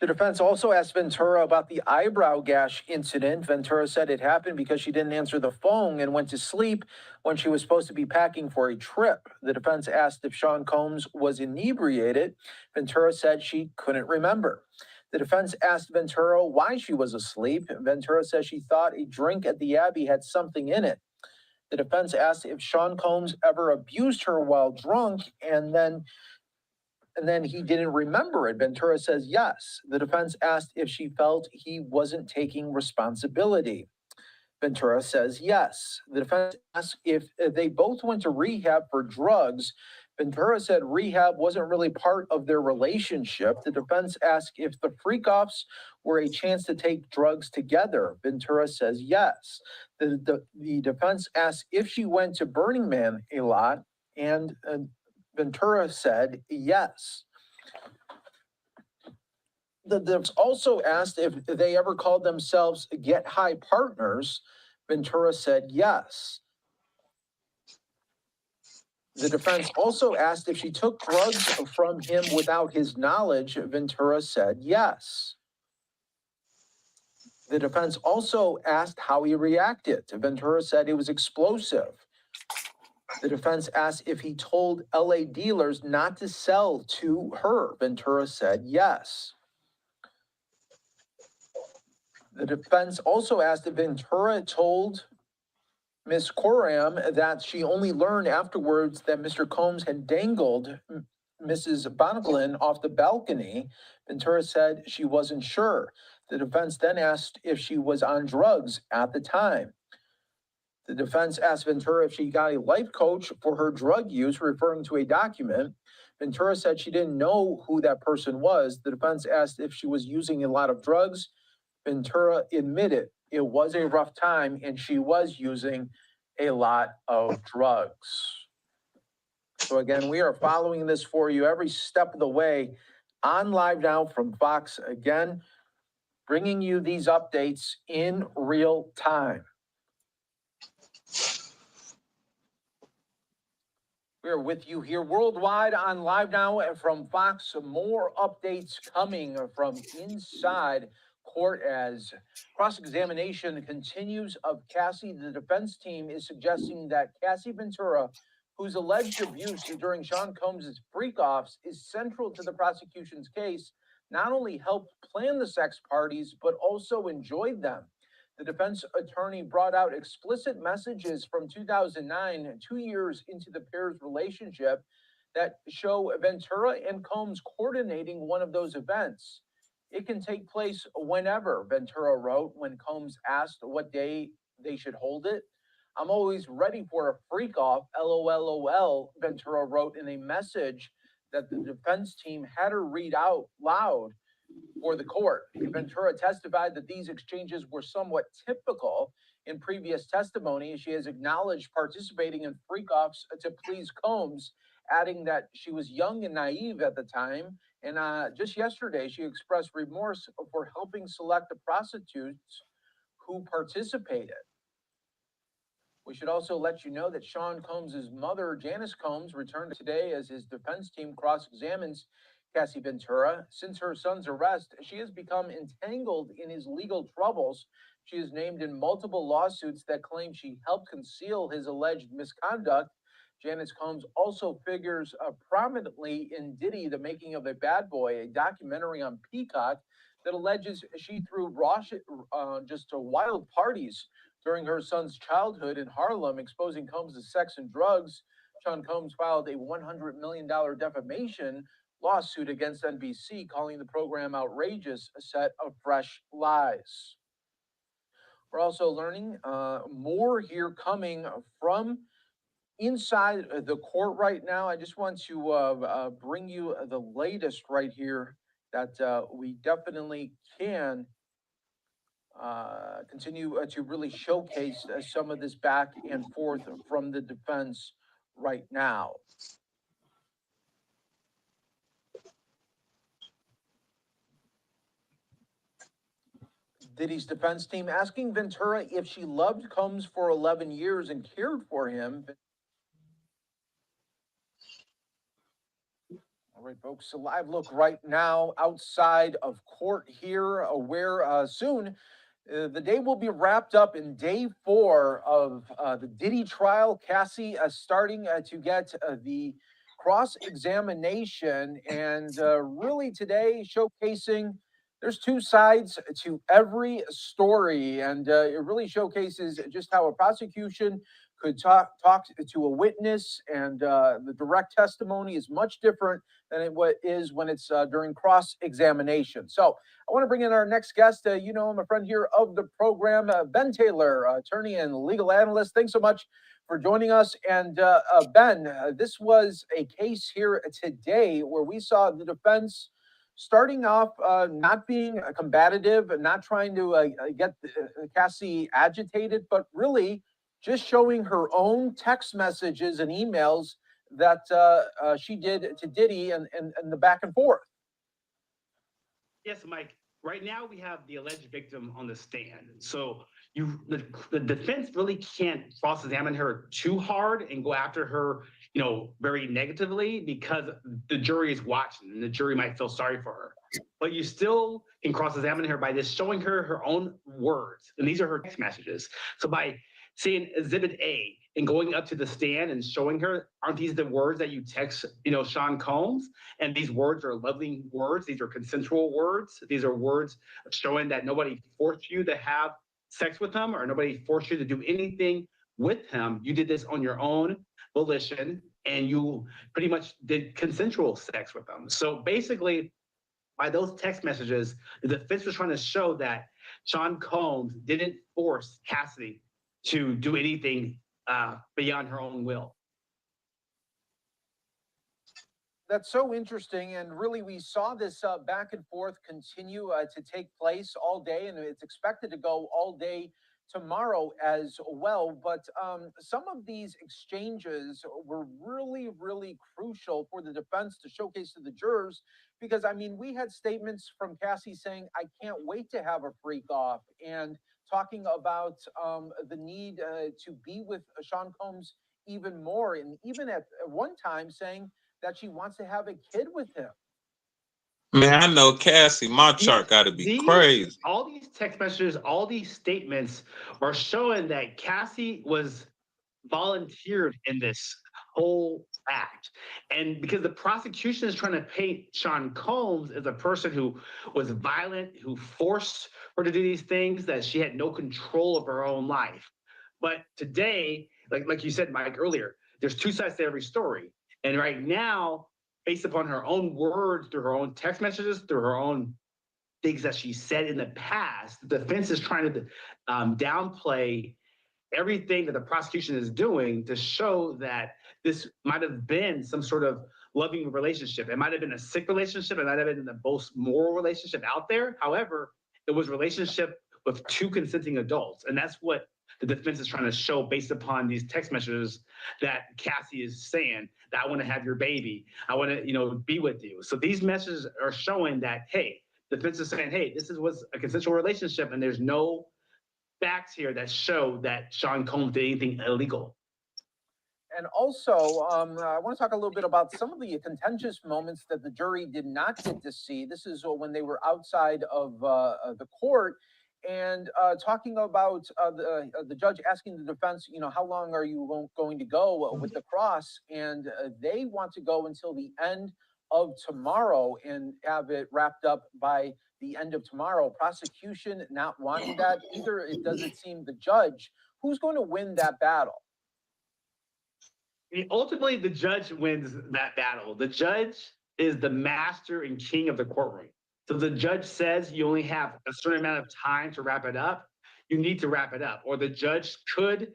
The defense also asked Ventura about the eyebrow gash incident. Ventura said it happened because she didn't answer the phone and went to sleep when she was supposed to be packing for a trip. The defense asked if Sean Combs was inebriated. Ventura said she couldn't remember. The defense asked Ventura why she was asleep. Ventura says she thought a drink at the Abbey had something in it. The defense asked if Sean Combs ever abused her while drunk and then he didn't remember it. Ventura says yes. The defense asked if she felt he wasn't taking responsibility. Ventura says yes. The defense asked if they both went to rehab for drugs. Ventura said rehab wasn't really part of their relationship. The defense asked if the freak-offs were a chance to take drugs together. Ventura says yes. The defense asked if she went to Burning Man a lot, and Ventura said yes. The defense also asked if they ever called themselves Get High Partners. Ventura said yes. The defense also asked if she took drugs from him without his knowledge. Ventura said yes. The defense also asked how he reacted. Ventura said it was explosive. The defense asked if he told LA dealers not to sell to her. Ventura said yes. The defense also asked if Ventura told Ms. Coram that she only learned afterwards that Mr. Combs had dangled Mrs. Bonneglin off the balcony. Ventura said she wasn't sure. The defense then asked if she was on drugs at the time. The defense asked Ventura if she got a life coach for her drug use, referring to a document. Ventura said she didn't know who that person was. The defense asked if she was using a lot of drugs. Ventura admitted it was a rough time and she was using a lot of drugs. So again, we are following this for you every step of the way on Live Now from Fox, again, bringing you these updates in real time. We're with you here worldwide on Live Now from Fox. More updates coming from inside court as cross-examination continues of Cassie. The defense team is suggesting that Cassie Ventura, whose alleged abuse during Sean Combs' freak-offs is central to the prosecution's case, not only helped plan the sex parties, but also enjoyed them. The defense attorney brought out explicit messages from 2009, 2 years into the pair's relationship, that show Ventura and Combs coordinating one of those events. It can take place whenever, Ventura wrote when Combs asked what day they should hold it. I'm always ready for a freak off, LOL, Ventura wrote in a message that the defense team had her read out loud for the court. Ventura testified that these exchanges were somewhat typical in previous testimony. She has acknowledged participating in freak-offs to please Combs, adding that she was young and naive at the time. And just yesterday, she expressed remorse for helping select the prostitutes who participated. We should also let you know that Sean Combs' mother, Janice Combs, returned today as his defense team cross-examines Cassie Ventura. Since her son's arrest, she has become entangled in his legal troubles. She is named in multiple lawsuits that claim she helped conceal his alleged misconduct. Janice Combs also figures prominently in Diddy, The Making of a Bad Boy, a documentary on Peacock that alleges she threw just wild parties during her son's childhood in Harlem, exposing Combs' sex and drugs. Sean Combs filed a $100 million defamation lawsuit against NBC, calling the program outrageous, a set of fresh lies. We're also learning more here coming from inside the court right now. I just want to bring you the latest right here that we definitely can continue to really showcase some of this back and forth from the defense right now. Diddy's defense team asking Ventura if she loved Combs for 11 years and cared for him. All right, folks, a live look right now outside of court here, where soon the day will be wrapped up in day 4 of the Diddy trial. Cassie starting to get the cross-examination and really today showcasing there's 2 sides to every story, and it really showcases just how a prosecution could talk to a witness, and the direct testimony is much different than what is when it's during cross-examination. So I want to bring in our next guest. You know him, a friend here of the program, Ben Taylor, attorney and legal analyst. Thanks so much for joining us. And Ben, this was a case here today where we saw the defense starting off not being combative, not trying to get Cassie agitated, but really just showing her own text messages and emails that she did to Diddy and the back and forth. Yes, Mike. Right now we have the alleged victim on the stand. So the defense really can't cross-examine her too hard and go after her, very negatively, because the jury is watching and the jury might feel sorry for her. But you still can cross-examine her by just showing her her own words. And these are her text messages. So by seeing Exhibit A and going up to the stand and showing her, aren't these the words that you text, Sean Combs? And these words are lovely words. These are consensual words. These are words showing that nobody forced you to have sex with him or nobody forced you to do anything with him. You did this on your own volition and you pretty much did consensual sex with him. So basically, by those text messages, the defense was trying to show that Sean Combs didn't force Cassidy to do anything beyond her own will. That's so interesting, and really we saw this back and forth continue to take place all day, and it's expected to go all day tomorrow as well. But some of these exchanges were really, really crucial for the defense to showcase to the jurors, because we had statements from Cassie saying, "I can't wait to have a freak off," and talking about the need to be with Sean Combs even more, and even at one time saying that she wants to have a kid with him. Man, I know Cassie, my chart got to be crazy. All these text messages, all these statements are showing that Cassie was volunteered in this whole act. And because the prosecution is trying to paint Sean Combs as a person who was violent, who forced her to do these things, that she had no control of her own life. But today, like you said, Mike, earlier, there's two sides to every story. And right now, based upon her own words, through her own text messages, through her own things that she said in the past, the defense is trying to downplay everything that the prosecution is doing to show that this might have been some sort of loving relationship. It might have been a sick relationship. It might have been the most moral relationship out there. However, it was a relationship with two consenting adults. And that's what the defense is trying to show based upon these text messages that Cassie is saying, that I want to have your baby. I want to, be with you. So these messages are showing that, hey, the defense is saying, hey, this was a consensual relationship and there's no facts here that show that Sean Combs did anything illegal. And also, I want to talk a little bit about some of the contentious moments that the jury did not get to see. This is when they were outside of the court and talking about the judge asking the defense, how long are you going to go with the cross? And they want to go until the end of tomorrow and have it wrapped up by the end of tomorrow. Prosecution not wanting that either. It doesn't seem the judge. Who's going to win that battle? Ultimately, the judge wins that battle. The judge is the master and king of the courtroom. So the judge says you only have a certain amount of time to wrap it up. You need to wrap it up. Or the judge could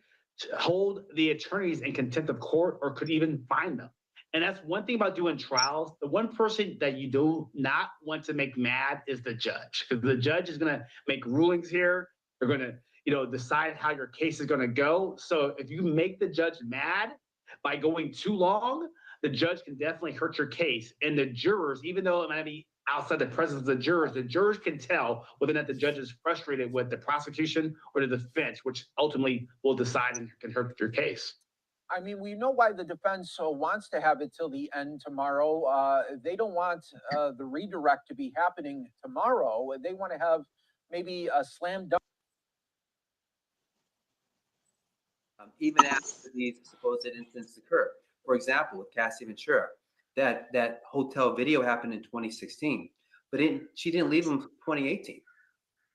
hold the attorneys in contempt of court or could even fine them. And that's one thing about doing trials. The one person that you do not want to make mad is the judge, because the judge is going to make rulings here. They're going to, decide how your case is going to go. So if you make the judge mad by going too long, the judge can definitely hurt your case. And the jurors, even though it might be outside the presence of the jurors can tell whether or not the judge is frustrated with the prosecution or the defense, which ultimately will decide and can hurt your case. I mean, we know why the defense wants to have it till the end tomorrow. They don't want the redirect to be happening tomorrow. They want to have maybe a slam dunk. Even after these supposed incidents occur. For example, with Cassie Ventura, that hotel video happened in 2016, but she didn't leave him in 2018.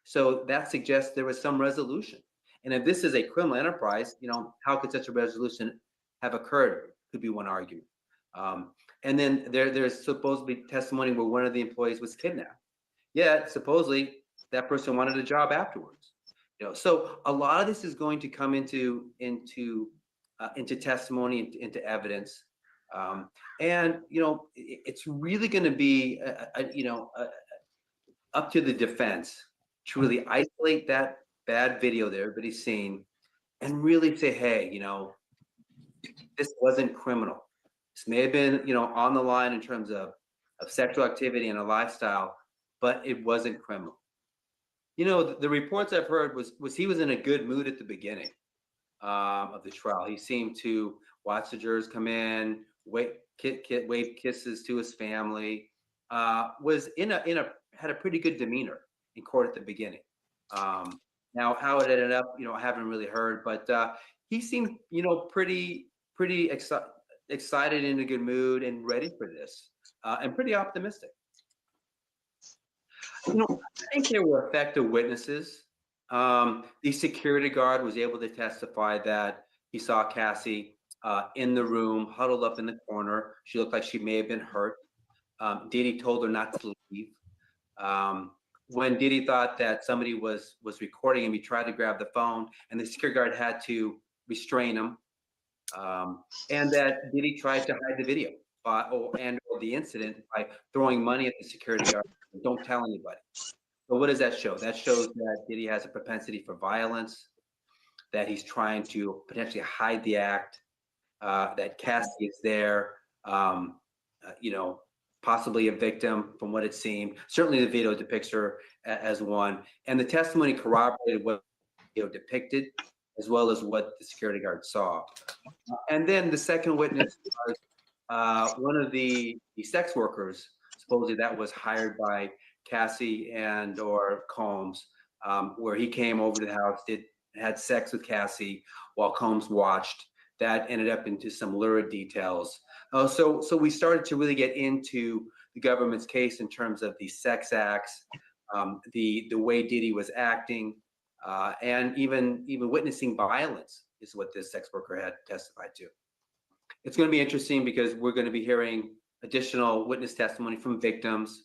So that suggests there was some resolution. And if this is a criminal enterprise, how could such a resolution have occurred? Could be one argument. And then there's supposed to be testimony where one of the employees was kidnapped. Yet supposedly that person wanted a job afterwards. So a lot of this is going to come into testimony, into evidence, and it's really going to be up to the defense to really isolate that bad video that everybody's seen, and really say, hey, this wasn't criminal. This may have been on the line in terms of sexual activity and a lifestyle, but it wasn't criminal. The reports I've heard was he was in a good mood at the beginning of the trial. He seemed to watch the jurors come in, wave kisses to his family. Was had a pretty good demeanor in court at the beginning. Now how it ended up, I haven't really heard, but he seemed pretty excited, in a good mood, and ready for this, and pretty optimistic. I think there were effective witnesses. The security guard was able to testify that he saw Cassie in the room, huddled up in the corner. She looked like she may have been hurt. Diddy told her not to leave. When Diddy thought that somebody was recording him, he tried to grab the phone, and the security guard had to restrain him. And that Diddy tried to hide the video or the incident by throwing money at the security guard. Don't tell anybody. So what does that show? That shows that Diddy has a propensity for violence, that he's trying to potentially hide the act, that Cassie is there, possibly a victim from what it seemed. Certainly the video depicts her as one. And the testimony corroborated what the video depicted. as well as what the security guard saw. And then the second witness was one of the sex workers, supposedly that was hired by Cassie and or Combs, where he came over to the house, had sex with Cassie while Combs watched. That ended up into some lurid details. So we started to really get into the government's case in terms of the sex acts, the way Diddy was acting, and even witnessing violence is what this sex worker had testified to. It's going to be interesting because we're going to be hearing additional witness testimony from victims,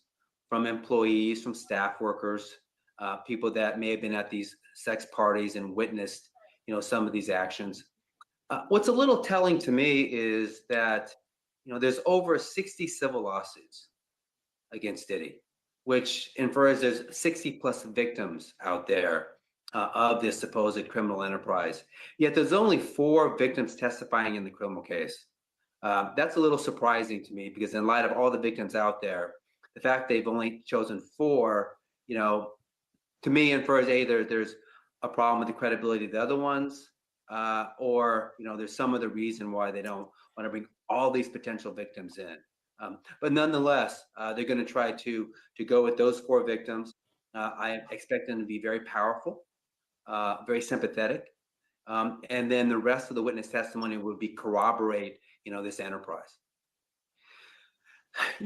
from employees, from staff workers, people that may have been at these sex parties and witnessed, some of these actions. What's a little telling to me is that, there's over 60 civil lawsuits against Diddy, which infers there's 60 plus victims out there of this supposed criminal enterprise. Yet there's only 4 victims testifying in the criminal case. That's a little surprising to me because in light of all the victims out there, the fact they've only chosen 4, to me infers either there's a problem with the credibility of the other ones, or there's some other reason why they don't want to bring all these potential victims in. But nonetheless, they're going to try to go with those 4 victims. I expect them to be very powerful, very sympathetic, and then the rest of the witness testimony would be corroborate, this enterprise.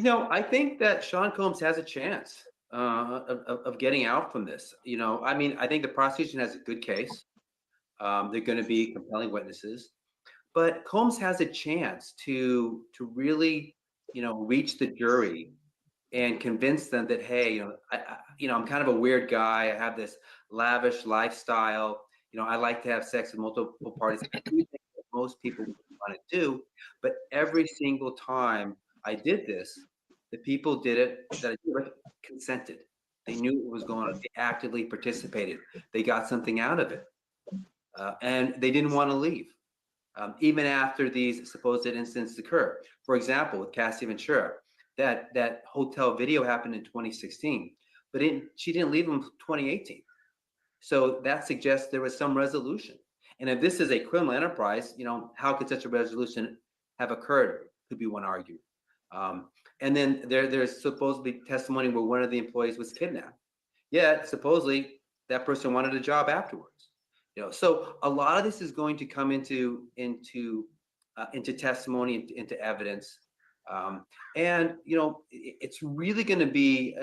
I think that Sean Combs has a chance of getting out from this. I think the prosecution has a good case. They're going to be compelling witnesses, but Combs has a chance to really, reach the jury and convince them that, hey, I'm kind of a weird guy. I have this lavish lifestyle. I like to have sex with multiple parties. I do think that most people would want to do, but every single time I did this, the people did it that consented. They knew what was going on. They actively participated. They got something out of it. And they didn't want to leave, even after these supposed incidents occur. For example, with Cassie Ventura, that hotel video happened in 2016, but she didn't leave in 2018. So that suggests there was some resolution. And if this is a criminal enterprise, how could such a resolution have occurred? Could be one argument. And then there's supposedly testimony where one of the employees was kidnapped. Yet supposedly that person wanted a job afterwards. So a lot of this is going to come into testimony, into evidence, and it's really going to be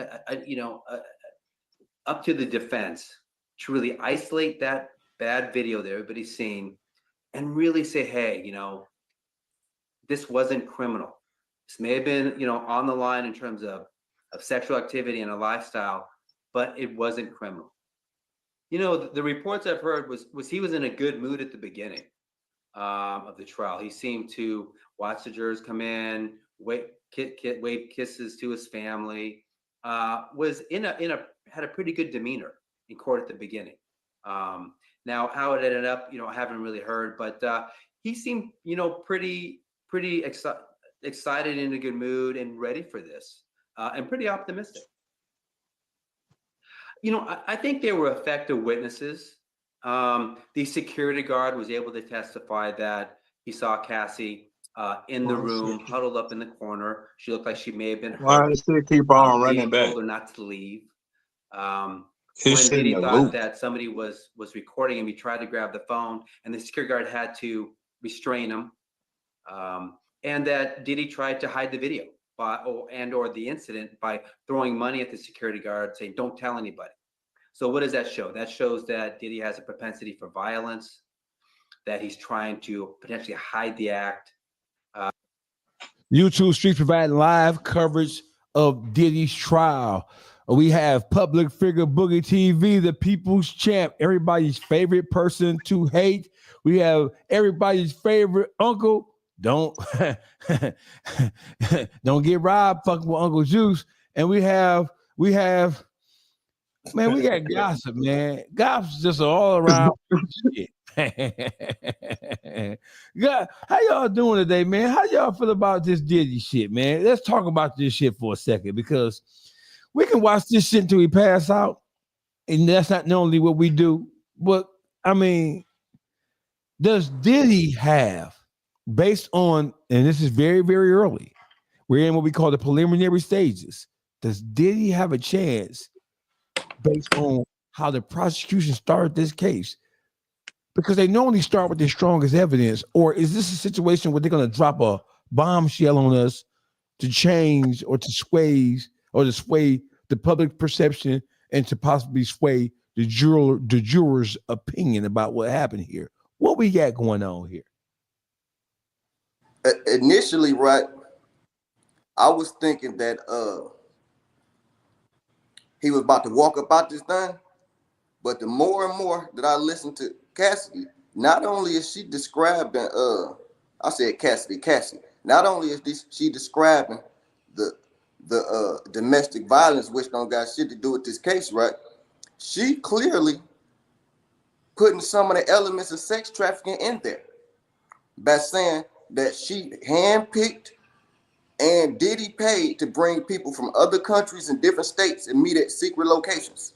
up to the defense to really isolate that bad video that everybody's seen and really say, hey, this wasn't criminal. This may have been on the line in terms of sexual activity and a lifestyle, but it wasn't criminal. The reports I've heard was he was in a good mood at the beginning of the trial. He seemed to watch the jurors come in, wave kisses to his family. Was had a pretty good demeanor in court at the beginning. Now how it ended up, I haven't really heard, but he seemed pretty excited, in a good mood, and ready for this, and pretty optimistic. I think there were effective witnesses. The security guard was able to testify that he saw Cassie in the room, huddled up in the corner. She looked like she may have been hurt. Why does he keep on running back? Told her not to leave. When Diddy thought that somebody was recording him, he tried to grab the phone, and the security guard had to restrain him. And that Diddy tried to hide the video or the incident by throwing money at the security guard, saying, "Don't tell anybody." So what does that show? That shows that Diddy has a propensity for violence, that he's trying to potentially hide the act. YouTube Streets providing live coverage of Diddy's trial. We have public figure Boogie TV, the people's champ, everybody's favorite person to hate. We have everybody's favorite uncle. Don't get robbed fucking with Uncle Juice. And we have man, we got gossip, man. Gossip's just all around shit. God, how y'all doing today, man? How y'all feel about this Diddy shit, man? Let's talk about this shit for a second, because we can watch this shit until we pass out, and that's not normally what we do. But I mean, Does Diddy have, based on, and this is very, very early, we're in what we call the preliminary stages. Does Diddy have a chance based on how the prosecution started this case? Because they normally start with the strongest evidence, or is this a situation where they're going to drop a bombshell on us to change or to sway the public perception and to possibly sway the juror's opinion about what happened here? What we got going on here? Initially, right, I was thinking that he was about to walk about this thing, but the more and more that I listened to Cassidy, not only is she describing I said Cassie. Not only is she describing the domestic violence, which don't got shit to do with this case, right? She clearly putting some of the elements of sex trafficking in there by saying that she handpicked and Diddy paid to bring people from other countries and different states and meet at secret locations.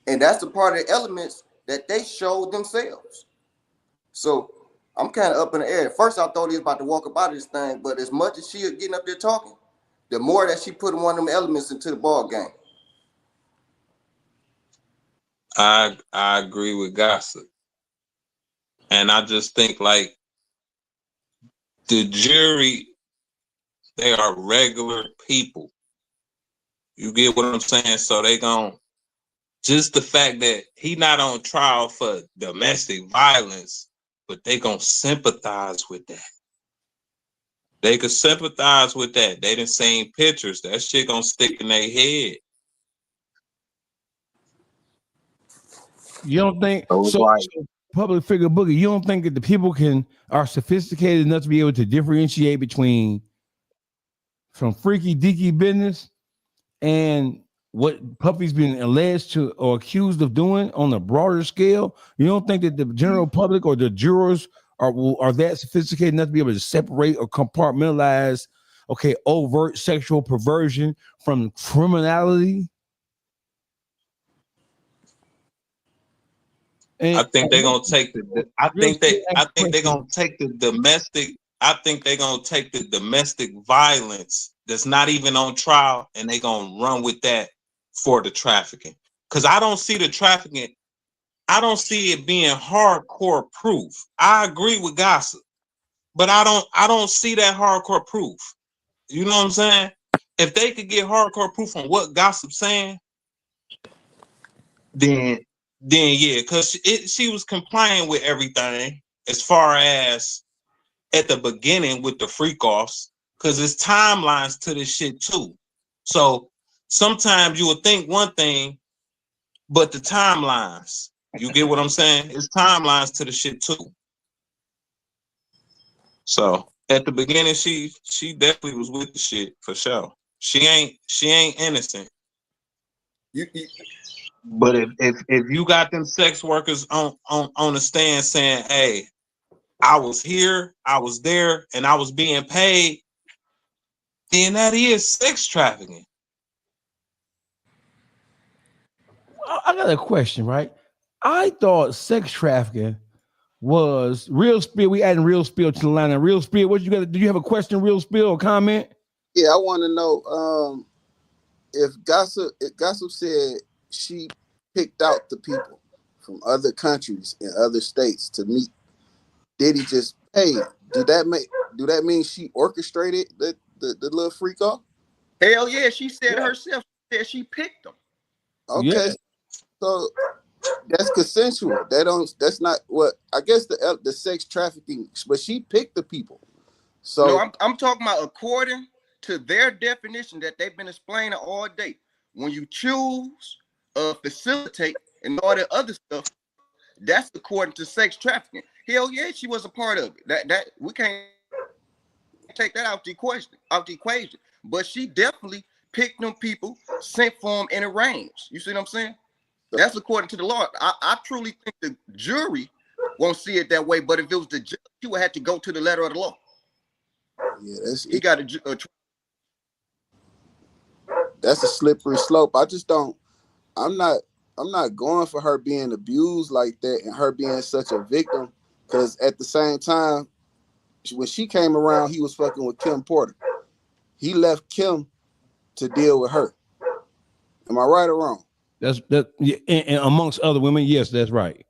And that's the part of the elements that they showed themselves. So I'm kind of up in the air. At first, I thought he was about to walk about this thing, but as much as she is getting up there talking, the more that she put one of them elements into the ball game. I agree with Gossip. And I just think like the jury, they are regular people. You get what I'm saying? So they gon' just the fact that he not on trial for domestic violence, but they gonna sympathize with that. They could sympathize with that. They done seen pictures. That shit gonna stick in their head. You don't think so? Public figure Boogie, you don't think that the people are sophisticated enough to be able to differentiate between from freaky deaky business and what Puffy's been alleged to or accused of doing on a broader scale? You don't think that the general public or the jurors are that sophisticated enough to be able to separate or compartmentalize, okay, overt sexual perversion from criminality? I think they're gonna take the. I think they're gonna take the domestic. I think they're gonna take the domestic violence that's not even on trial, and they're gonna run with that for the trafficking. Because I don't see the trafficking. I don't see it being hardcore proof. I agree with Gossip, but I don't see that hardcore proof. You know what I'm saying? If they could get hardcore proof on what Gossip's saying, then yeah, because she was complying with everything as far as at the beginning with the freak offs, because it's timelines to this shit too. So sometimes you would think one thing, but the timelines, you get what I'm saying? It's timelines to the shit too. So at the beginning, she definitely was with the shit for sure. She ain't innocent. But if you got them sex workers on the stand saying, "Hey, I was here, I was there, and I was being paid," then that is sex trafficking. I got a question, right? I thought sex trafficking was Real Spill. We adding Real Spill to the line. Real Spill, what you got? Do you have a question, Real Spill, or comment? Yeah, I want to know if Gossip said she picked out the people from other countries and other states to meet. Diddy just paid. Do that mean she orchestrated the little freak off? Hell yeah, she said herself. She said she picked them. Okay, so that's consensual. That's not what I guess the sex trafficking. But she picked the people. So no, I'm talking about according to their definition that they've been explaining all day. When you choose, facilitate, and all that other stuff, that's according to sex trafficking. Hell yeah, she was a part of it. That we can't take that out the equation. But she definitely picked them people, sent for them, and arranged. You see what I'm saying? That's according to the law. I truly think the jury won't see it that way. But if it was the judge, he would have to go to the letter of the law. Yeah, he got that's a slippery slope. I just don't. I'm not going for her being abused like that and her being such a victim Because at the same time, when she came around, he was fucking with Kim Porter. He left Kim to deal with her. Am I right or wrong? That's that. Yeah, and amongst other women, yes, that's right.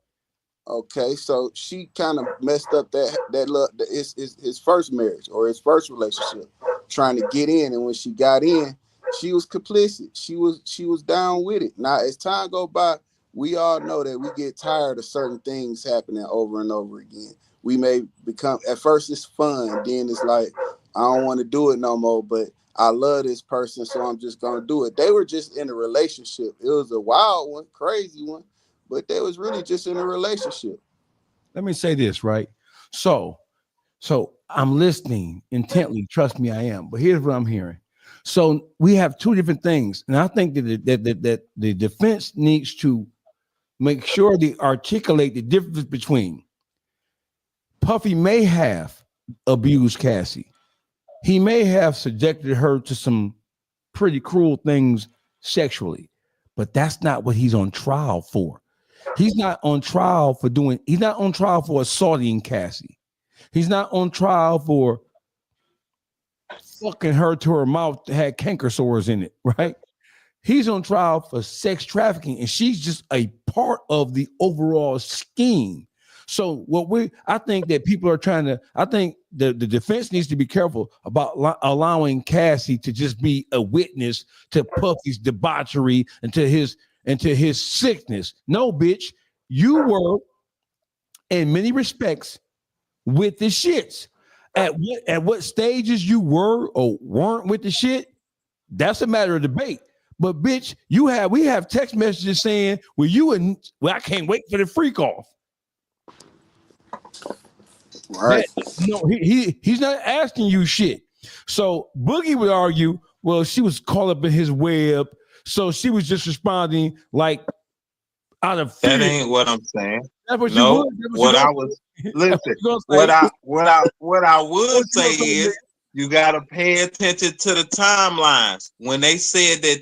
Okay, so she kind of messed up that love, his first marriage or his first relationship, trying to get in, and when she got in, she was complicit. She was down with it. Now, as time go by, we all know that we get tired of certain things happening over and over again. We may become, at first it's fun, then it's like, I don't want to do it no more, but I love this person, so I'm just gonna do it. They were just in a relationship. It was a wild one, crazy one, but they was really just in a relationship. Let me say this, right? So I'm listening intently. Trust me, I am. But here's what I'm hearing. So we have two different things, and I think that the defense needs to make sure they articulate the difference between Puffy may have abused Cassie. He may have subjected her to some pretty cruel things sexually, but that's not what he's on trial for. He's not on trial for assaulting Cassie. He's not on trial for fucking her to her mouth that had canker sores in it, right? He's on trial for sex trafficking, and she's just a part of the overall scheme. So I think that people are trying to, I think the defense needs to be careful about allowing Cassie to just be a witness to Puffy's debauchery and to his sickness. No, bitch, you were in many respects with the shits. At what stages you were or weren't with the shit, that's a matter of debate. But bitch, we have text messages saying, I can't wait for the freak off. Right. He's not asking you shit. So Boogie would argue, well, she was caught up in his web, so she was just responding like out of fear. That ain't what I'm saying. That's what no, what I was listen. What I would say is you gotta pay attention to the timelines. When they said that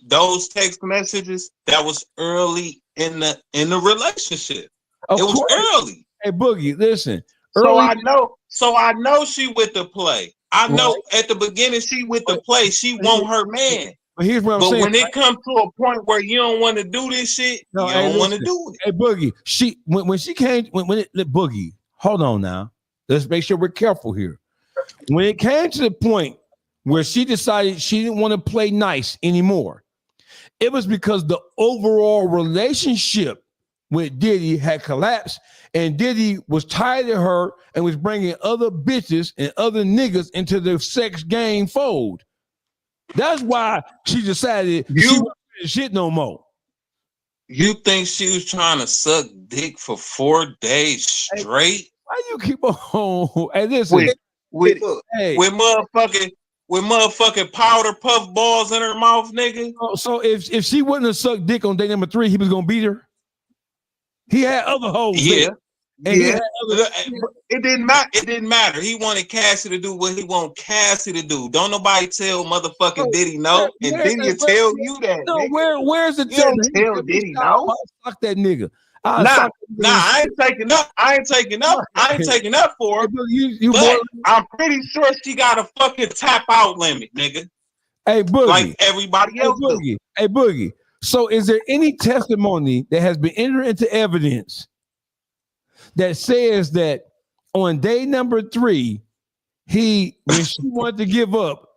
those text messages, that was early in the relationship. It was early. Hey Boogie, listen. So I know she with the play. I know at the beginning she with the play. She want her man. But here's what I'm saying. When it comes to a point where you don't want to do this shit, you don't want to do it. Hey Boogie, when she came, Boogie, hold on now. Let's make sure we're careful here. When it came to the point where she decided she didn't want to play nice anymore, it was because the overall relationship with Diddy had collapsed, and Diddy was tired of her and was bringing other bitches and other niggas into the sex game fold. That's why she decided she wasn't shit no more. You think she was trying to suck dick for 4 days straight? Why you keep on? Hey, listen. With motherfucking powder puff balls in her mouth, nigga. So if she wouldn't have sucked dick on day number 3, he was gonna beat her. He had other hoes. Yeah. Yeah. It didn't matter. It didn't matter. He wanted Cassie to do what he wanted Cassie to do. Don't nobody tell motherfucking Diddy no. And Diddy tell you that. No, where's the tell Diddy no? Fuck that nigga. I ain't taking up. I ain't taking up for her. But I'm pretty sure she got a fucking tap out limit, nigga. Hey, Boogie. Like everybody else. Hey, Boogie. So is there any testimony that has been entered into evidence that says that on day number 3, when she wanted to give up,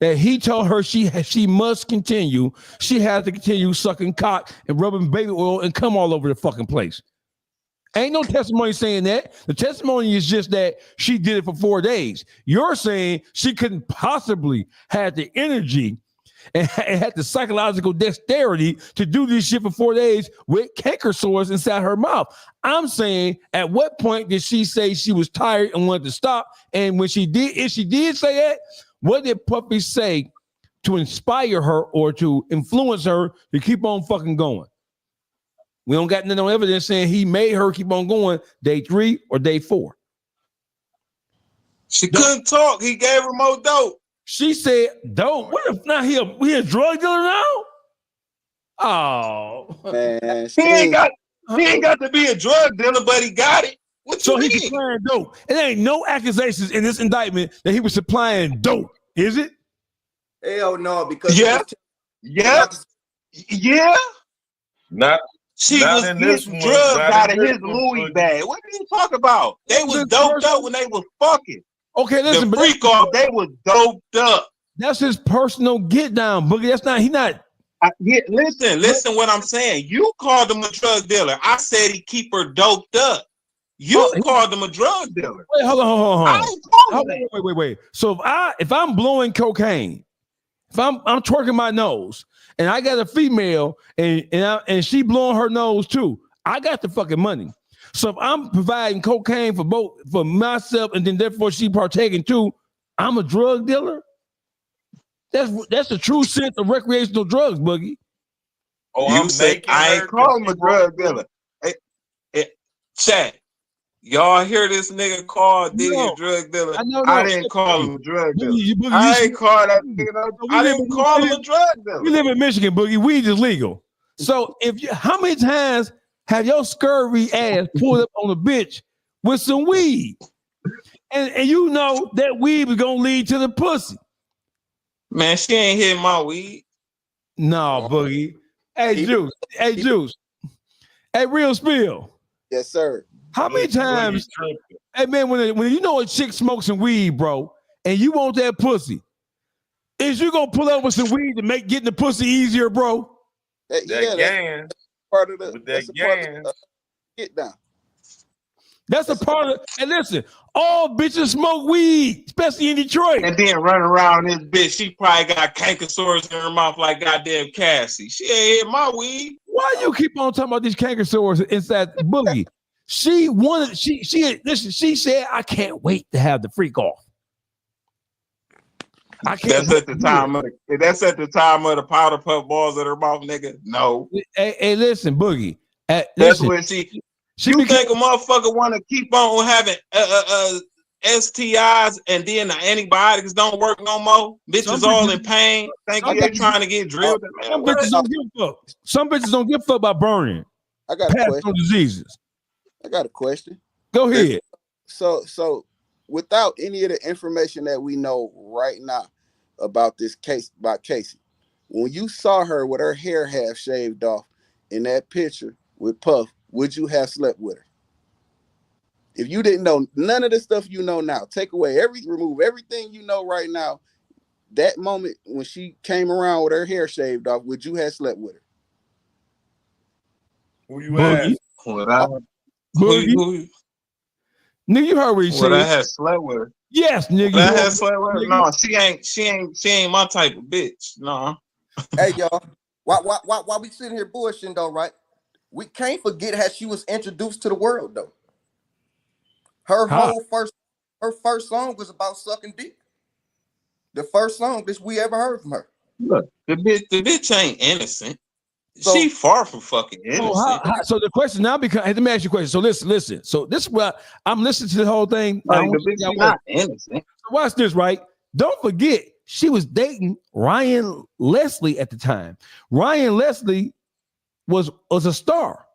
that he told her she must continue. She had to continue sucking cock and rubbing baby oil and come all over the fucking place. Ain't no testimony saying that. The testimony is just that she did it for 4 days. You're saying she couldn't possibly have the energy and had the psychological dexterity to do this shit for 4 days with canker sores inside her mouth. I'm saying, at what point did she say she was tired and wanted to stop? And when she did, if she did say that, what did Puffy say to inspire her or to influence her to keep on fucking going? We don't got no evidence saying he made her keep on going day 3 or day 4. She couldn't talk. He gave her more dope. She said, dope? What if not he a drug dealer now? Oh. Man, he ain't got to be a drug dealer, but he got it. So he's supplying dope. And there ain't no accusations in this indictment that he was supplying dope, is it? Hell no, because Yeah. Not She not was in this getting one. drugs Not out in of this his one, Louis Boogie. bag. What are you talking about? They was doped up when they was fucking. Okay, listen, the but freak off, they was doped up. That's his personal get down, Boogie. That's not, he not. Listen what I'm saying. You called him a drug dealer. I said he keep her doped up. You called him a drug dealer. Wait, hold on. I ain't calling that. Wait. So if I'm blowing cocaine, if I'm twerking my nose, and I got a female, and she blowing her nose too, I got the fucking money. So if I'm providing cocaine for myself, and then therefore she partaking too, I'm a drug dealer. That's the true sense of recreational drugs, Boogie. You said I ain't calling him a drug dealer. Chat. Y'all hear this nigga call Diddy a drug dealer? I didn't call him a drug dealer. I ain't call that nigga. I didn't call him a drug dealer. We live in Michigan, Boogie. Weed is legal. So how many times have your scurvy ass pulled up on a bitch with some weed? And you know that weed was gonna lead to the pussy. Man, she ain't hit my weed. No, Boogie. Hey, Juice. Hey, Real Spill. Yes, sir. How many times? Hey, man, when you know a chick smokes some weed, bro, and you want that pussy, is you gonna pull up with some weed to make getting the pussy easier, bro? That gang. Part of the With that gang. Get down. That's a part of. And listen, all bitches smoke weed, especially in Detroit. And then running around this bitch, she probably got cankersaurs in her mouth like goddamn Cassie. She ain't hit my weed. Why you keep on talking about these cankersaurs inside Boogie? She wanted. She said, "I can't wait to have the freak off." I can't. That's at the time of the powder puff balls in her mouth, nigga. No. Hey, listen, Boogie. That's when you think a motherfucker want to keep on having STIs and then the antibiotics don't work no more? Bitches all in pain. Think they trying to get drilled. Some bitches don't give a fuck. Some bitches don't give a fuck about burning. I got a question. Diseases. I got a question. Go ahead. So without any of the information that we know right now about this case, about Casey, when you saw her with her hair half shaved off in that picture with Puff, would you have slept with her? If you didn't know none of the stuff you know now, remove everything you know right now, that moment when she came around with her hair shaved off, would you have slept with her? Who you ask? Boogie. Nigga, you heard what he said. I had slept with her. Yes, nigga. I had slept with her. No, she ain't my type of bitch. No. Hey, y'all. Why we sitting here bullshitting though, right? We can't forget how she was introduced to the world though. Her first song was about sucking dick. The first song that we ever heard from her. Look, the bitch ain't innocent. She far from fucking innocent. So the question now becomes, let me ask you a question. So listen. So this is what I'm listening to the whole thing. Like, the bitch is not innocent. So watch this, right? Don't forget, she was dating Ryan Leslie at the time. Ryan Leslie was a star.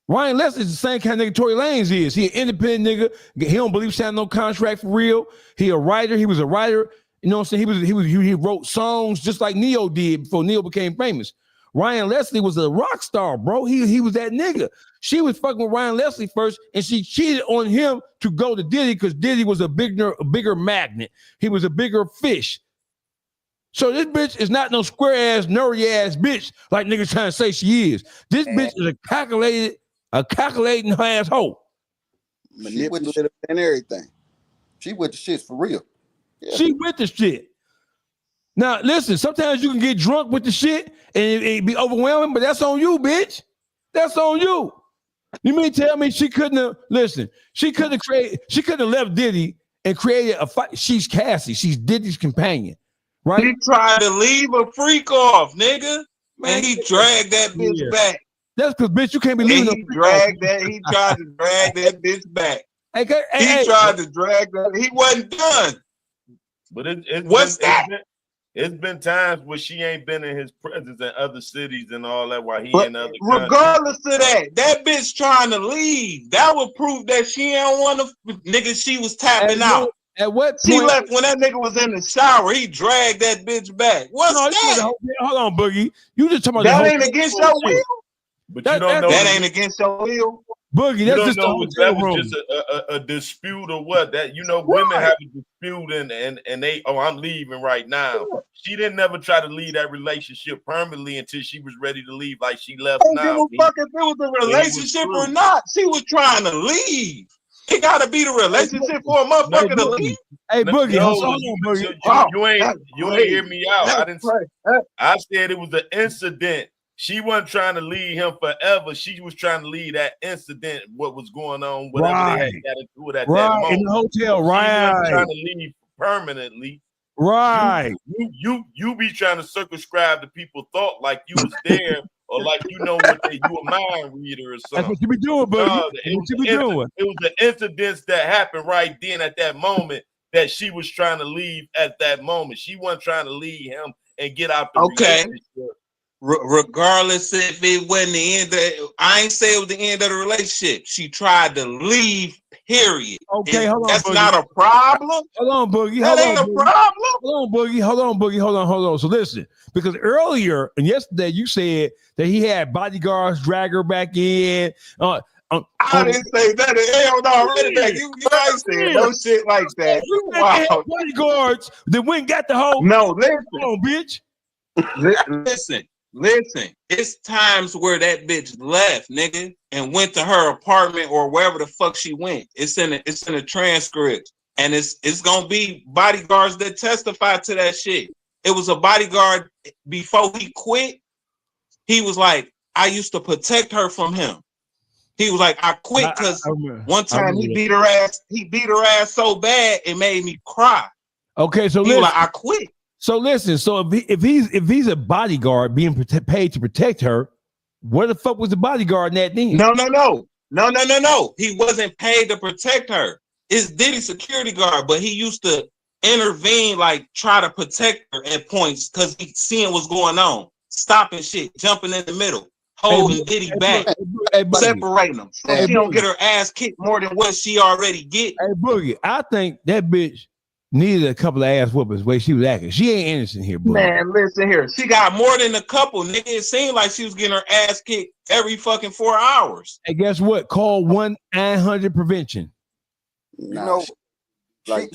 Ryan Leslie is the same kind of nigga Tory Lanez is. He an independent nigga. He don't believe she had no contract for real. He a writer. He was a writer. You know what I'm saying? He wrote songs just like Neo did before Neo became famous. Ryan Leslie was a rock star, bro. He was that nigga. She was fucking with Ryan Leslie first, and she cheated on him to go to Diddy because Diddy was a bigger magnet. He was a bigger fish. So this bitch is not no square ass, nerdy ass bitch like niggas trying to say she is. This bitch is a calculating her asshole. Manipulative and everything. She with the shits for real. Yeah. She with the shit. Now, listen, sometimes you can get drunk with the shit and it be overwhelming, but that's on you, bitch. That's on you. You mean tell me she couldn't have left Diddy and created a fight? She's Cassie. She's Diddy's companion, right? He tried to leave a freak off, nigga. Man, he dragged that bitch back. That's because, bitch, you can't be leaving. He tried to drag that bitch back. He tried to drag that. He wasn't done. But what's that? It's been times where she ain't been in his presence in other cities and all that while he But in other regardless of that bitch trying to leave. That would prove that she ain't want to, nigga, she was tapping out. At what point? She left when that nigga was in the shower. He dragged that bitch back. What's that? Hold on, Boogie. You just talking about that the ain't against your will? But you don't know that ain't against your will. Boogie, You that's don't just know the if that hotel was room. just a dispute or what. That women have a dispute and they I'm leaving right now. She didn't never try to leave that relationship permanently until she was ready to leave, like she left I now. don't give a fuck if it was a relationship or not. She was trying to leave. It gotta be the relationship for a motherfucker to leave. Hey, Boogie, hold on, Boogie. You ain't hear me out. I didn't. I said it was an incident. She wasn't trying to leave him forever. She was trying to leave that incident, what was going on, whatever they had got into it at that moment. In the hotel, She wasn't trying right. to leave permanently. Right. You be trying to circumscribe the people thought like you was there or like you know what you a mind reader or something. That's what you be doing, Boogie. No, That's what you be doing. It was the incidents that happened right then at that moment that she was trying to leave at that moment. She wasn't trying to leave him and get out the relationship. Regardless if it wasn't the end of, I ain't say it was the end of the relationship. She tried to leave, period. Okay, hold on, that's Boogie. not a problem. Hold on, Boogie. That ain't a problem. Hold on, Boogie. Hold on, Boogie. Hold on. So listen, because earlier and yesterday you said that he had bodyguards drag her back in. I didn't say that. Hell no, you ain't saying no shit like that. You wild. Bodyguards that went and got the whole. No, listen, on, bitch. Listen. It's times where that bitch left, nigga, and went to her apartment or wherever the fuck she went. It's in the transcript, and it's gonna be bodyguards that testify to that shit. It was a bodyguard before he quit. He was like, I used to protect her from him. He was like, I quit because one time he beat her ass. He beat her ass so bad it made me cry. Okay, so he was like, I quit. So listen, so if he's a bodyguard being paid to protect her, where the fuck was the bodyguard in that thing? No. He wasn't paid to protect her. It's Diddy security guard, but he used to intervene, like try to protect her at points because he seeing what's going on, stopping shit, jumping in the middle, holding Diddy back, separating them, so she don't get her ass kicked more than what she already get. Hey Boogie, I think that bitch needed a couple of ass whoopers the way she was acting. She ain't innocent here, Boogie. Man, listen here. She got more than a couple, nigga. It seemed like she was getting her ass kicked every fucking 4 hours. And guess what? Call 1-900 prevention. You know, she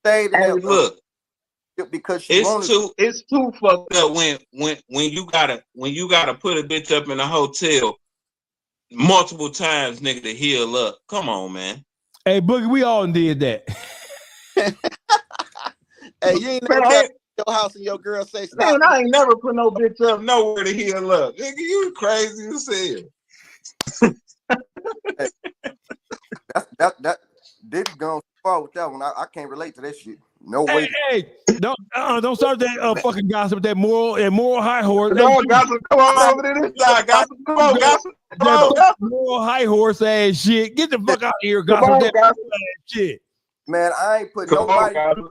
stayed in there. Look, because it's too fucked up when you gotta put a bitch up in a hotel multiple times, nigga, to heal up. Come on, man. Hey, Boogie, we all did that. Hey, you ain't never got your house and your girl say stop. Man, I ain't never put no bitch up nowhere to heal up. Nigga, you crazy as hell. that Diddy gone far with that one. I can't relate to that shit. No way. Hey, don't start that fucking gossip, that moral high horse. No, gossip, come on over to this side. Gossip, come on, gossip. Come on, moral high horse ass shit. Get the fuck out of here, gossip. On, that gossip. ass shit. Man, I ain't put nobody to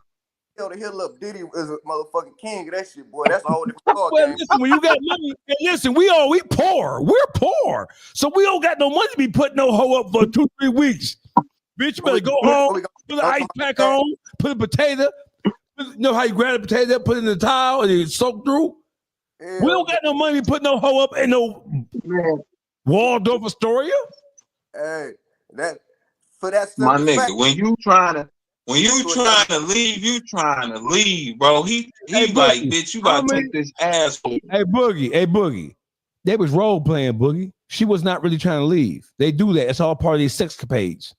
heal up. Diddy is a motherfucking king of that shit, boy. That's a whole different Well, listen, when you got money, and listen, we poor. We're poor. So we don't got no money to be putting no hoe up for 2-3 weeks. Bitch, you better go home, put an ice pack on, put a potato. You know how you grab a potato, put it in the towel, and it soak through? Yeah. We don't got no money to put no hoe up in no Waldorf Astoria. Hey, that for that my nigga, when you trying to leave, you trying to leave, bro. He like, bitch, you about to take this asshole. Hey, Boogie. They was role playing, Boogie. She was not really trying to leave. They do that. It's all part of these sex capades.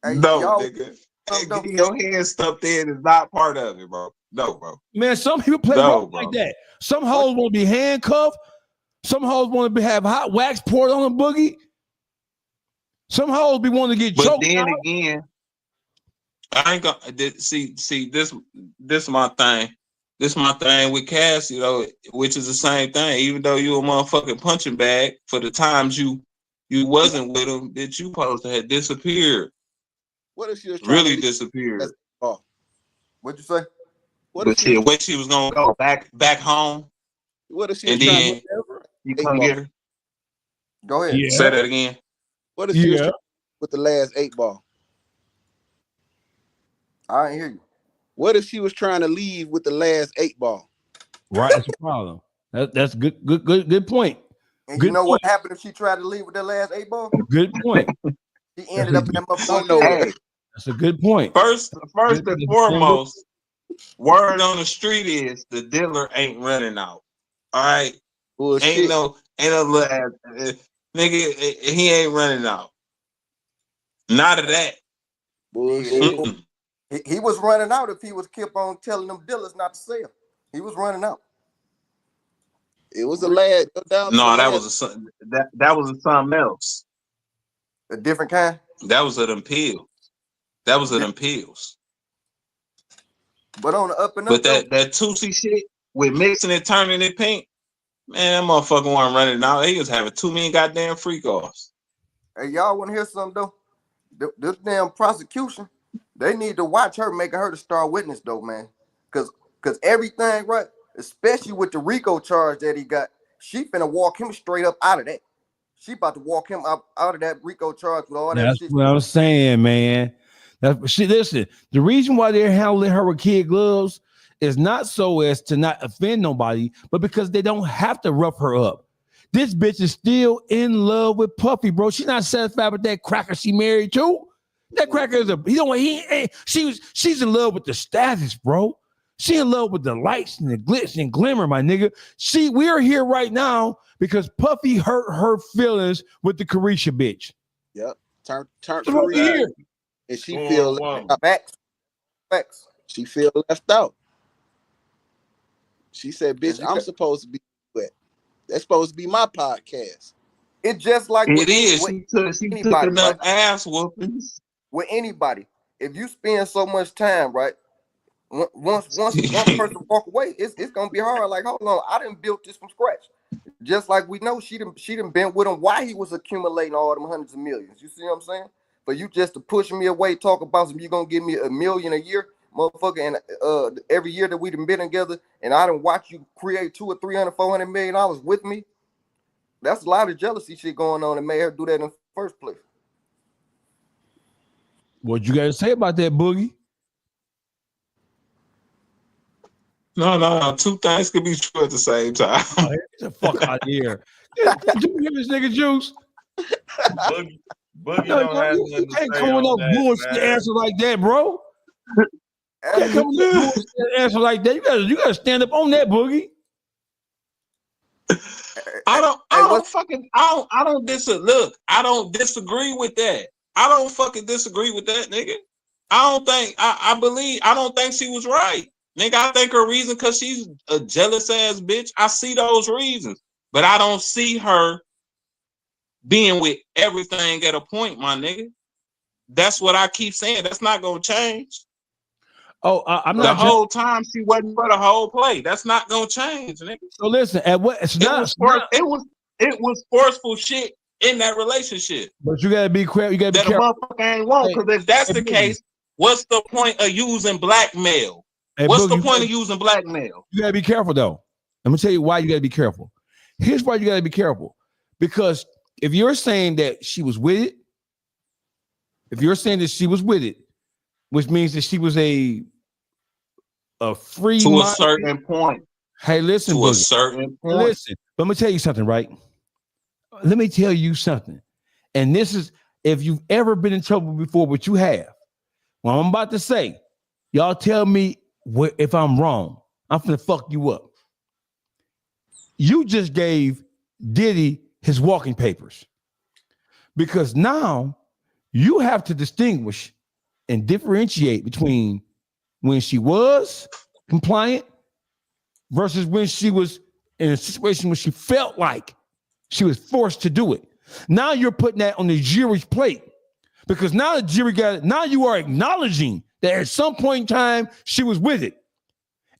No, nigga. Your hand stuffed in is not part of it, bro. No, bro. Man, some people play role like that. Some hoes want to be handcuffed. Some hoes want to have hot wax poured on them, Boogie. Some hoes be wanting to get choked. But then again, I ain't gonna see this my thing. This my thing with Cassie, though, which is the same thing. Even though you a motherfucking punching bag, for the times you wasn't with him, that you supposed to have disappeared. What if she was really disappeared? ball? What'd you say? What But she, where she was gonna go back home, What if she and was trying then to you eight couldn't ball? get her. Go ahead. Yeah. Say that again. What if she was Yeah. trying with the last 8 ball? I ain't hear you. What if she was trying to leave with the last 8 ball? Right. That's a problem. That's good point. And you Good know point. what happened if she tried to leave with that last 8 ball? Good point. She ended up in that motherfucker. Don't know Hey, That's a good point. first and foremost, word on the street is the dealer ain't running out. All right, bullshit. ain't no little ass nigga. He ain't running out. Not of that. Bullshit. He was running out if he was kept on telling them dealers not to sell. He was running out. It was a lad. No, that was that was something else. A different kind. That was an appeal. That was an appeals. But on the up and But up, that Tootsie shit with mixing and turning it pink, man, that motherfucker wasn't running out. He was having 2 million goddamn free calls. hey, y'all want to hear something though? This damn prosecution, they need to watch her, making her the star witness though, man. Cause everything, right, especially with the RICO charge that he got, she finna walk him straight up out of that. She about to walk him out of that RICO charge with all that That's shit. what I'm saying, man. Listen, the reason why they're handling her with kid gloves is not so as to not offend nobody, but because they don't have to rough her up. This bitch is still in love with Puffy, bro. She's not satisfied with that cracker she married to. That cracker is she's in love with the status, bro. She in love with the lights and the glitz and glimmer, my nigga. We are here right now because Puffy hurt her feelings with the Carisha bitch. Yep. Turn That's what we hear. and she feel left out. Facts. She feel left out. She said, "Bitch, I'm supposed to be wet. That's supposed to be my podcast." It's just like It is. She took enough ass whoopings. With anybody, if you spend so much time, right? Once one person walk away, it's gonna be hard. Like, hold on, I didn't build this from scratch. Just like we know she didn't been with him while he was accumulating all them hundreds of millions. You see what I'm saying? But you just to push me away, talk about some, you gonna give me $1 million a year, motherfucker, and every year that we done been together, and I done watch you create $200, $300, $400 million with me. That's a lot of jealousy shit going on and made her do that in the first place. What you got to say about that, Boogie? No. 2 things could be true at the same time. Oh, get the fuck out of here. Did you hear this nigga Juice? Boogie don't have you nothing to can't say come with no on that, bullshit man. answer like that, bro. You can't come with no bullshit answer like that. You gotta stand up on that, Boogie. I don't disagree with that. I don't fucking disagree with that, nigga. I don't think she was right. Nigga, I think her reason because she's a jealous ass bitch. I see those reasons. But I don't see her being with everything at a point, my nigga. That's what I keep saying. That's not gonna change. Oh, I'm not. The whole time she wasn't for the whole play. That's not gonna change, nigga. So listen, at what it was forceful shit in that relationship. But you gotta be careful. You gotta be careful. That a motherfucker ain't want. Because if that's the case, what's the point of using blackmail? What's the point of using blackmail? You gotta be careful though. I'm gonna tell you why you gotta be careful. Here's why you gotta be careful. Because if you're saying that she was with it, which means that she was a free to a certain point. Hey, listen, to Boogie. A certain point. Listen, but I'm gonna tell you something, right? Let me tell you something. And this is if you've ever been in trouble before, but you have. Well, I'm about to say, y'all tell me if I'm wrong. I'm finna fuck you up. You just gave Diddy his walking papers. Because now you have to distinguish and differentiate between when she was compliant versus when she was in a situation where she felt like she was forced to do it. Now you're putting that on the jury's plate because now the jury got it. Now you are acknowledging that at some point in time she was with it.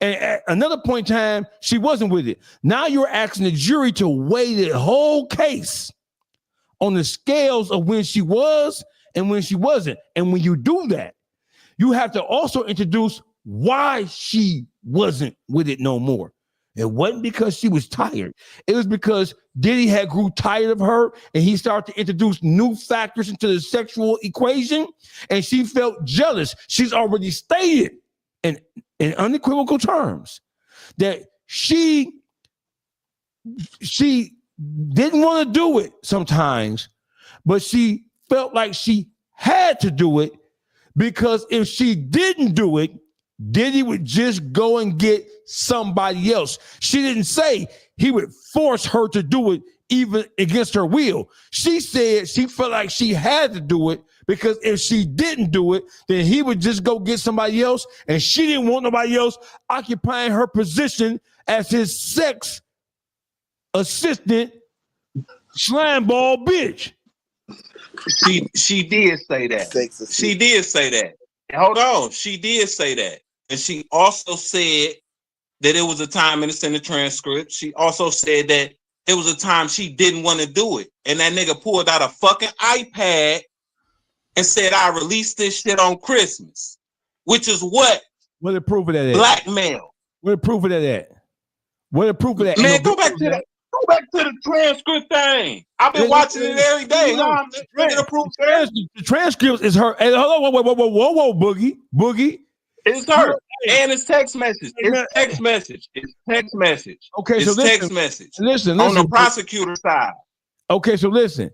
And at another point in time, she wasn't with it. Now you're asking the jury to weigh the whole case on the scales of when she was and when she wasn't. And when you do that, you have to also introduce why she wasn't with it no more. It wasn't because she was tired. It was because Diddy had grew tired of her, and he started to introduce new factors into the sexual equation, and she felt jealous. She's already stated in unequivocal terms that she didn't want to do it sometimes, but she felt like she had to do it because if she didn't do it, Diddy would just go and get somebody else. She didn't say he would force her to do it even against her will. She said she felt like she had to do it because if she didn't do it, then he would just go get somebody else, and she didn't want nobody else occupying her position as his sex assistant slime ball bitch. She did say that. She did say that. Hold on. She did say that. And she also said that it was a time, and it's in the transcript. She also said that it was a time she didn't want to do it. And that nigga pulled out a fucking iPad and said, I released this shit on Christmas, which is what? What the proof of that? Blackmail. What the proof of that? What the proof of that? Man, go back to the transcript thing. I've been watching it every day. The transcript is her. Hey, hold on, whoa, Boogie. It's her. And it's text message. It's text message. It's text message. Okay, it's so listen, text message. Listen. On the prosecutor side. Okay, so listen.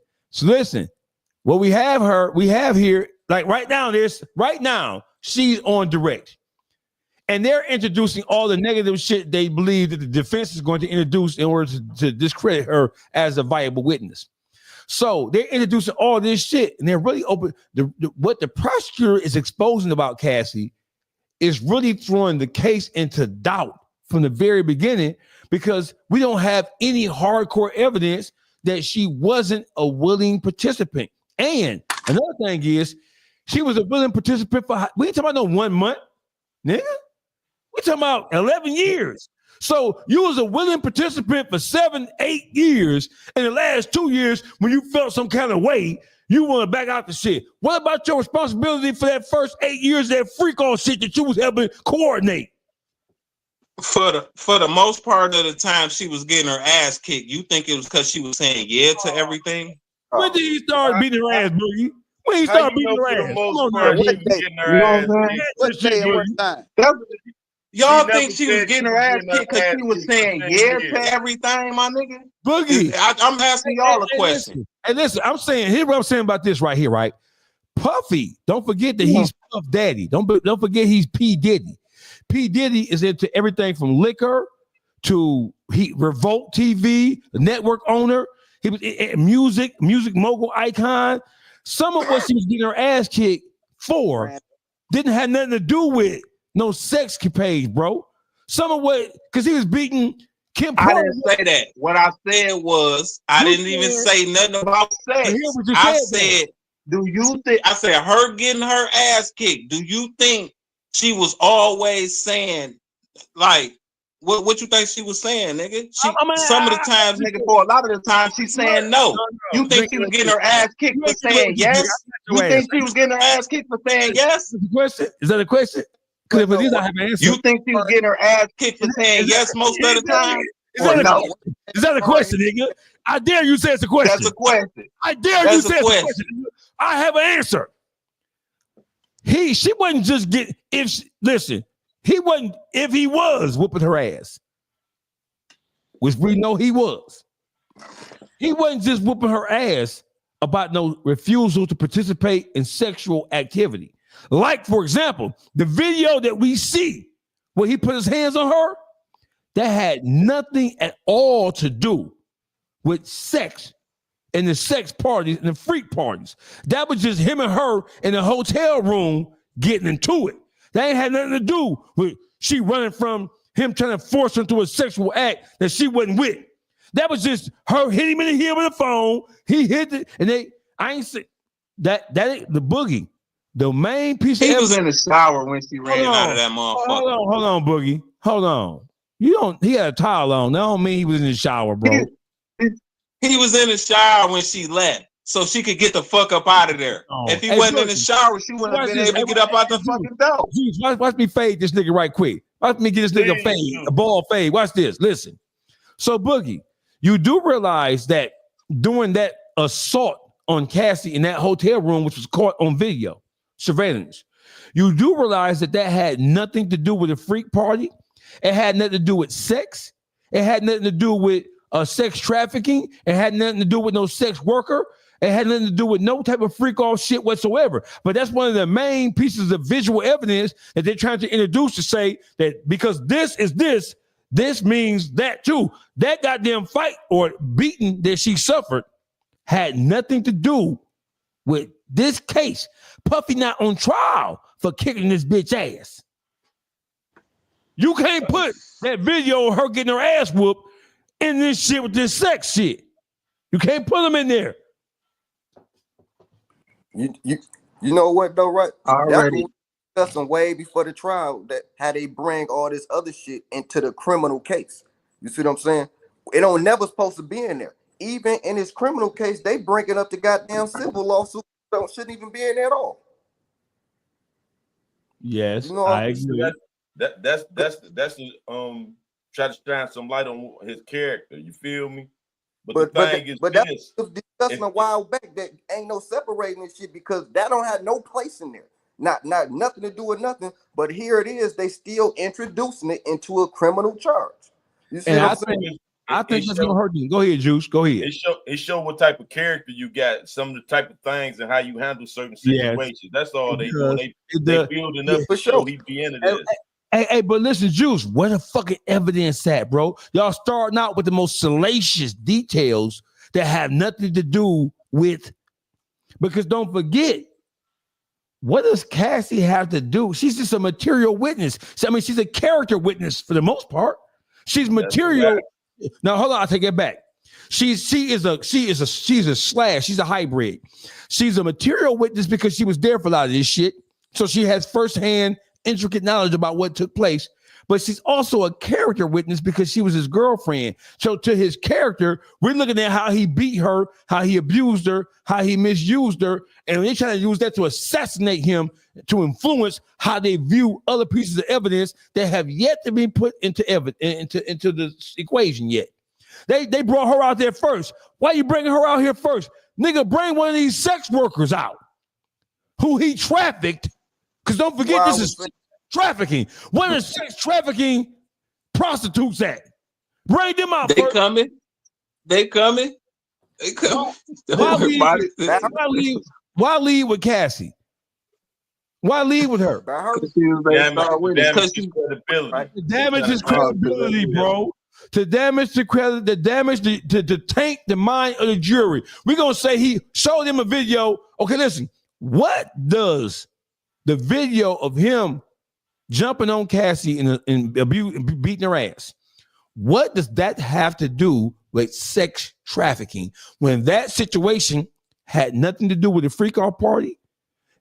What we have here, like right now, she's on direct. And they're introducing all the negative shit they believe that the defense is going to introduce in order to discredit her as a viable witness. So they're introducing all this shit, and they're really open. What the prosecutor is exposing about Cassie is really throwing the case into doubt from the very beginning, because we don't have any hardcore evidence that she wasn't a willing participant. And another thing is, she was a willing participant for, we ain't talking about no 1 month, nigga. We talking about 11 years. So you was a willing participant for 7, 8 years. In the last 2 years, when you felt some kind of way, you want to back out the shit. What about your responsibility for that first 8 years, that freak on shit that you was helping coordinate? For the most part of the time she was getting her ass kicked, you think it was because she was saying yeah to everything? When did he start beating her ass, Boogie? When he started beating her ass? Come on, What day and what time? Y'all think she was getting her ass kicked because she was saying yeah to everything, my nigga? Boogie, I'm asking y'all a question. Hey, listen, I'm saying, here's what I'm saying about this right here, right? Puffy, don't forget that he's Puff Daddy. Don't forget he's P. Diddy. P. Diddy is into everything from liquor to Revolt TV, the network owner. He was music mogul icon. Some of what she was getting her ass kicked for didn't have nothing to do with no sex page, bro. Some of what, because he was beating Kim. I didn't say that. What I said was, I didn't even say nothing about sex. I said, do you think, I said her getting her ass kicked, do you think she was always saying, like, what you think she was saying, nigga? Some of the times, nigga, for a lot of the time, she's saying no. You think she was getting her ass kicked for saying yes? You think she was getting her ass kicked for saying yes? Is that a question? Because if it is, I have an answer. You think she was getting her ass kicked for saying yes most of the time? Is that a question, nigga? I dare you say it's a question. That's a question. I dare you say it's a question. I have an answer. She wasn't just getting, he wasn't, if he was whooping her ass, which we know he was, he wasn't just whooping her ass about no refusal to participate in sexual activity. Like, for example, the video that we see where he put his hands on her, that had nothing at all to do with sex and the sex parties and the freak parties. That was just him and her in the hotel room getting into it. That ain't had nothing to do with she running from him trying to force her into a sexual act that she wasn't with. That was just her hitting him in the head with the phone. He hit it, and I ain't say that ain't the Boogie. The main piece he was in the shower when she ran out of that motherfucker. Hold on, Boogie. Hold on. He had a towel on. That don't mean he was in the shower, bro. He was in the shower when she left. so she could get the fuck up out of there. If he wasn't in the shower, she wouldn't have been able to get up out the fucking door. Watch me fade this nigga right quick. Watch me get this nigga fade, a ball fade. Watch this. Listen. So Boogie, you do realize that during that assault on Cassie in that hotel room, which was caught on video surveillance, you do realize that had nothing to do with a freak party. It had nothing to do with sex. It had nothing to do with sex trafficking. It had nothing to do with no sex worker. It had nothing to do with no type of freak off shit whatsoever. But that's one of the main pieces of visual evidence that they're trying to introduce to say that because this is this means that too. That goddamn fight or beating that she suffered had nothing to do with this case. Puffy not on trial for kicking this bitch ass. You can't put that video of her getting her ass whooped in this shit with this sex shit. You can't put them in there. You know what though, right? Already. That's some way before the trial that how they bring all this other shit into the criminal case. You see what I'm saying? It don't never supposed to be in there. Even in this criminal case, they bringing up the goddamn civil lawsuit. Shouldn't even be in there at all. Yes, you know, I agree. That's try to shine some light on his character. You feel me? But the thing is, that was discussing a while back that ain't no separating this shit because that don't have no place in there. Not nothing to do with nothing. But here it is. They still introducing it into a criminal charge. You see And what I'm saying? I think that's gonna hurt you. Go ahead, Juice. Go ahead. It show what type of character you got, some of the type of things, and how you handle certain situations. Yes. That's all they Because do. They building up to show he be into this. Hey, but listen, Juice, where the fucking evidence at, bro? Y'all starting out with the most salacious details that have nothing to do with, because don't forget, what does Cassie have to do? She's just a material witness. So, I mean, she's a character witness for the most part. She's material. Now, hold on, I'll take it back. She's a slash. She's a hybrid. She's a material witness because she was there for a lot of this shit. So she has firsthand intricate knowledge about what took place, but she's also a character witness because she was his girlfriend. So to his character, we're looking at how he beat her, how he abused her, how he misused her, and they're trying to use that to assassinate him, to influence how they view other pieces of evidence that have yet to be put into into the equation yet. They brought her out there first. Why are you bringing her out here first? Nigga, bring one of these sex workers out who he trafficked. Because don't forget, this is trafficking. Where is sex trafficking prostitutes at? Bring them out. They coming. They coming. They coming. Why leave with Cassie? Why leave with her? The damage his credibility, bro. To damage the credit, to damage to taint the mind of the jury. We're gonna say he showed him a video. Okay, listen. What does the video of him jumping on Cassie and beating her ass, what does that have to do with sex trafficking when that situation had nothing to do with a freak off party?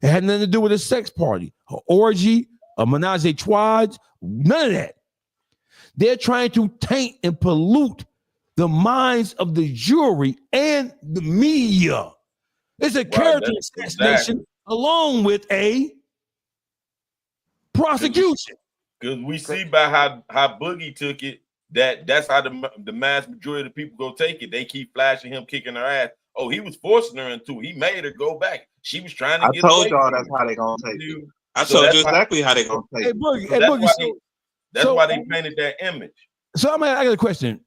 It had nothing to do with a sex party, an orgy, a menage a trois, none of that. They're trying to taint and pollute the minds of the jury and the media. It's a character assassination along with a prosecution. Because we see by how Boogie took it, that's how the mass majority of the people go take it. They keep flashing him kicking her ass. Oh, he was forcing her into it. He made her go back. She was trying to get. I told y'all that's how they gonna take it. I told you exactly how they gonna take it. That's why they painted that image. So I got a question.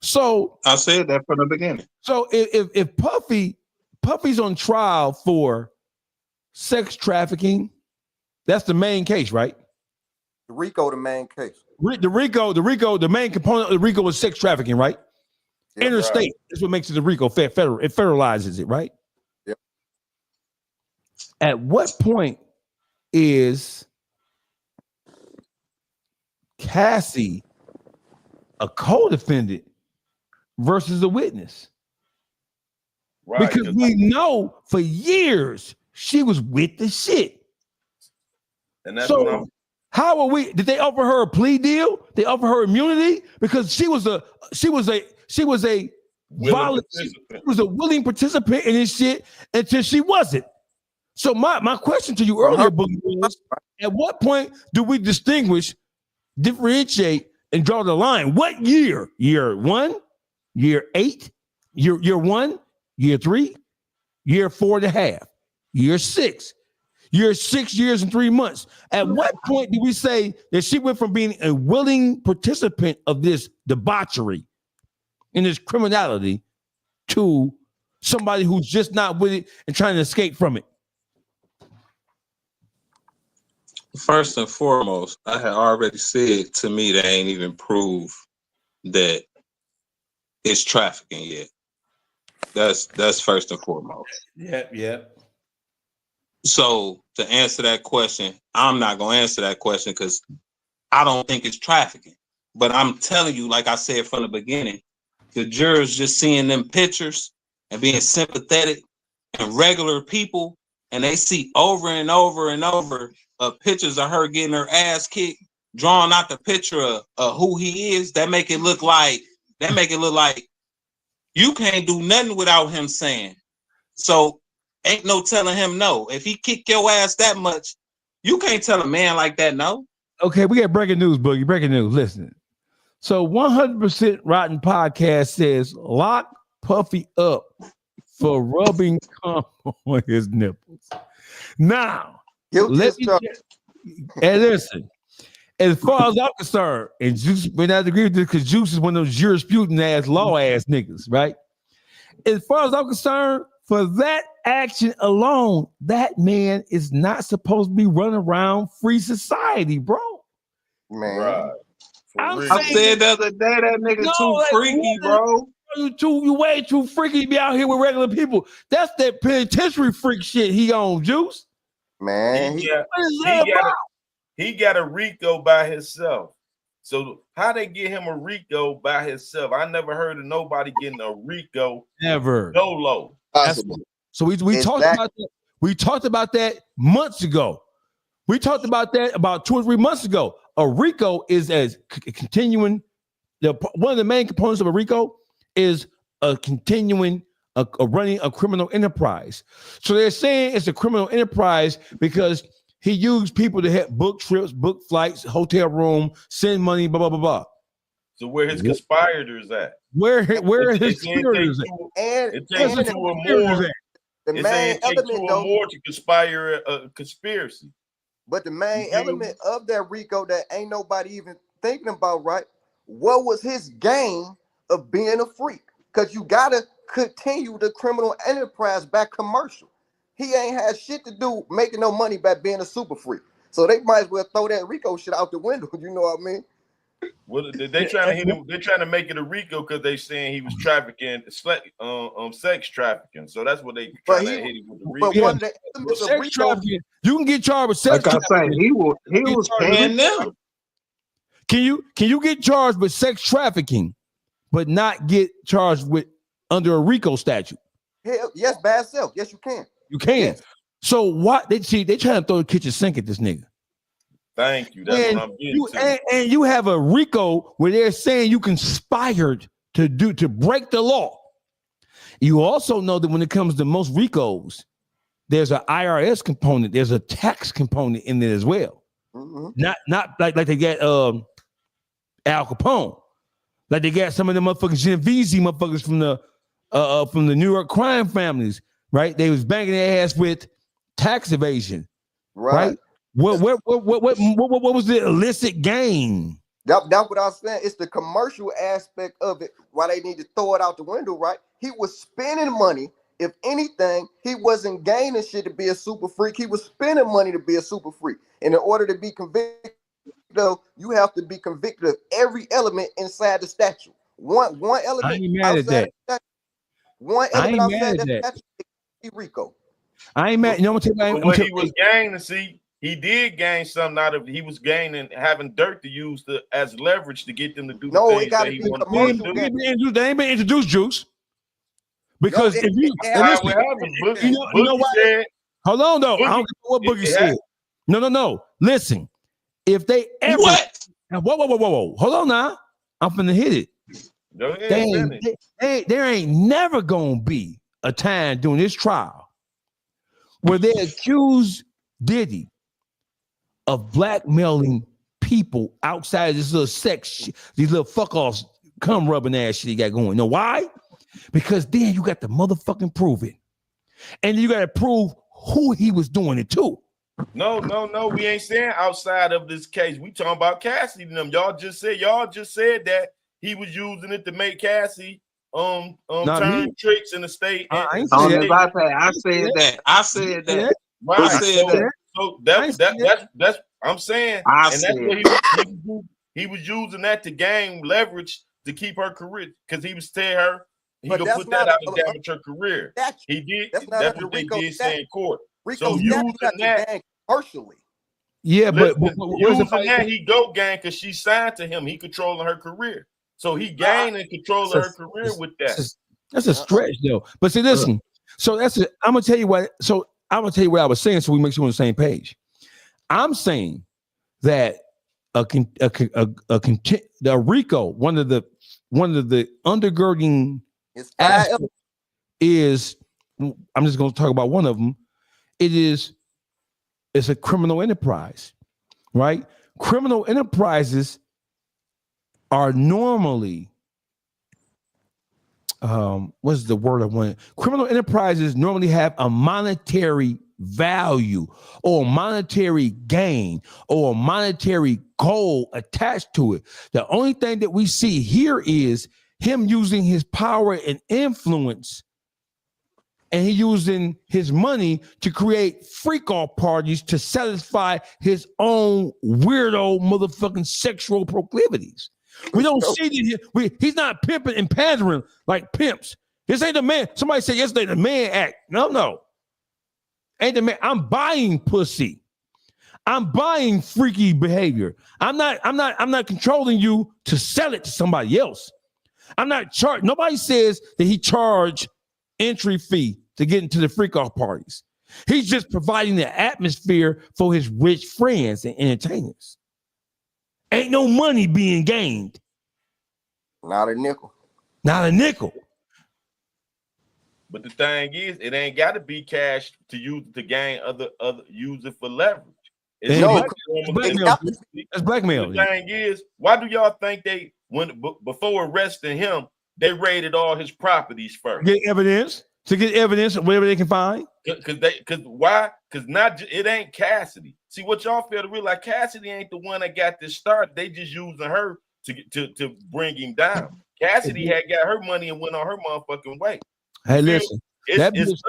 So I said that from the beginning. So if Puffy's on trial for sex trafficking, that's the main case, right? The RICO, the main case. The main component of the RICO is sex trafficking, right? Yeah, interstate. Right. That's what makes it the RICO federal. It federalizes it, right? Yep. At what point is Cassie a co-defendant versus a witness? Right, because we know for years she was with the shit. And that's what I'm. How are we? Did they offer her a plea deal? They offer her immunity because she was a She was a willing participant in this shit until she wasn't. So my question to you earlier, Boogie, was at what point do we distinguish, differentiate, and draw the line? What year? Year 1, year 8, year 1, year 3, year 4.5, year 6, year 6 years and 3 months. At what point do we say that she went from being a willing participant of this debauchery and this criminality to somebody who's just not with it and trying to escape from it? First and foremost, I had already said, to me, they ain't even proved that it's trafficking yet. That's first and foremost. Yep. So to answer that question, I'm not gonna answer that question because I don't think it's trafficking. But I'm telling you, like I said from the beginning, the jurors just seeing them pictures and being sympathetic and regular people, and they see over and over and over pictures of her getting her ass kicked, drawing out the picture of who he is. That make it look like you can't do nothing without him saying. So ain't no telling him no. If he kick your ass that much, you can't tell a man like that no. Okay, we got breaking news, Boogie. Breaking news. Listen. So 100% Rotten Podcast says lock Puffy up for rubbing cum on his nipples. Now, listen. As far as I'm concerned, and Juice may not agree with this because Juice is one of those jurisprudent ass law ass niggas, right? As far as I'm concerned, for that action alone, that man is not supposed to be running around free society, bro. Man. Right. I said the other day that nigga too freaky, bro. You way too freaky to be out here with regular people. That's that penitentiary freak shit he on, Juice. Man, he got a Rico by himself. So how they get him a Rico by himself? I never heard of nobody getting a Rico ever solo. So we talked about that. We talked about that months ago. We talked about that about 2 or 3 months ago. A RICO is as continuing. One of the main components of a RICO is a continuing running a criminal enterprise. So they're saying it's a criminal enterprise because he used people to help book trips, book flights, hotel room, send money, blah blah blah blah. So where his conspirators at? Where are his conspirators at? It takes two or more. The main element more to conspire a conspiracy. But the main element of that RICO that ain't nobody even thinking about, right? What was his gain of being a freak? Because you gotta continue the criminal enterprise back commercial. He ain't had shit to do making no money by being a super freak. So they might as well throw that RICO shit out the window. You know what I mean? Well, they trying to hit him. They're trying to make it a RICO because they saying he was trafficking, sex trafficking. So that's what they trying to hit him with the RICO. But one of the elements of Sex RICO, trafficking. You can get charged with sex Like I trafficking. say, he was paying them. Can you get charged with sex trafficking, but not get charged with under a RICO statute? Hell, yes, by itself. Yes, you can. You can. Yes. So what they trying to throw the kitchen sink at this nigga. Thank you. That's what I'm getting to. And you have a RICO where they're saying you conspired to break the law. You also know that when it comes to most RICOs, there's an IRS component, there's a tax component in there as well. Mm-hmm. Not like they get Al Capone, like they got some of the motherfucking Genovese motherfuckers from the New York crime families, right? They was banging their ass with tax evasion, right? What was the illicit gain? That's what I was saying. It's the commercial aspect of it. Why they need to throw it out the window, right? He was spending money. If anything, he wasn't gaining shit to be a super freak. He was spending money to be a super freak. And in order to be convicted, though, you have to be convicted of every element inside the statute. One element. I ain't mad at that. One element outside that statute is RICO. I ain't mad. You know what I'm saying? What he was gaining, see, he did gain something out of it. He was gaining having dirt to use as leverage to get them to do the things it gotta that he be wanted to do. They ain't been introduced, Juice. Because if you know what? Hold on though. I don't know what Boogie said. No. Listen, if they ever whoa. Hold on now. I'm finna hit it. Go ahead, there ain't never gonna be a time during this trial where they accuse Diddy of blackmailing people outside of this little these little fuck offs, cum rubbing ass shit he got going. You know why? Because then you got to motherfucking prove it. And you got to prove who he was doing it to. No. We ain't saying outside of this case. We talking about Cassie and them. Y'all just said that he was using it to make Cassie turn tricks in the state. I said that. Right. So that's I'm saying. That's what he was using that to gain leverage to keep her career, because he was telling her he could put that out to damage her career. He did. That's what they did say in court. So using that partially. Yeah, but using that, he go gang because she signed to him. He controlling her career. So he gained and controlling her career with that. That's a stretch, though. But see, listen. So I'm gonna tell you what. So I'm gonna tell you what I was saying, so we make sure we're on the same page. I'm saying that the RICO, one of the undergirding aspects is, I'm just going to talk about one of them. It's a criminal enterprise, right? Criminal enterprises are normally, what's the word I want? Criminal enterprises normally have a monetary value or monetary gain or a monetary goal attached to it. The only thing that we see here is him using his power and influence, and he using his money to create freak-off parties to satisfy his own weirdo motherfucking sexual proclivities. We don't see that he's not pimping and pandering like pimps. This ain't the man. Somebody said yesterday the man act. No. Ain't the man. I'm buying pussy. I'm buying freaky behavior. I'm not controlling you to sell it to somebody else. I'm not charged. Nobody says that he charged entry fee to get into the freak-off parties. He's just providing the atmosphere for his rich friends and entertainers. Ain't no money being gained. Not a nickel. But the thing is, it ain't got to be cash to use to gain other use it for leverage. It's blackmail. The thing is, why do y'all think they before arresting him, they raided all his properties first? Get evidence of whatever they can find. Why? Because it ain't Cassidy. See, what y'all fail to realize, Cassidy ain't the one that got this started. They just using her to bring him down. Cassidy had got her money and went on her motherfucking way. Hey, listen, it's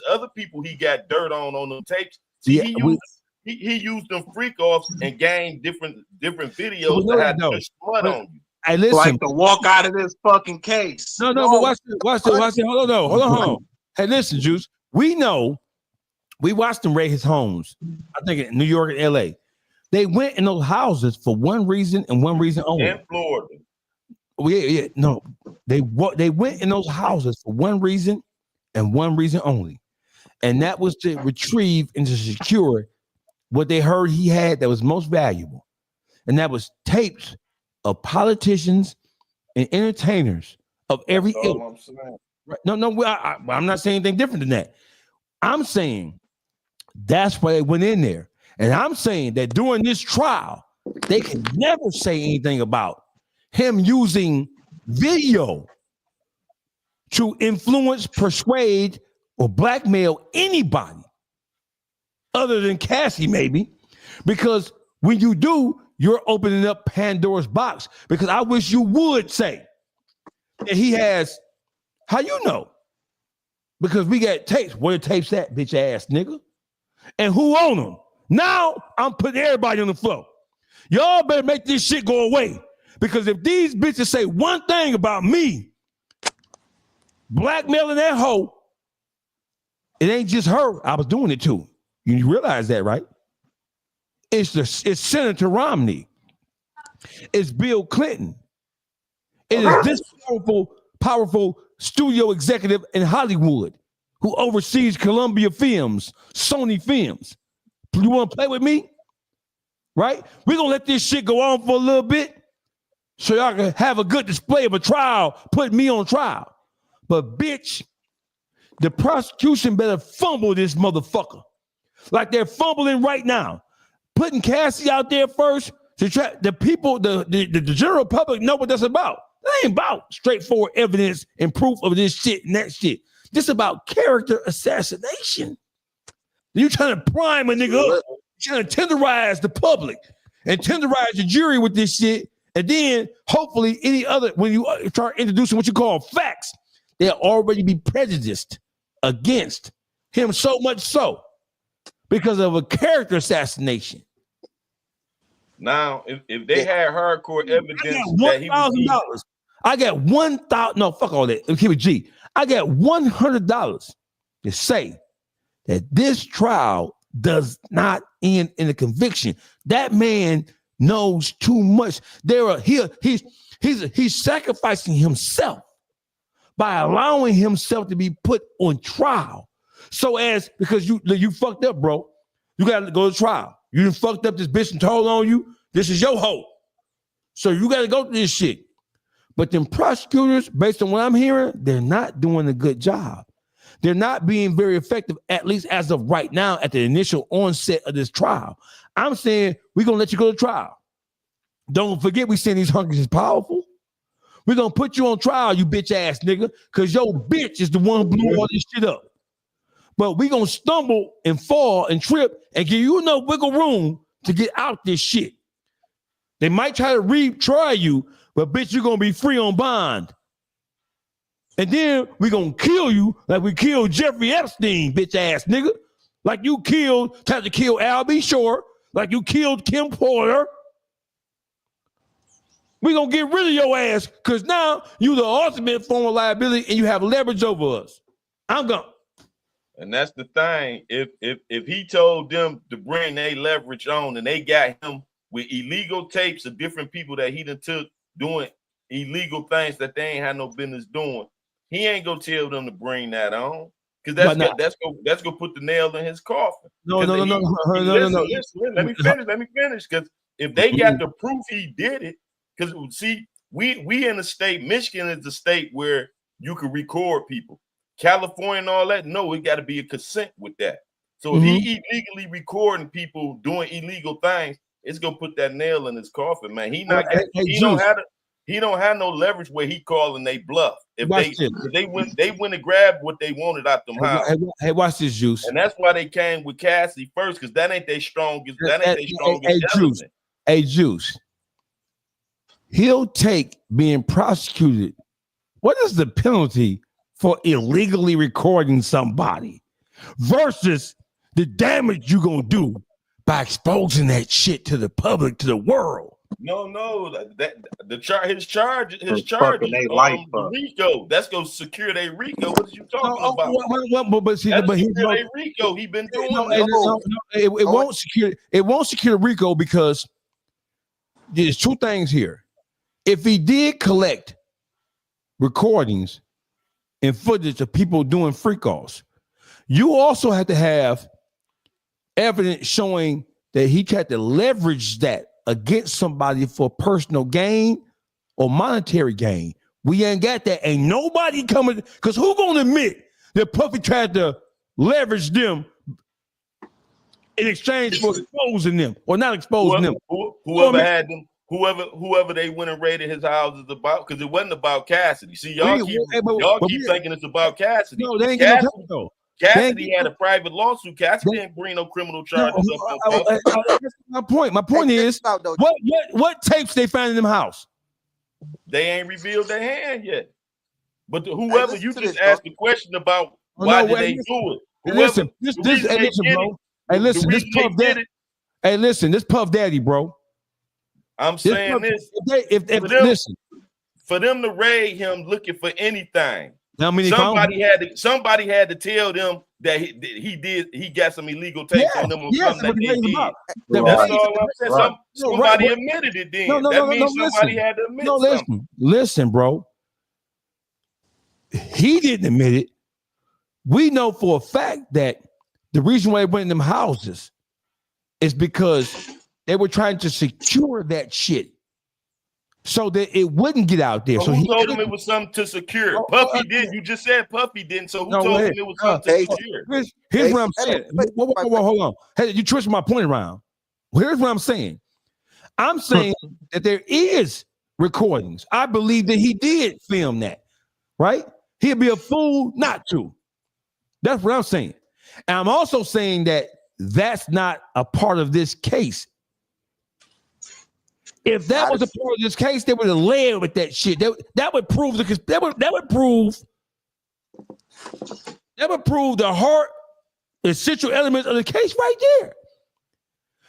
other people he got dirt on them tapes. See, he used them freak offs and gained different videos that had push blood on you. Hey, listen, like to walk out of this fucking case. No, but watch this. Hold on. Hey, listen, Juice. We know. We watched them raid his homes. I think in New York and LA. They went in those houses for one reason and one reason only. In Florida. No. They went in those houses for one reason and one reason only. And that was to retrieve and to secure what they heard he had that was most valuable. And that was tapes of politicians and entertainers of every ilk. Right? No, I'm not saying anything different than that. I'm saying that's why they went in there. And I'm saying that during this trial, they can never say anything about him using video to influence, persuade, or blackmail anybody other than Cassie, maybe. Because when you do, you're opening up Pandora's box. Because I wish you would say that he has, how you know? Because we got tapes. Where the tapes at, bitch ass nigga? And who own them? Now I'm putting everybody on the floor. Y'all better make this shit go away. Because if these bitches say one thing about me, blackmailing that hoe, it ain't just her. I was doing it too. You realize that, right? It's Senator Romney. It's Bill Clinton. It is this powerful studio executive in Hollywood who oversees Columbia Films, Sony Films. You want to play with me? Right? We're going to let this shit go on for a little bit. so y'all can have a good display of a trial, put me on trial. But bitch, the prosecution better fumble this motherfucker like they're fumbling right now. Putting Cassie out there first to try the people, the general public know what that's about. That ain't about straightforward evidence and proof of this shit and that shit. This about character assassination. You trying to prime a nigga up. You're trying to tenderize the public and tenderize the jury with this shit. And then hopefully any other, when you start introducing what you call facts, they'll already be prejudiced against him, so much so because of a character assassination. Now, if they had hardcore evidence that he was I got $1,000. No, fuck all that. Keep it G. I got $100 to say that this trial does not end in a conviction. That man knows too much. He's sacrificing himself by allowing himself to be put on trial. So because you fucked up, bro. You got to go to trial. You done fucked up this bitch and told on you. This is your hope. So you got to go through this shit. But them prosecutors, based on what I'm hearing, they're not doing a good job. They're not being very effective, at least as of right now, at the initial onset of this trial. I'm saying we're going to let you go to trial. Don't forget we saying these hunkies is powerful. We're going to put you on trial, you bitch ass nigga, because your bitch is the one who blew all this shit up. But we're going to stumble and fall and trip and give you enough wiggle room to get out this shit. They might try to retry you, but bitch, you're going to be free on bond. And then we're going to kill you like we killed Jeffrey Epstein, bitch ass nigga. Like you tried to kill Al B. Shore, like you killed Kim Porter. We're going to get rid of your ass because now you're the ultimate form of liability and you have leverage over us. I'm gone. And that's the thing. If he told them to bring their leverage on and they got him with illegal tapes of different people that he done took doing illegal things that they ain't had no business doing, he ain't gonna tell them to bring that on because that's gonna put the nail in his coffin. No. Listen, let me finish. Because if they got the proof he did it, because see, we in a state, Michigan is the state where you can record people. California and all that, no, it got to be a consent with that. So if he illegally recording people doing illegal things, it's gonna put that nail in his coffin, man. He don't have no leverage where he calling they bluff. If they went and grabbed what they wanted out them house. Hey, watch this, Juice. And that's why they came with Cassie first, because that ain't their strongest. Element. Hey, Juice. He'll take being prosecuted. What is the penalty for illegally recording somebody versus the damage you're gonna do by exposing that shit to the public, to the world? No, his charge RICO. That's gonna secure their RICO. What are you talking about? But he's RICO. He been doing it won't secure. It won't secure RICO because there's two things here. If he did collect recordings and footage of people doing freak offs, you also have to have evidence showing that he tried to leverage that against somebody for personal gain or monetary gain. We ain't got that. Ain't nobody coming, because who gonna admit that Puffy tried to leverage them in exchange for exposing them or not exposing them? Whoever had them, whoever they went and raided his houses about, because it wasn't about Cassidy. See, y'all keep thinking it's about Cassidy. No, they ain't get no time, though. Cassidy had a private lawsuit. Cassidy didn't bring no criminal charges up. That's my point. My point is, what tapes they found in them house? They ain't revealed their hand yet. But whoever you just asked the question about, why did they do it? Listen, bro. Hey, listen, this Puff Daddy. Hey, listen, this Puff Daddy, bro. I'm saying this. For them to raid him looking for anything. Somebody had to tell them that he got some illegal tapes on them or something that they did. That's all I'm saying. Somebody admitted it then. That means somebody had to admit something. Listen, bro. He didn't admit it. We know for a fact that the reason why they went in them houses is because they were trying to secure that shit so that it wouldn't get out there. But So who he told him it was something to secure? Puffy did. You just said Puffy didn't. So who told him it was something to secure? Here's what I'm saying. Whoa, hold on. Hey, you twist my point around. Here's what I'm saying. I'm saying that there is recordings. I believe that he did film that, right? He'd be a fool not to. That's what I'm saying. And I'm also saying that that's not a part of this case. If that was a part of this case, they would have led with that shit. That would prove the heart, the essential elements of the case right there.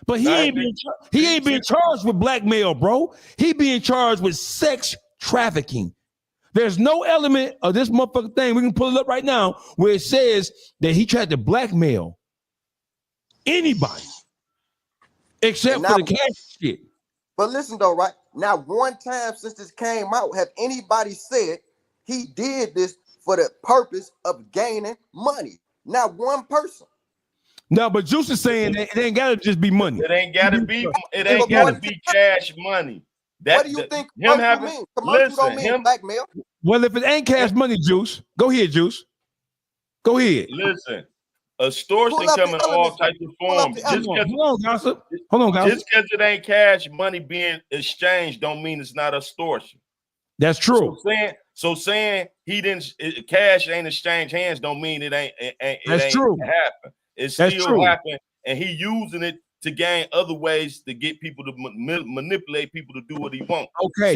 But he ain't being charged with blackmail, bro. He being charged with sex trafficking. There's no element of this motherfucking thing, we can pull it up right now, where it says that he tried to blackmail anybody except for the cash shit. But listen though, right? Now, one time since this came out, have anybody said he did this for the purpose of gaining money? Not one person. No, but Juice is saying that it ain't gotta just be money. It ain't gotta be. It ain't gotta be cash money. What do you think commercial mean? Commercial don't mean blackmail. Well, if it ain't cash money, Juice, go ahead, Juice. Go ahead. Listen, extortion come in all types of forms. Hold on, gossip. Hold on, gossip. Just because it ain't cash money being exchanged don't mean it's not extortion. That's true. So saying he didn't cash ain't exchange hands don't mean it ain't true. happen. It still happened, and he using it to gain other ways to get people to manipulate people to do what he wants. Okay,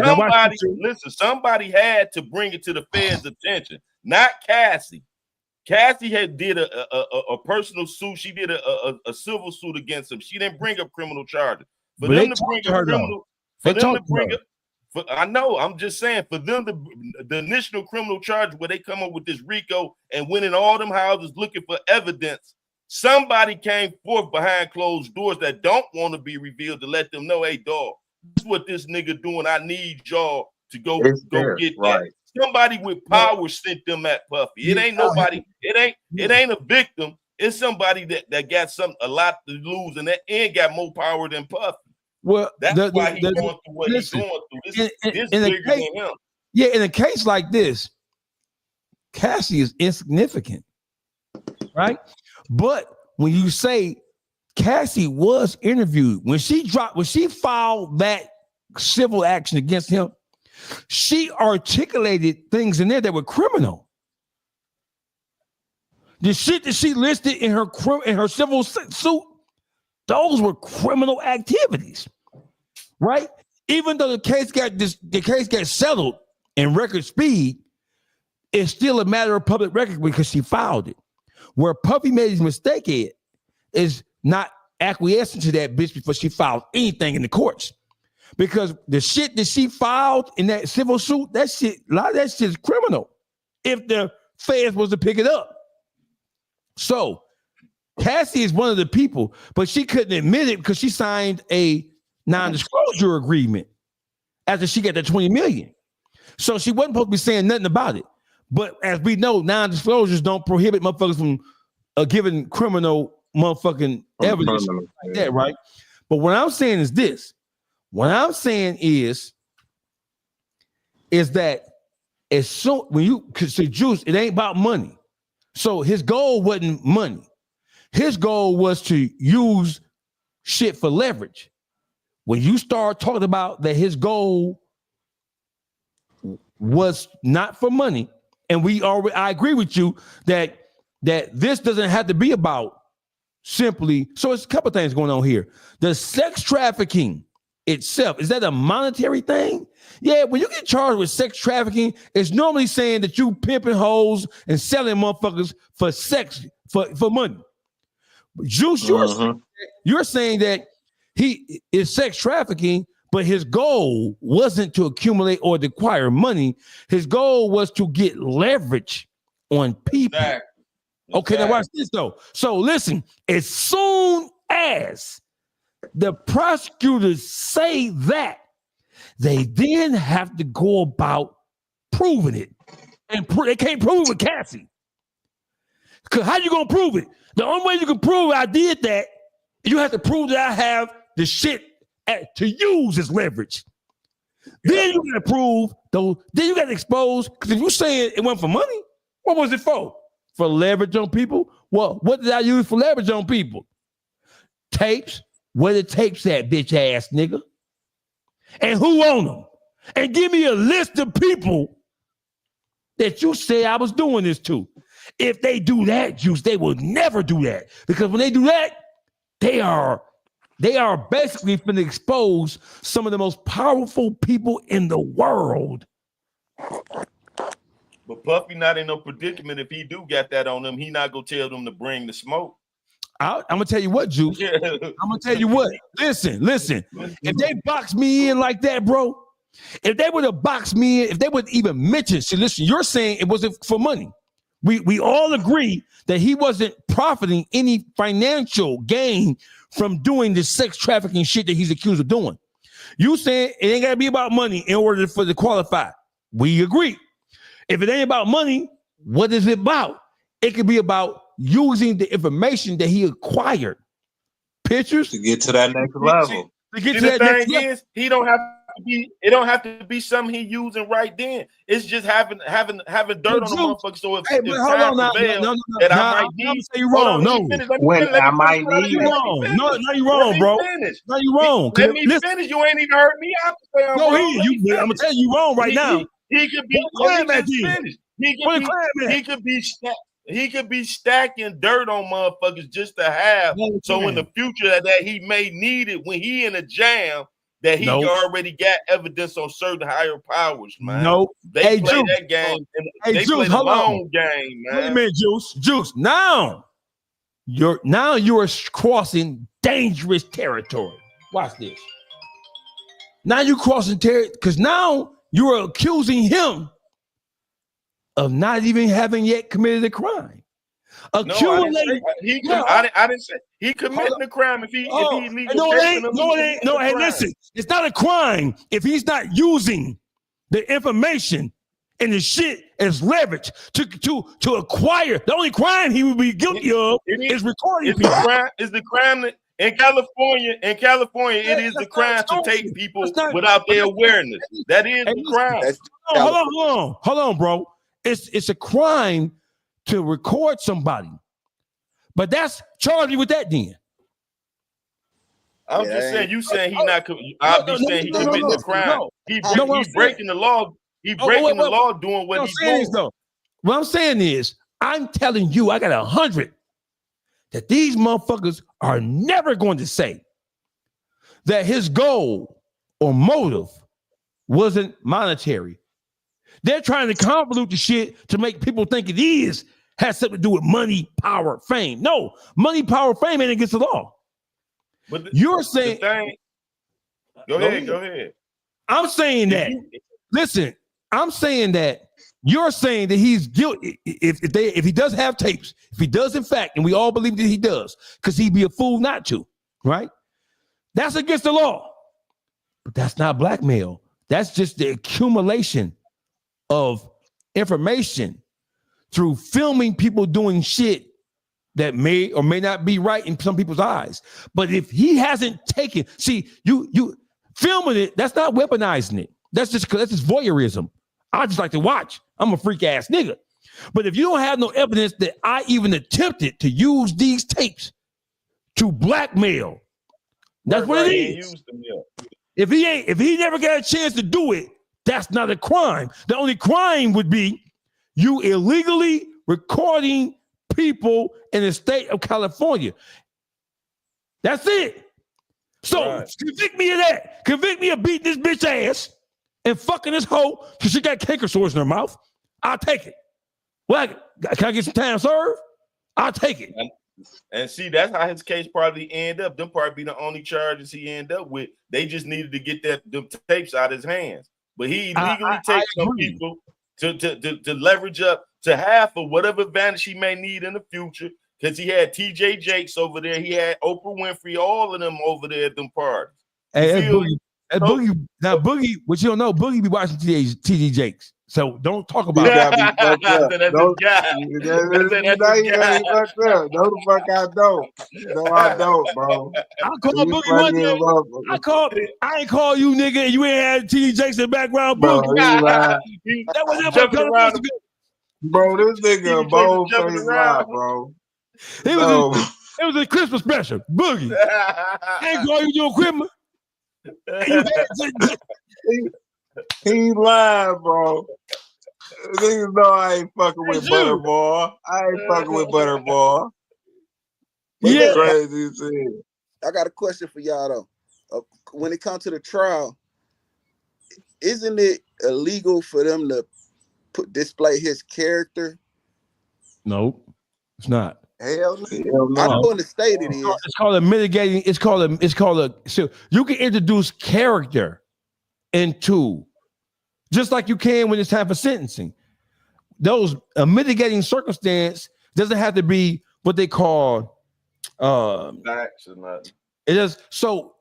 somebody had to bring it to the feds' attention, not Cassie. Cassie had did a personal suit. She did a civil suit against him. She didn't bring up criminal charges. For them to bring up criminal, I know. I'm just saying for them the initial criminal charge where they come up with this RICO and went in all them houses looking for evidence. Somebody came forth behind closed doors that don't want to be revealed to let them know, hey, dog, this is what this nigga doing. I need y'all to go get that. Somebody with power sent them at Puffy. It ain't nobody. It ain't a victim. It's somebody that got a lot to lose and got more power than Puffy. Well, that's why he's going through what he's going through. It's bigger than him. Yeah, in a case like this, Cassie is insignificant, right? But when you say Cassie was interviewed, when she filed that civil action against him, she articulated things in there that were criminal. The shit that she listed in her civil suit, those were criminal activities, right? Even though the case got settled in record speed, it's still a matter of public record because she filed it. Where Puffy made his mistake is not acquiescing to that bitch before she filed anything in the courts. Because the shit that she filed in that civil suit, a lot of that shit is criminal if the feds was to pick it up. So Cassie is one of the people, but she couldn't admit it because she signed a non-disclosure agreement after she got the $20 million. So she wasn't supposed to be saying nothing about it. But as we know, non-disclosures don't prohibit motherfuckers from giving criminal motherfucking evidence like that, right? But what I'm saying is this. What I'm saying is that as soon when you say Juice, it ain't about money. So his goal wasn't money. His goal was to use shit for leverage. When you start talking about that his goal was not for money, and I agree with you that this doesn't have to be about simply. So it's a couple things going on here. The sex trafficking itself, is that a monetary thing? Yeah, when you get charged with sex trafficking, it's normally saying that you pimping hoes and selling motherfuckers for sex for money. Juice, you're saying that he is sex trafficking, but his goal wasn't to accumulate or to acquire money. His goal was to get leverage on people. Exactly. Okay, now watch this though. So listen, as soon as the prosecutors say that, they then have to go about proving it. And they can't prove it with Cassie. Because how you going to prove it? The only way you can prove I did that, you have to prove that I have the shit to use as leverage. Then you got to prove though. Then you got to expose. Because if you saying it went for money, what was it for? For leverage on people? Well, what did I use for leverage on people? Tapes. Where the tapes at, bitch ass nigga? And who own them? And give me a list of people that you say I was doing this to. If they do that, Juice, they will never do that. Because when they do that, they are basically going to expose some of the most powerful people in the world. But Puffy not in no predicament. If he do got that on him, he not gonna tell them to bring the smoke. I'm gonna tell you what, Juice. I'm gonna tell you what. Listen. If they box me in like that, bro, if they would have boxed me in, if they would even mention, see, listen, you're saying it wasn't for money. We all agree that he wasn't profiting any financial gain from doing the sex trafficking shit that he's accused of doing. You saying it ain't gotta be about money in order for to qualify. We agree. If it ain't about money, what is it about? It could be about using the information that he acquired. Pictures to get to that next level. The thing is, he don't have to be. It don't have to be something he using right then. It's just having dirt on the motherfucker. So if time prevails, that I might need. Say you wrong. No, I might need you wrong. No, you wrong, bro. No, you wrong. Let me finish. You ain't even heard me out. I'm gonna tell you wrong right now. He could be. He could be stacking dirt on motherfuckers just to have. So in the future that he may need it when he in a jam, that he already got evidence on certain higher powers, man. They play that game. They play the long game, man. Wait a minute, Juice. Now you're crossing dangerous territory. Watch this. Now you're crossing territory because now you're accusing him of not even having yet committed a crime. I didn't say he committing a crime if he listen, it's not a crime if he's not using the information and the shit as leverage to acquire. The only crime he would be guilty of is recording people. Is the crime that in California, it is the crime to take people without their awareness. That is the crime. Hold on, bro. It's a crime to record somebody, but that's charge me with that then. I'm just saying. You saying he not? I'll be saying he committing the crime. He's breaking the law. He's breaking the law, doing what he's doing. What I'm saying is, I'm telling you, I got 100 that these motherfuckers are never going to say that his goal or motive wasn't monetary. They're trying to convolute the shit to make people think it has something to do with money, power, fame. No, money, power, fame ain't against the law. But you're saying, go ahead. I'm saying that. Listen, I'm saying that you're saying that he's guilty. If he does have tapes, if he does in fact, and we all believe that he does, because he'd be a fool not to, right? That's against the law. But that's not blackmail. That's just the accumulation of information through filming people doing shit that may or may not be right in some people's eyes. But if he hasn't taken, you filming it, that's not weaponizing it. That's just voyeurism. I just like to watch. I'm a freak ass nigga. But if you don't have no evidence that I even attempted to use these tapes to blackmail, that's what it is. If he never got a chance to do it, that's not a crime. The only crime would be you illegally recording people in the state of California. That's it. So convict me of that. Convict me of beating this bitch ass and fucking this hoe because she got canker sores in her mouth. I'll take it. Well, can I get some time served? I'll take it. And see, that's how his case probably end up. Them probably be the only charges he end up with. They just needed to get them tapes out of his hands. But he legally takes some people to leverage up to half of whatever advantage he may need in the future. Because he had TJ Jakes over there, he had Oprah Winfrey, all of them over there at them parties. Hey, Boogie. Now, Boogie, what you don't know, Boogie be watching TJ Jakes. So don't talk You about got me fucked I up. said that's his Don't, guy. I said that's now his you got guy. me fucked up. No, the fuck I don't. No, I don't, bro. I called You Boogie funny one as day. motherfucker. I ain't call you nigga, and you ain't had T.D. Jackson background Bro, Boogie. he lied. That was never Jumping a around the Bro, this nigga a Jason bold jumping face lie, around. bro. It was a Christmas special. Boogie. I ain't call you your equipment. He lying, bro. Niggas know I ain't fucking with Butterball. I ain't fucking with Butterball. But Yeah, look, crazy as hell. I got a question for y'all though. When it comes to the trial, isn't it illegal for them to display his character? Nope, it's not. Hell no. Hell I no. know in the state it is. It's called a mitigating. It's called a. So you can introduce character into, just like you can when it's time for sentencing. Those a mitigating circumstance doesn't have to be what they call. Facts or nothing. It is so.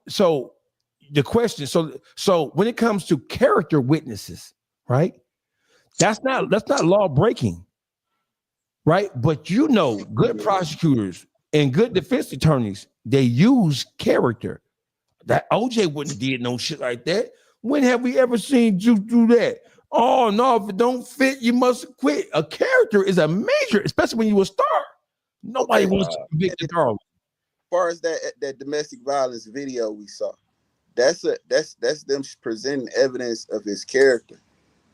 The question. So when it comes to character witnesses, right? That's not law breaking, right? But good prosecutors and good defense attorneys, they use character. That OJ wouldn't have did no shit like that. When have we ever seen you do that? Oh no, if it don't fit, you must quit. A character is a major, especially when you a star. Nobody wants to convict the girl. As far as that domestic violence video we saw, that's them presenting evidence of his character.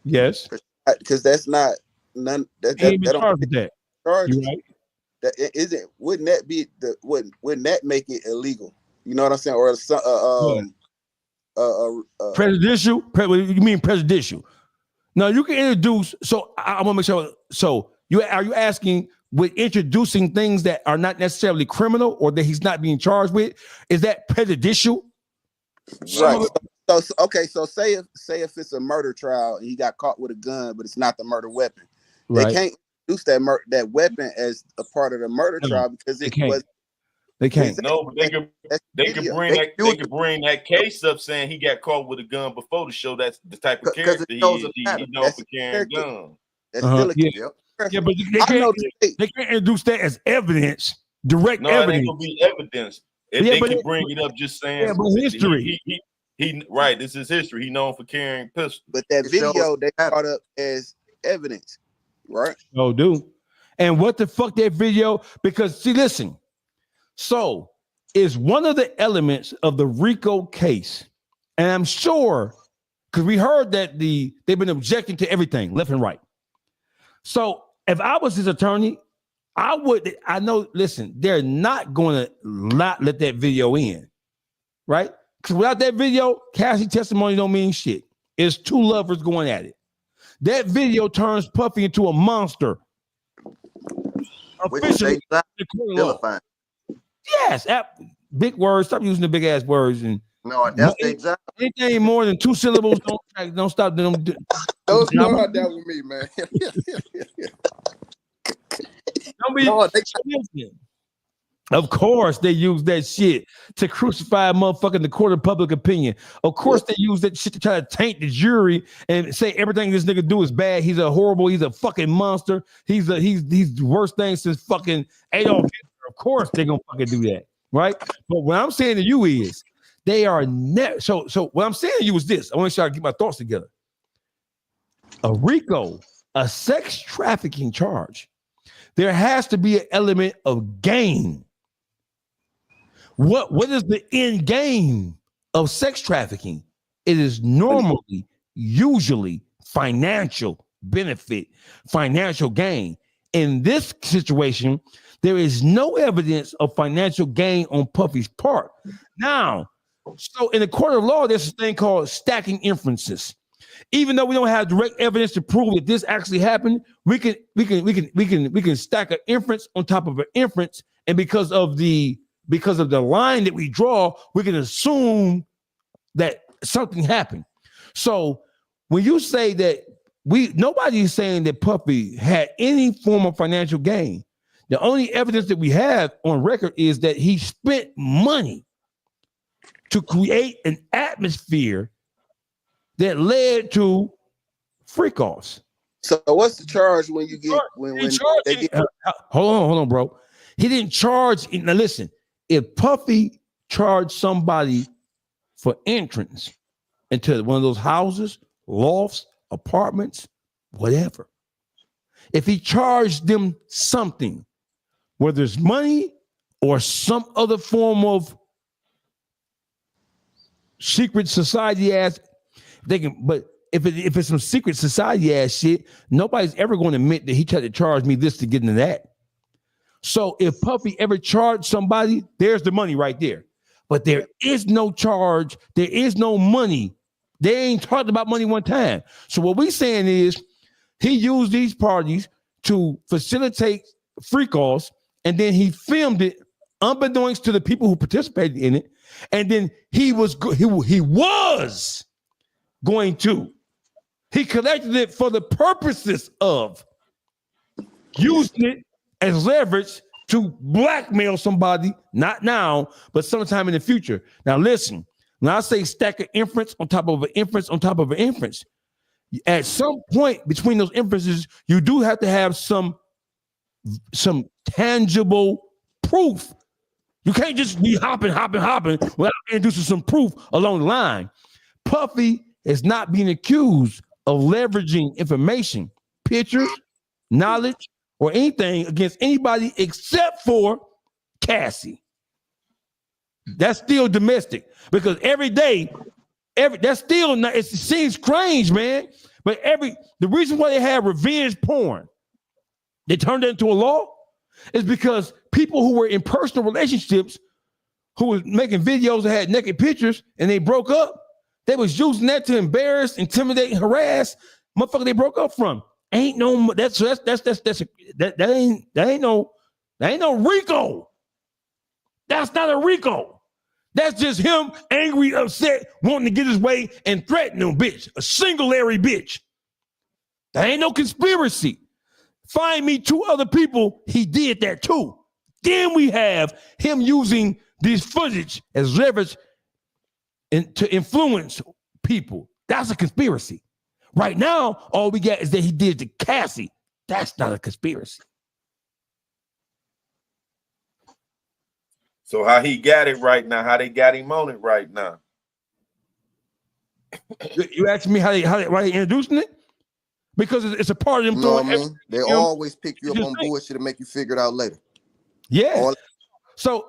Yes, because that's not none. That He ain't been don't charged with that. charges. You right? That isn't. Wouldn't that be wouldn't that make it illegal? You know what I'm saying? Or Prejudicial? You mean prejudicial? Now you can introduce. So I want to make sure. So are you asking with introducing things that are not necessarily criminal or that he's not being charged with? Is that prejudicial? Right. So okay. So say if it's a murder trial and he got caught with a gun, but it's not the murder weapon, Right. they can't use that weapon as a part of the murder trial because it was. They can't. No, but they could bring that case up saying he got caught with a gun before to show that's the type of character he is. He known for carrying guns. That's still a Yeah, but they can't introduce that as evidence, direct No, it ain't evidence. gonna be evidence. They can bring it up just saying. Yeah, but history. He right. This is history. He known for carrying pistols. But that video they brought up as evidence, right? Oh, dude. And what the fuck that video? Because see, listen. So is one of the elements of the RICO case, and I'm sure because we heard that they've been objecting to everything left and right. So if I was his attorney, I know, listen, they're not going to not let that video in, right? Because without that video, Cassie testimony don't mean shit. It's two lovers going at it. That video turns Puffy into a monster. Officially, vilifying. Yes, big words. Stop using the big ass words. And no, that's the exact. Anything more than two syllables, don't stop them. Don't start that with me, man. Don't be. Of course, they use that shit to crucify a motherfucker in the court of public opinion. Of course, they use that shit to try to taint the jury and say everything this nigga do is bad. He's a fucking monster. He's the worst thing since fucking Adolf Hitler. Of course, they're gonna fucking do that, right? But what I'm saying to you is they are never. So what I'm saying to you is this. I want to make sure I get my thoughts together. A RICO, a sex trafficking charge, there has to be an element of gain. What is the end game of sex trafficking? It is usually financial benefit, financial gain. In this situation, there is no evidence of financial gain on Puffy's part. Now, so in the court of law, there's a thing called stacking inferences. Even though we don't have direct evidence to prove that this actually happened, we can stack an inference on top of an inference, and because of the line that we draw, we can assume that something happened. So when you say that nobody is saying that Puffy had any form of financial gain. The only evidence that we have on record is that he spent money to create an atmosphere that led to freak-offs. So what's the charge when you get when they get? Hold on, bro. He didn't charge. Now listen, if Puffy charged somebody for entrance into one of those houses, lofts, apartments, whatever, if he charged them something, whether it's money or some other form of secret society ass, they can. But if it's some secret society ass shit, nobody's ever going to admit that he tried to charge me this to get into that. So if Puffy ever charged somebody, there's the money right there. But there is no charge. There is no money. They ain't talked about money one time. So what we saying is he used these parties to facilitate freak-offs, and then he filmed it unbeknownst to the people who participated in it. And then he collected it for the purposes of using it as leverage to blackmail somebody, not now, but sometime in the future. Now listen, when I say stack of inference on top of an inference on top of an inference, at some point between those inferences, you do have to have some tangible proof. You can't just be hopping without introducing some proof along the line. Puffy is not being accused of leveraging information, pictures, knowledge, or anything against anybody except for Cassie. That's still domestic, because every day, that's still not, it seems strange, man. But the reason why they have revenge porn, they turned it into a law, is because people who were in personal relationships, who was making videos that had naked pictures, and they broke up, they was using that to embarrass, intimidate, and harass motherfucker they broke up from. Ain't no that ain't no RICO. That's not a RICO. That's just him angry, upset, wanting to get his way, and threatening a bitch, a singularity bitch. That ain't no conspiracy. Find me 2 other people he did that to. Then we have him using this footage as leverage to influence people. That's a conspiracy. Right now, all we got is that he did to Cassie. That's not a conspiracy. So how he got it right now, how they got him on it right now. You asking me why they introducing it? Because it's a part of them. You know what I mean? They always pick you up on bullshit and make you figure it out later. Yeah. So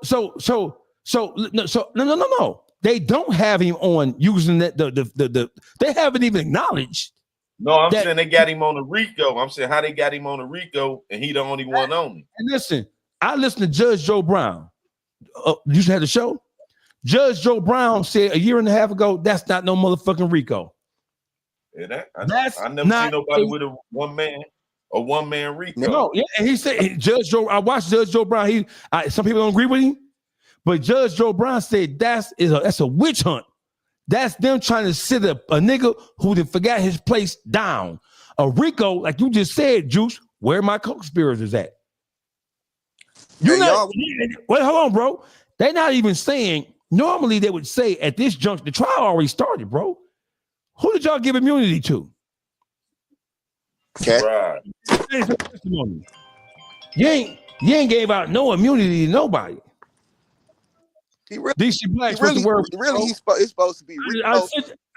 no. They don't have him on using that. They haven't even acknowledged. No, I'm saying they got him on the RICO. I'm saying how they got him on the RICO, and he the only one on it. And listen, I listened to Judge Joe Brown. You had the show. Judge Joe Brown said a year and a half ago, that's not no motherfucking RICO. Yeah, I never seen nobody with a one man RICO. No, yeah, and he said Judge Joe. I watched Judge Joe Brown. Some people don't agree with him, but Judge Joe Brown said that's a witch hunt. That's them trying to sit up a nigga who done forgot his place down. A RICO, like you just said, Juice, where my co-conspirators at? Wait, hold on, bro. They're not even saying, normally they would say at this juncture, the trial already started, bro. Who did y'all give immunity to? Okay. Right. You ain't gave out no immunity to nobody. DC Black's it's supposed to be.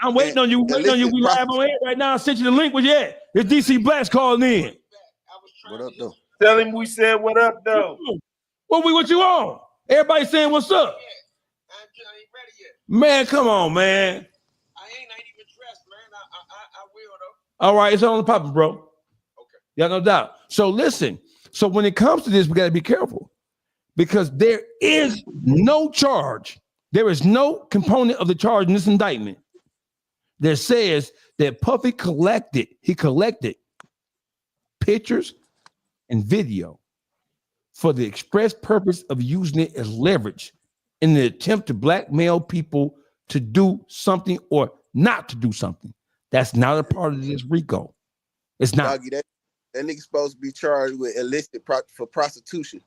I'm waiting on you. We live on air right now. I sent you the link. Where you at? It's DC Black's calling in. What up, though? Tell him we said what up, though. What you on? Everybody saying what's up? Man, come on, man. I ain't even dressed, man. I will though. All right, it's on the popping, bro. Okay. Yeah, no doubt. So listen. So when it comes to this, we got to be careful, because there is no charge. There is no component of the charge in this indictment that says that Puffy collected pictures and video for the express purpose of using it as leverage in the attempt to blackmail people to do something or not to do something. That's not a part of this RICO. It's not. That nigga's supposed to be charged with illicit for prostitution.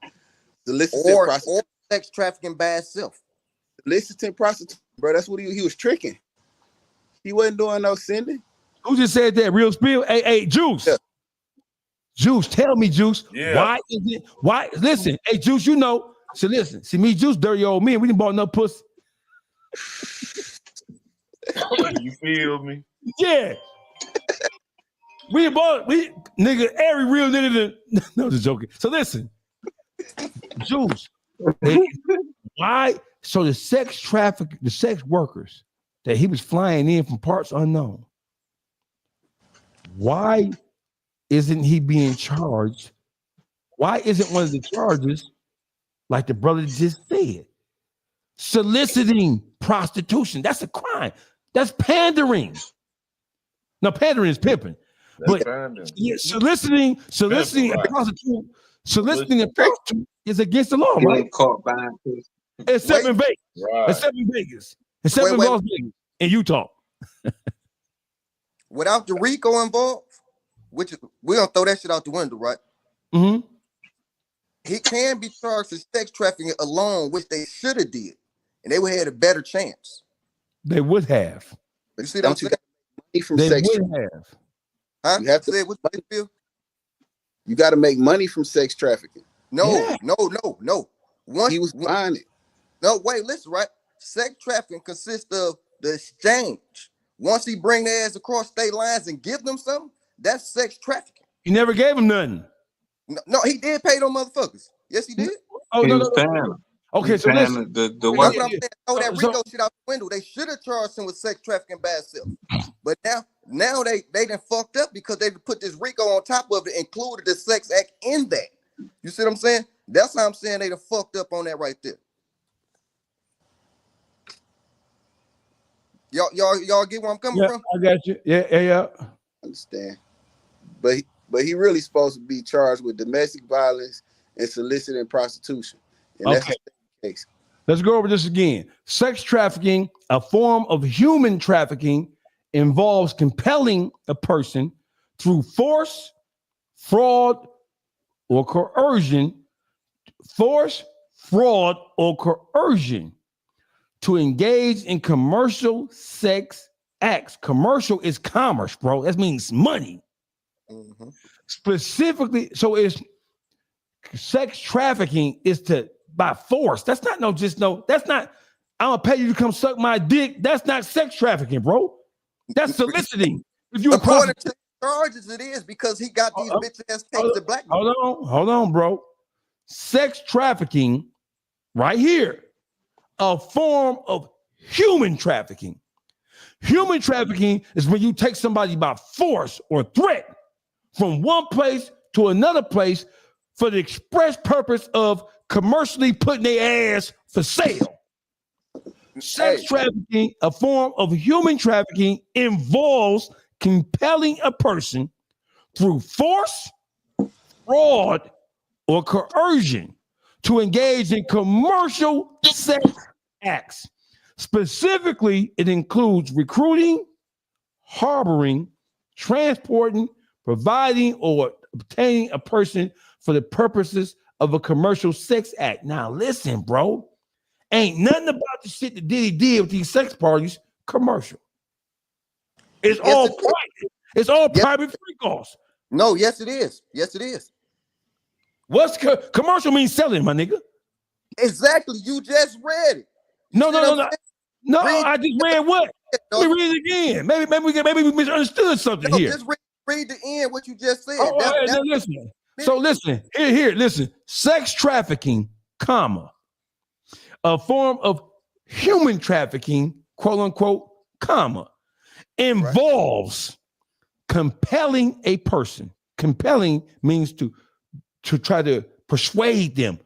Or sex trafficking by itself. Illicit prostitution, bro. That's what he was tricking. He wasn't doing no sending. Who just said that? Real spill? Hey, Juice. Yeah. Juice, tell me, Juice. Yeah. Why is it? Why? Listen, hey, Juice, you know. So listen, see me, Juice, dirty old man. We didn't bought enough pussy. You feel me? Yeah. We nigga, every real nigga. No, just joking. So listen, Juice. Why? So the sex workers that he was flying in from parts unknown. Why isn't he being charged? Why isn't one of the charges like the brother just said? Soliciting prostitution. That's a crime. That's pandering. No, pandering is pimping. But yeah, soliciting a prostitute is against the law, right? Caught buying pussy. Except in Vegas. Right. Except in Vegas. Except in Las Vegas. In Utah. Without the RICO involved, which we're gonna throw that shit out the window, right? Mm-hmm. He can be charged for sex trafficking alone, which they should have did, and they would have had a better chance. They would have. But you see, don't you got money from They sex would trafficking? have. Huh? You have to. Say what you feel? You got to make money from sex trafficking. No, Yeah. no. Once He was buying it. No, wait, listen, right? Sex trafficking consists of the exchange. Once he bring their ass across state lines and give them something, that's sex trafficking. You never gave him nothing. No, he did pay them motherfuckers. Yes, he did. Oh, He no, was no, paying no. them. Okay, so Paying listen. the That's work. what I'm saying. Throw that So- RICO shit out the window. They should have charged him with sex trafficking by itself. But now they done fucked up because they put this RICO on top of it, included the sex act in that. You see what I'm saying? That's how I'm saying they done fucked up on that right there. Y'all get where I'm coming Yeah, from? I got you. Yeah. Understand? But he really supposed to be charged with domestic violence and soliciting prostitution. And that's Okay. the case. Let's go over this again. Sex trafficking, a form of human trafficking, involves compelling a person through force, fraud, or coercion. Force, fraud, or coercion to engage in commercial sex acts. Commercial is commerce, bro. That means money. Mm-hmm. Specifically, so it's sex trafficking is to by force. That's not that's not, I'm gonna pay you to come suck my dick. That's not sex trafficking, bro. That's soliciting. If you According to the charges, it is because he got these bitch ass tapes to black. Hold on, bro. Sex trafficking, right here, a form of human trafficking. Human trafficking is when you take somebody by force or threat from one place to another place for the express purpose of commercially putting their ass for sale. Sex trafficking, a form of human trafficking, involves compelling a person through force, fraud, or coercion to engage in commercial sex acts. Specifically, it includes recruiting, harboring, transporting, providing, or obtaining a person for the purposes of a commercial sex act. Now, listen, bro. Ain't nothing about the shit that Diddy did with these sex parties commercial. It's all private. It's all private free calls. No, yes, it is. Yes, it is. What's commercial means selling, my nigga? Exactly. You just read it. No, I just read what? Let me read it again. Maybe we misunderstood something here. Just read the end what you just said. Listen. So listen, listen. Sex trafficking, comma, a form of human trafficking, quote unquote, comma, involves compelling a person. Compelling means to try to persuade them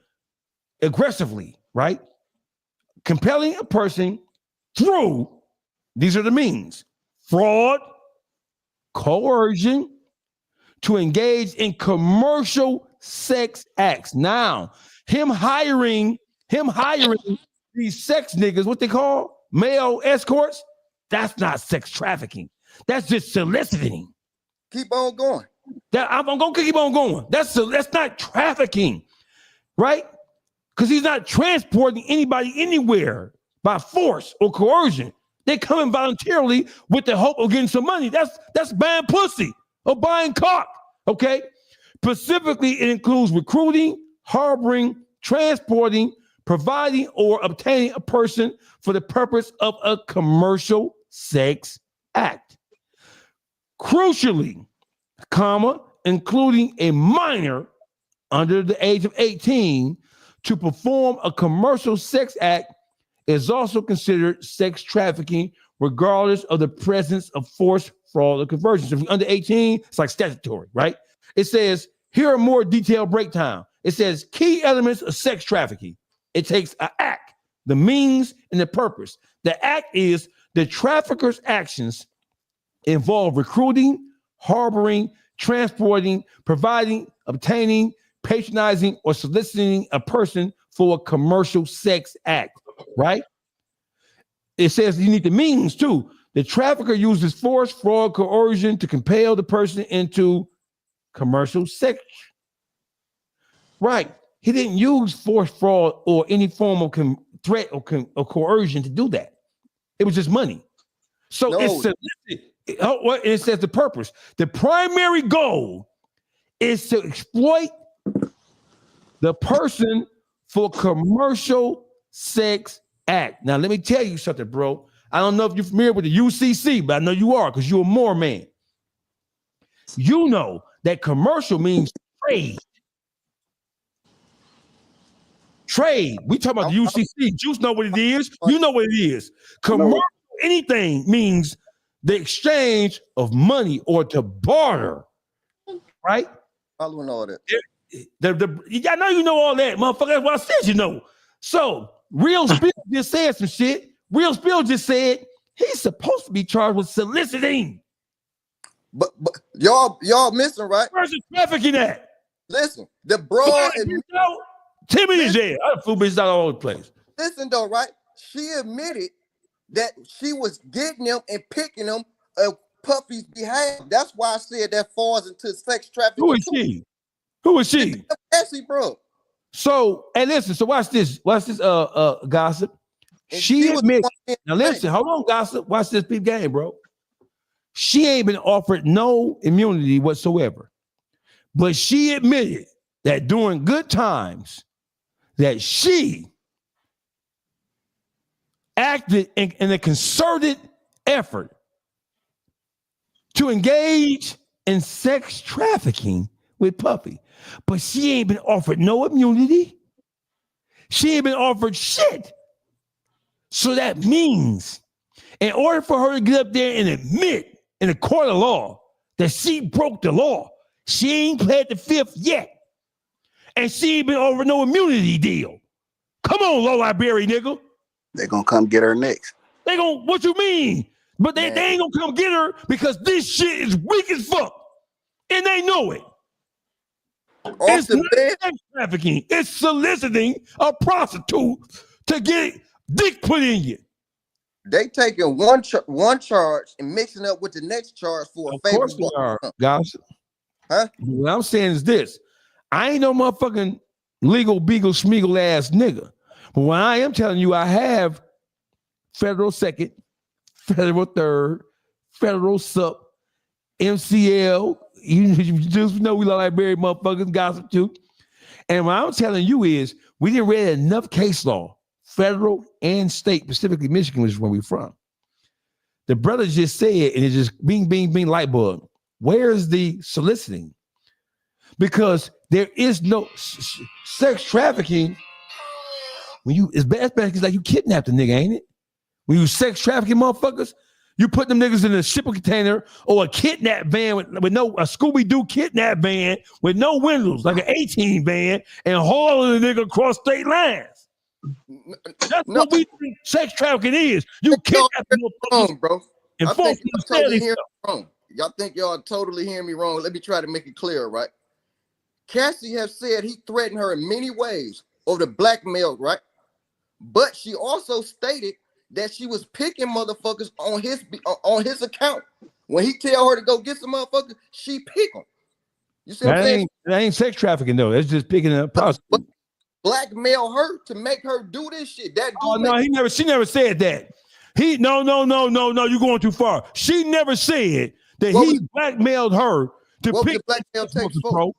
aggressively, right? Compelling a person through, these are the means, fraud, coercion, to engage in commercial sex acts. Now, him hiring these sex niggas, what they call male escorts, that's not sex trafficking. That's just soliciting. Keep on going. I'm gonna keep on going. That's not trafficking, right? Because he's not transporting anybody anywhere by force or coercion. They come in voluntarily with the hope of getting some money. That's buying pussy or buying cock. Okay, Specifically, it includes recruiting, harboring, transporting, providing, or obtaining a person for the purpose of a commercial sex act. Crucially, including a minor under the age of 18 to perform a commercial sex act is also considered sex trafficking, regardless of the presence of force, fraud, or conversion. So if you're under 18, it's like statutory, right? It says, here are more detailed breakdown. It says key elements of sex trafficking. It takes an act, the means, and the purpose. The act is the trafficker's actions involve recruiting, harboring, transporting, providing, obtaining, patronizing, or soliciting a person for a commercial sex act, right? It says you need the means too. The trafficker uses force, fraud, coercion to compel the person into commercial sex. Right. He didn't use force, fraud, or any form of threat or coercion to do that. It was just money. So it says the purpose. The primary goal is to exploit the person for commercial sex act. Now, let me tell you something, bro. I don't know if you're familiar with the UCC, but I know you are because you're a more man. You know that commercial means trade. Trade. We talking about the UCC. Juice know what it is. You know what it is. Commercial anything means the exchange of money or to barter. Right? Following all that. I know you know all that, motherfucker. That's what I said, you know. So, Real Spill just said some shit. Real Spill just said he's supposed to be charged with soliciting. But y'all missing, right? Where's the trafficking at? Listen, the broad. 10 minutes there. I fool bitches out all over the place. Listen though, right? She admitted that she was getting them and picking them Puffy's behalf. That's why I said that falls into sex trafficking. Who is she? Who is she? Essie, bro. So, and listen, so watch this. Watch this gossip. She admitted. Now listen, hold on, gossip. Watch this big game, bro. She ain't been offered no immunity whatsoever. But she admitted that during good times, that she acted in a concerted effort to engage in sex trafficking with Puffy. But she ain't been offered no immunity. She ain't been offered shit. So that means in order for her to get up there and admit in a court of law that she broke the law, she ain't pled the fifth yet. And she ain't been offered no immunity deal. Come on, Low Berry, nigga. They're gonna come get her next. They gonna, what you mean? But they ain't gonna come get her because this shit is weak as fuck. And they know it. It's not sex trafficking. It's soliciting a prostitute to get dick put in you. They taking one charge and mixing up with the next charge for a favor. Of course they are, guys. Huh? What I'm saying is this. I ain't no motherfucking legal beagle schmeagle ass nigga. But what I am telling you, I have federal second, federal third, federal sup, MCL. You just know we like married motherfuckers, gossip too. And what I'm telling you is we didn't read enough case law, federal and state, specifically Michigan, which is where we're from. The brother just said, and it's just bing, light bulb. Where's the soliciting? Because there is no sex trafficking. When you, it's bad because like you kidnapped a nigga, ain't it? When you sex trafficking motherfuckers, you put them niggas in a shipping container or a kidnap van with no, a Scooby-Doo kidnap van with no windows, like an 18 van, and hauling the nigga across state lines. That's what we think sex trafficking is. You kidnap motherfuckers, bro. And folks totally hear me wrong. Y'all think y'all totally hearing me wrong? Let me try to make it clear, right? Cassie has said he threatened her in many ways over the blackmail, right? But she also stated that she was picking motherfuckers on his account. When he tell her to go get some motherfuckers, she pick them. You see what I'm saying? That ain't sex trafficking though. It's just picking up prostitute. Blackmail her to make her do this shit. That she never said that. No, you're going too far. She never said that he blackmailed her to pick. Blackmail takes for?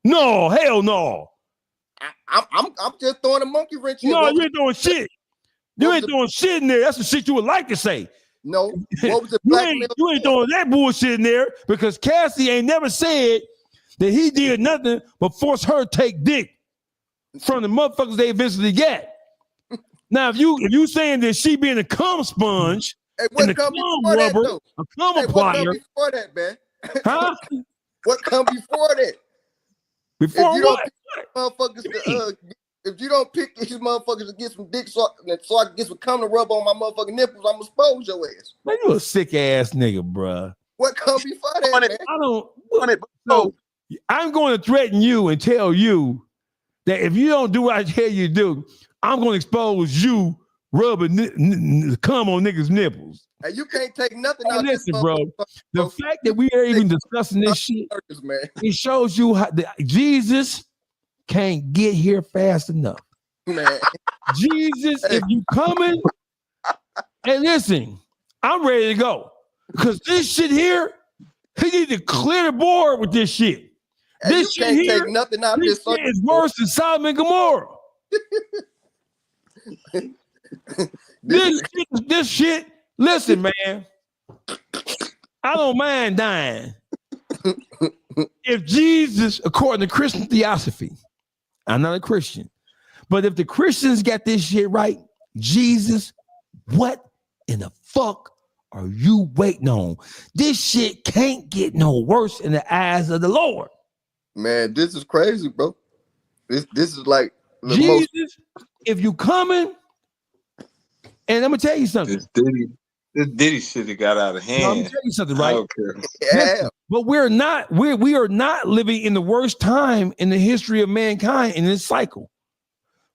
No, hell no. I'm just throwing a monkey wrench in. No, you ain't doing shit. You ain't doing shit in there. That's the shit you would like to say. No, what was the you ain't doing that bullshit in there because Cassie ain't never said that he did nothing but force her to take dick from the motherfuckers they eventually got. Now, if you saying that she being a cum sponge and a cum rubber, a cum applier, what come before that, man? Huh? What come before that? Before if you what? Don't pick motherfuckers to, if you don't pick these motherfuckers to get some dick so I can get some cum to rub on my motherfucking nipples, I'm gonna expose your ass. Man, you a sick ass nigga, bruh. What come before that, man? I don't. So I'm going to threaten you and tell you that if you don't do what I tell you to do, I'm going to expose you rubbing cum on niggas' nipples. Hey, you can't take nothing out. Listen, bro. The fact that we are even discussing this shit, it shows you how Jesus can't get here fast enough. Man. Jesus, if you coming, and listen, I'm ready to go. Because this shit here, he need to clear the board with this shit. Hey, this shit can't here, take nothing out this shit is worse than Sodom and Gomorrah. this shit, listen, man. I don't mind dying. If Jesus, according to Christian theosophy, I'm not a Christian, but if the Christians got this shit right, Jesus, what in the fuck are you waiting on? This shit can't get no worse in the eyes of the Lord. Man, this is crazy, bro. This is like Jesus, if you coming, and I'm gonna tell you something. This Diddy shit that got out of hand. I'm gonna tell you something, right? I don't care. Listen, but we are not living in the worst time in the history of mankind in this cycle,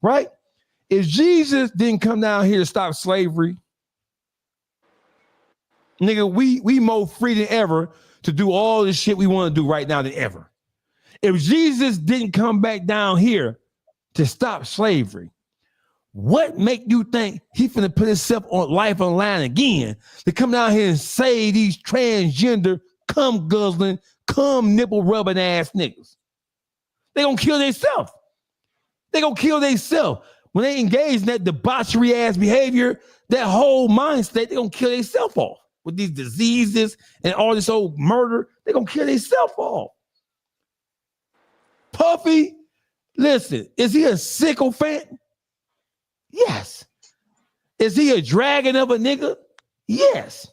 right? If Jesus didn't come down here to stop slavery, nigga, we more free than ever to do all this shit we want to do right now than ever. If Jesus didn't come back down here to stop slavery, what make you think he finna put himself on life on line again to come down here and say these transgender, cum guzzling, cum nipple rubbing ass niggas? They gonna kill themselves. They gonna kill themselves. When they engage in that debauchery ass behavior, that whole mindset, they gonna kill themselves off with these diseases and all this old murder. They gonna kill themselves off. Puffy, listen, is he a sycophant? Yes. Is he a dragon of a nigga? Yes.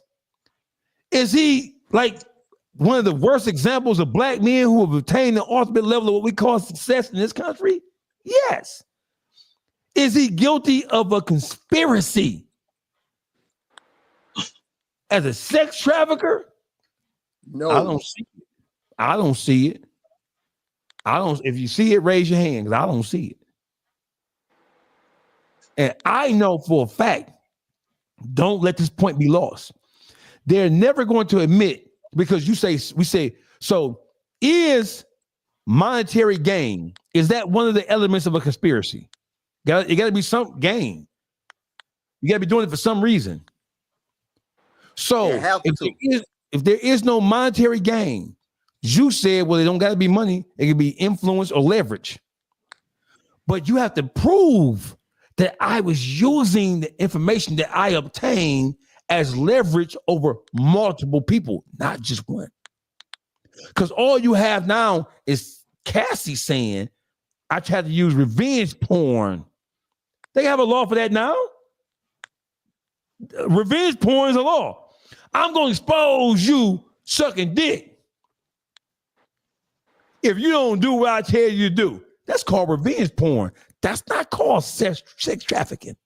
Is he like one of the worst examples of black men who have attained the ultimate level of what we call success in this country? Yes. Is he guilty of a conspiracy as a sex trafficker? No. I don't see it. I don't see it. If you see it, raise your hand, because I don't see it. And I know for a fact, don't let this point be lost. They're never going to admit, because we say, so is monetary gain, is that one of the elements of a conspiracy? It got to be some gain. You got to be doing it for some reason. So if there is no monetary gain, you said, well, it don't got to be money. It can be influence or leverage. But you have to prove that I was using the information that I obtained as leverage over multiple people, not just one. Because all you have now is Cassie saying, I tried to use revenge porn. They have a law for that now. Revenge porn is a law. I'm going to expose you sucking dick if you don't do what I tell you to do. That's called revenge porn. That's not called sex trafficking.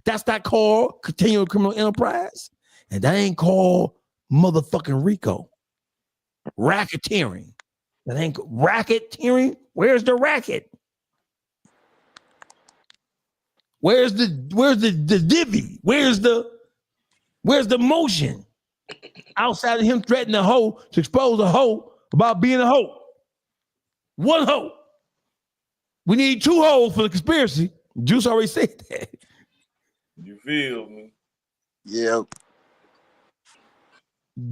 That's not called continual criminal enterprise. And that ain't called motherfucking RICO. Racketeering. That ain't racketeering. Where's the racket? Where's the divvy? Where's the motion? Outside of him threatening a hoe to expose a hoe about being a hoe. One hoe. We need two hoes for the conspiracy. Juice already said that. You feel me? Yeah.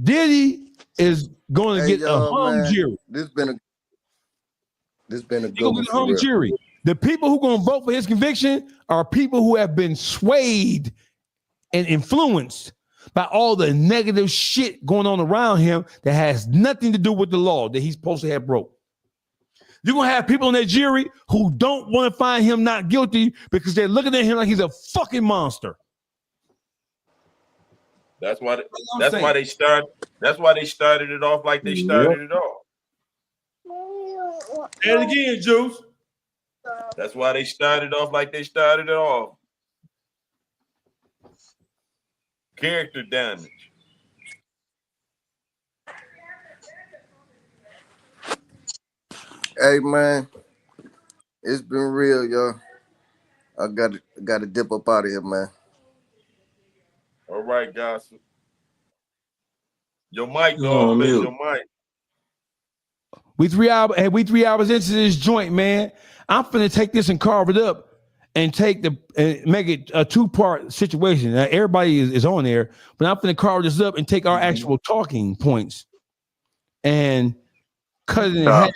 Diddy is going to get a hung jury. This been This been a He good gonna one be the for hung real. jury. The people who gonna vote for his conviction are people who have been swayed and influenced by all the negative shit going on around him that has nothing to do with the law that he's supposed to have broke. You're gonna have people in that jury who don't want to find him not guilty because they're looking at him like he's a fucking monster. That's why. That's why they started. That's why they started it off like they started it off. Say it again, Juice. That's why they started off like they started it off. Character damage. Hey man, it's been real, y'all. I gotta dip up out of here, man. All right, gossip. Your mic, You dog. on Fix mute. your mic. We 3 hours into this joint, man. I'm finna take this and carve it up and make it a 2-part situation. Now, everybody is on there, but I'm finna carve this up and take our actual talking points and cut it in half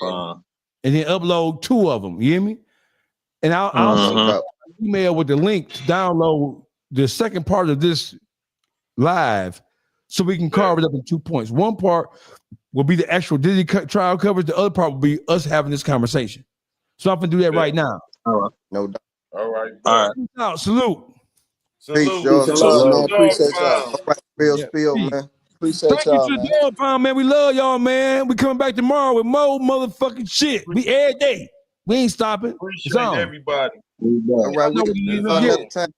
and then upload 2 of them. You hear me? And I'll send you an email with the link to download the second part of this live so we can carve it up in 2 points. One part will be the actual Diddy trial coverage. The other part will be us having this conversation. So I'm gonna do that right now. All right. No doubt. All right. All right. Salute. Peace, y'all. Man, appreciate y'all. All right, real spill, man. Appreciate Thank you y'all, to man. the Dog Pound, man. We love y'all, man. We coming back tomorrow with more motherfucking shit. We every day. We ain't stopping. Appreciate everybody. All right, we Know what it is. another time.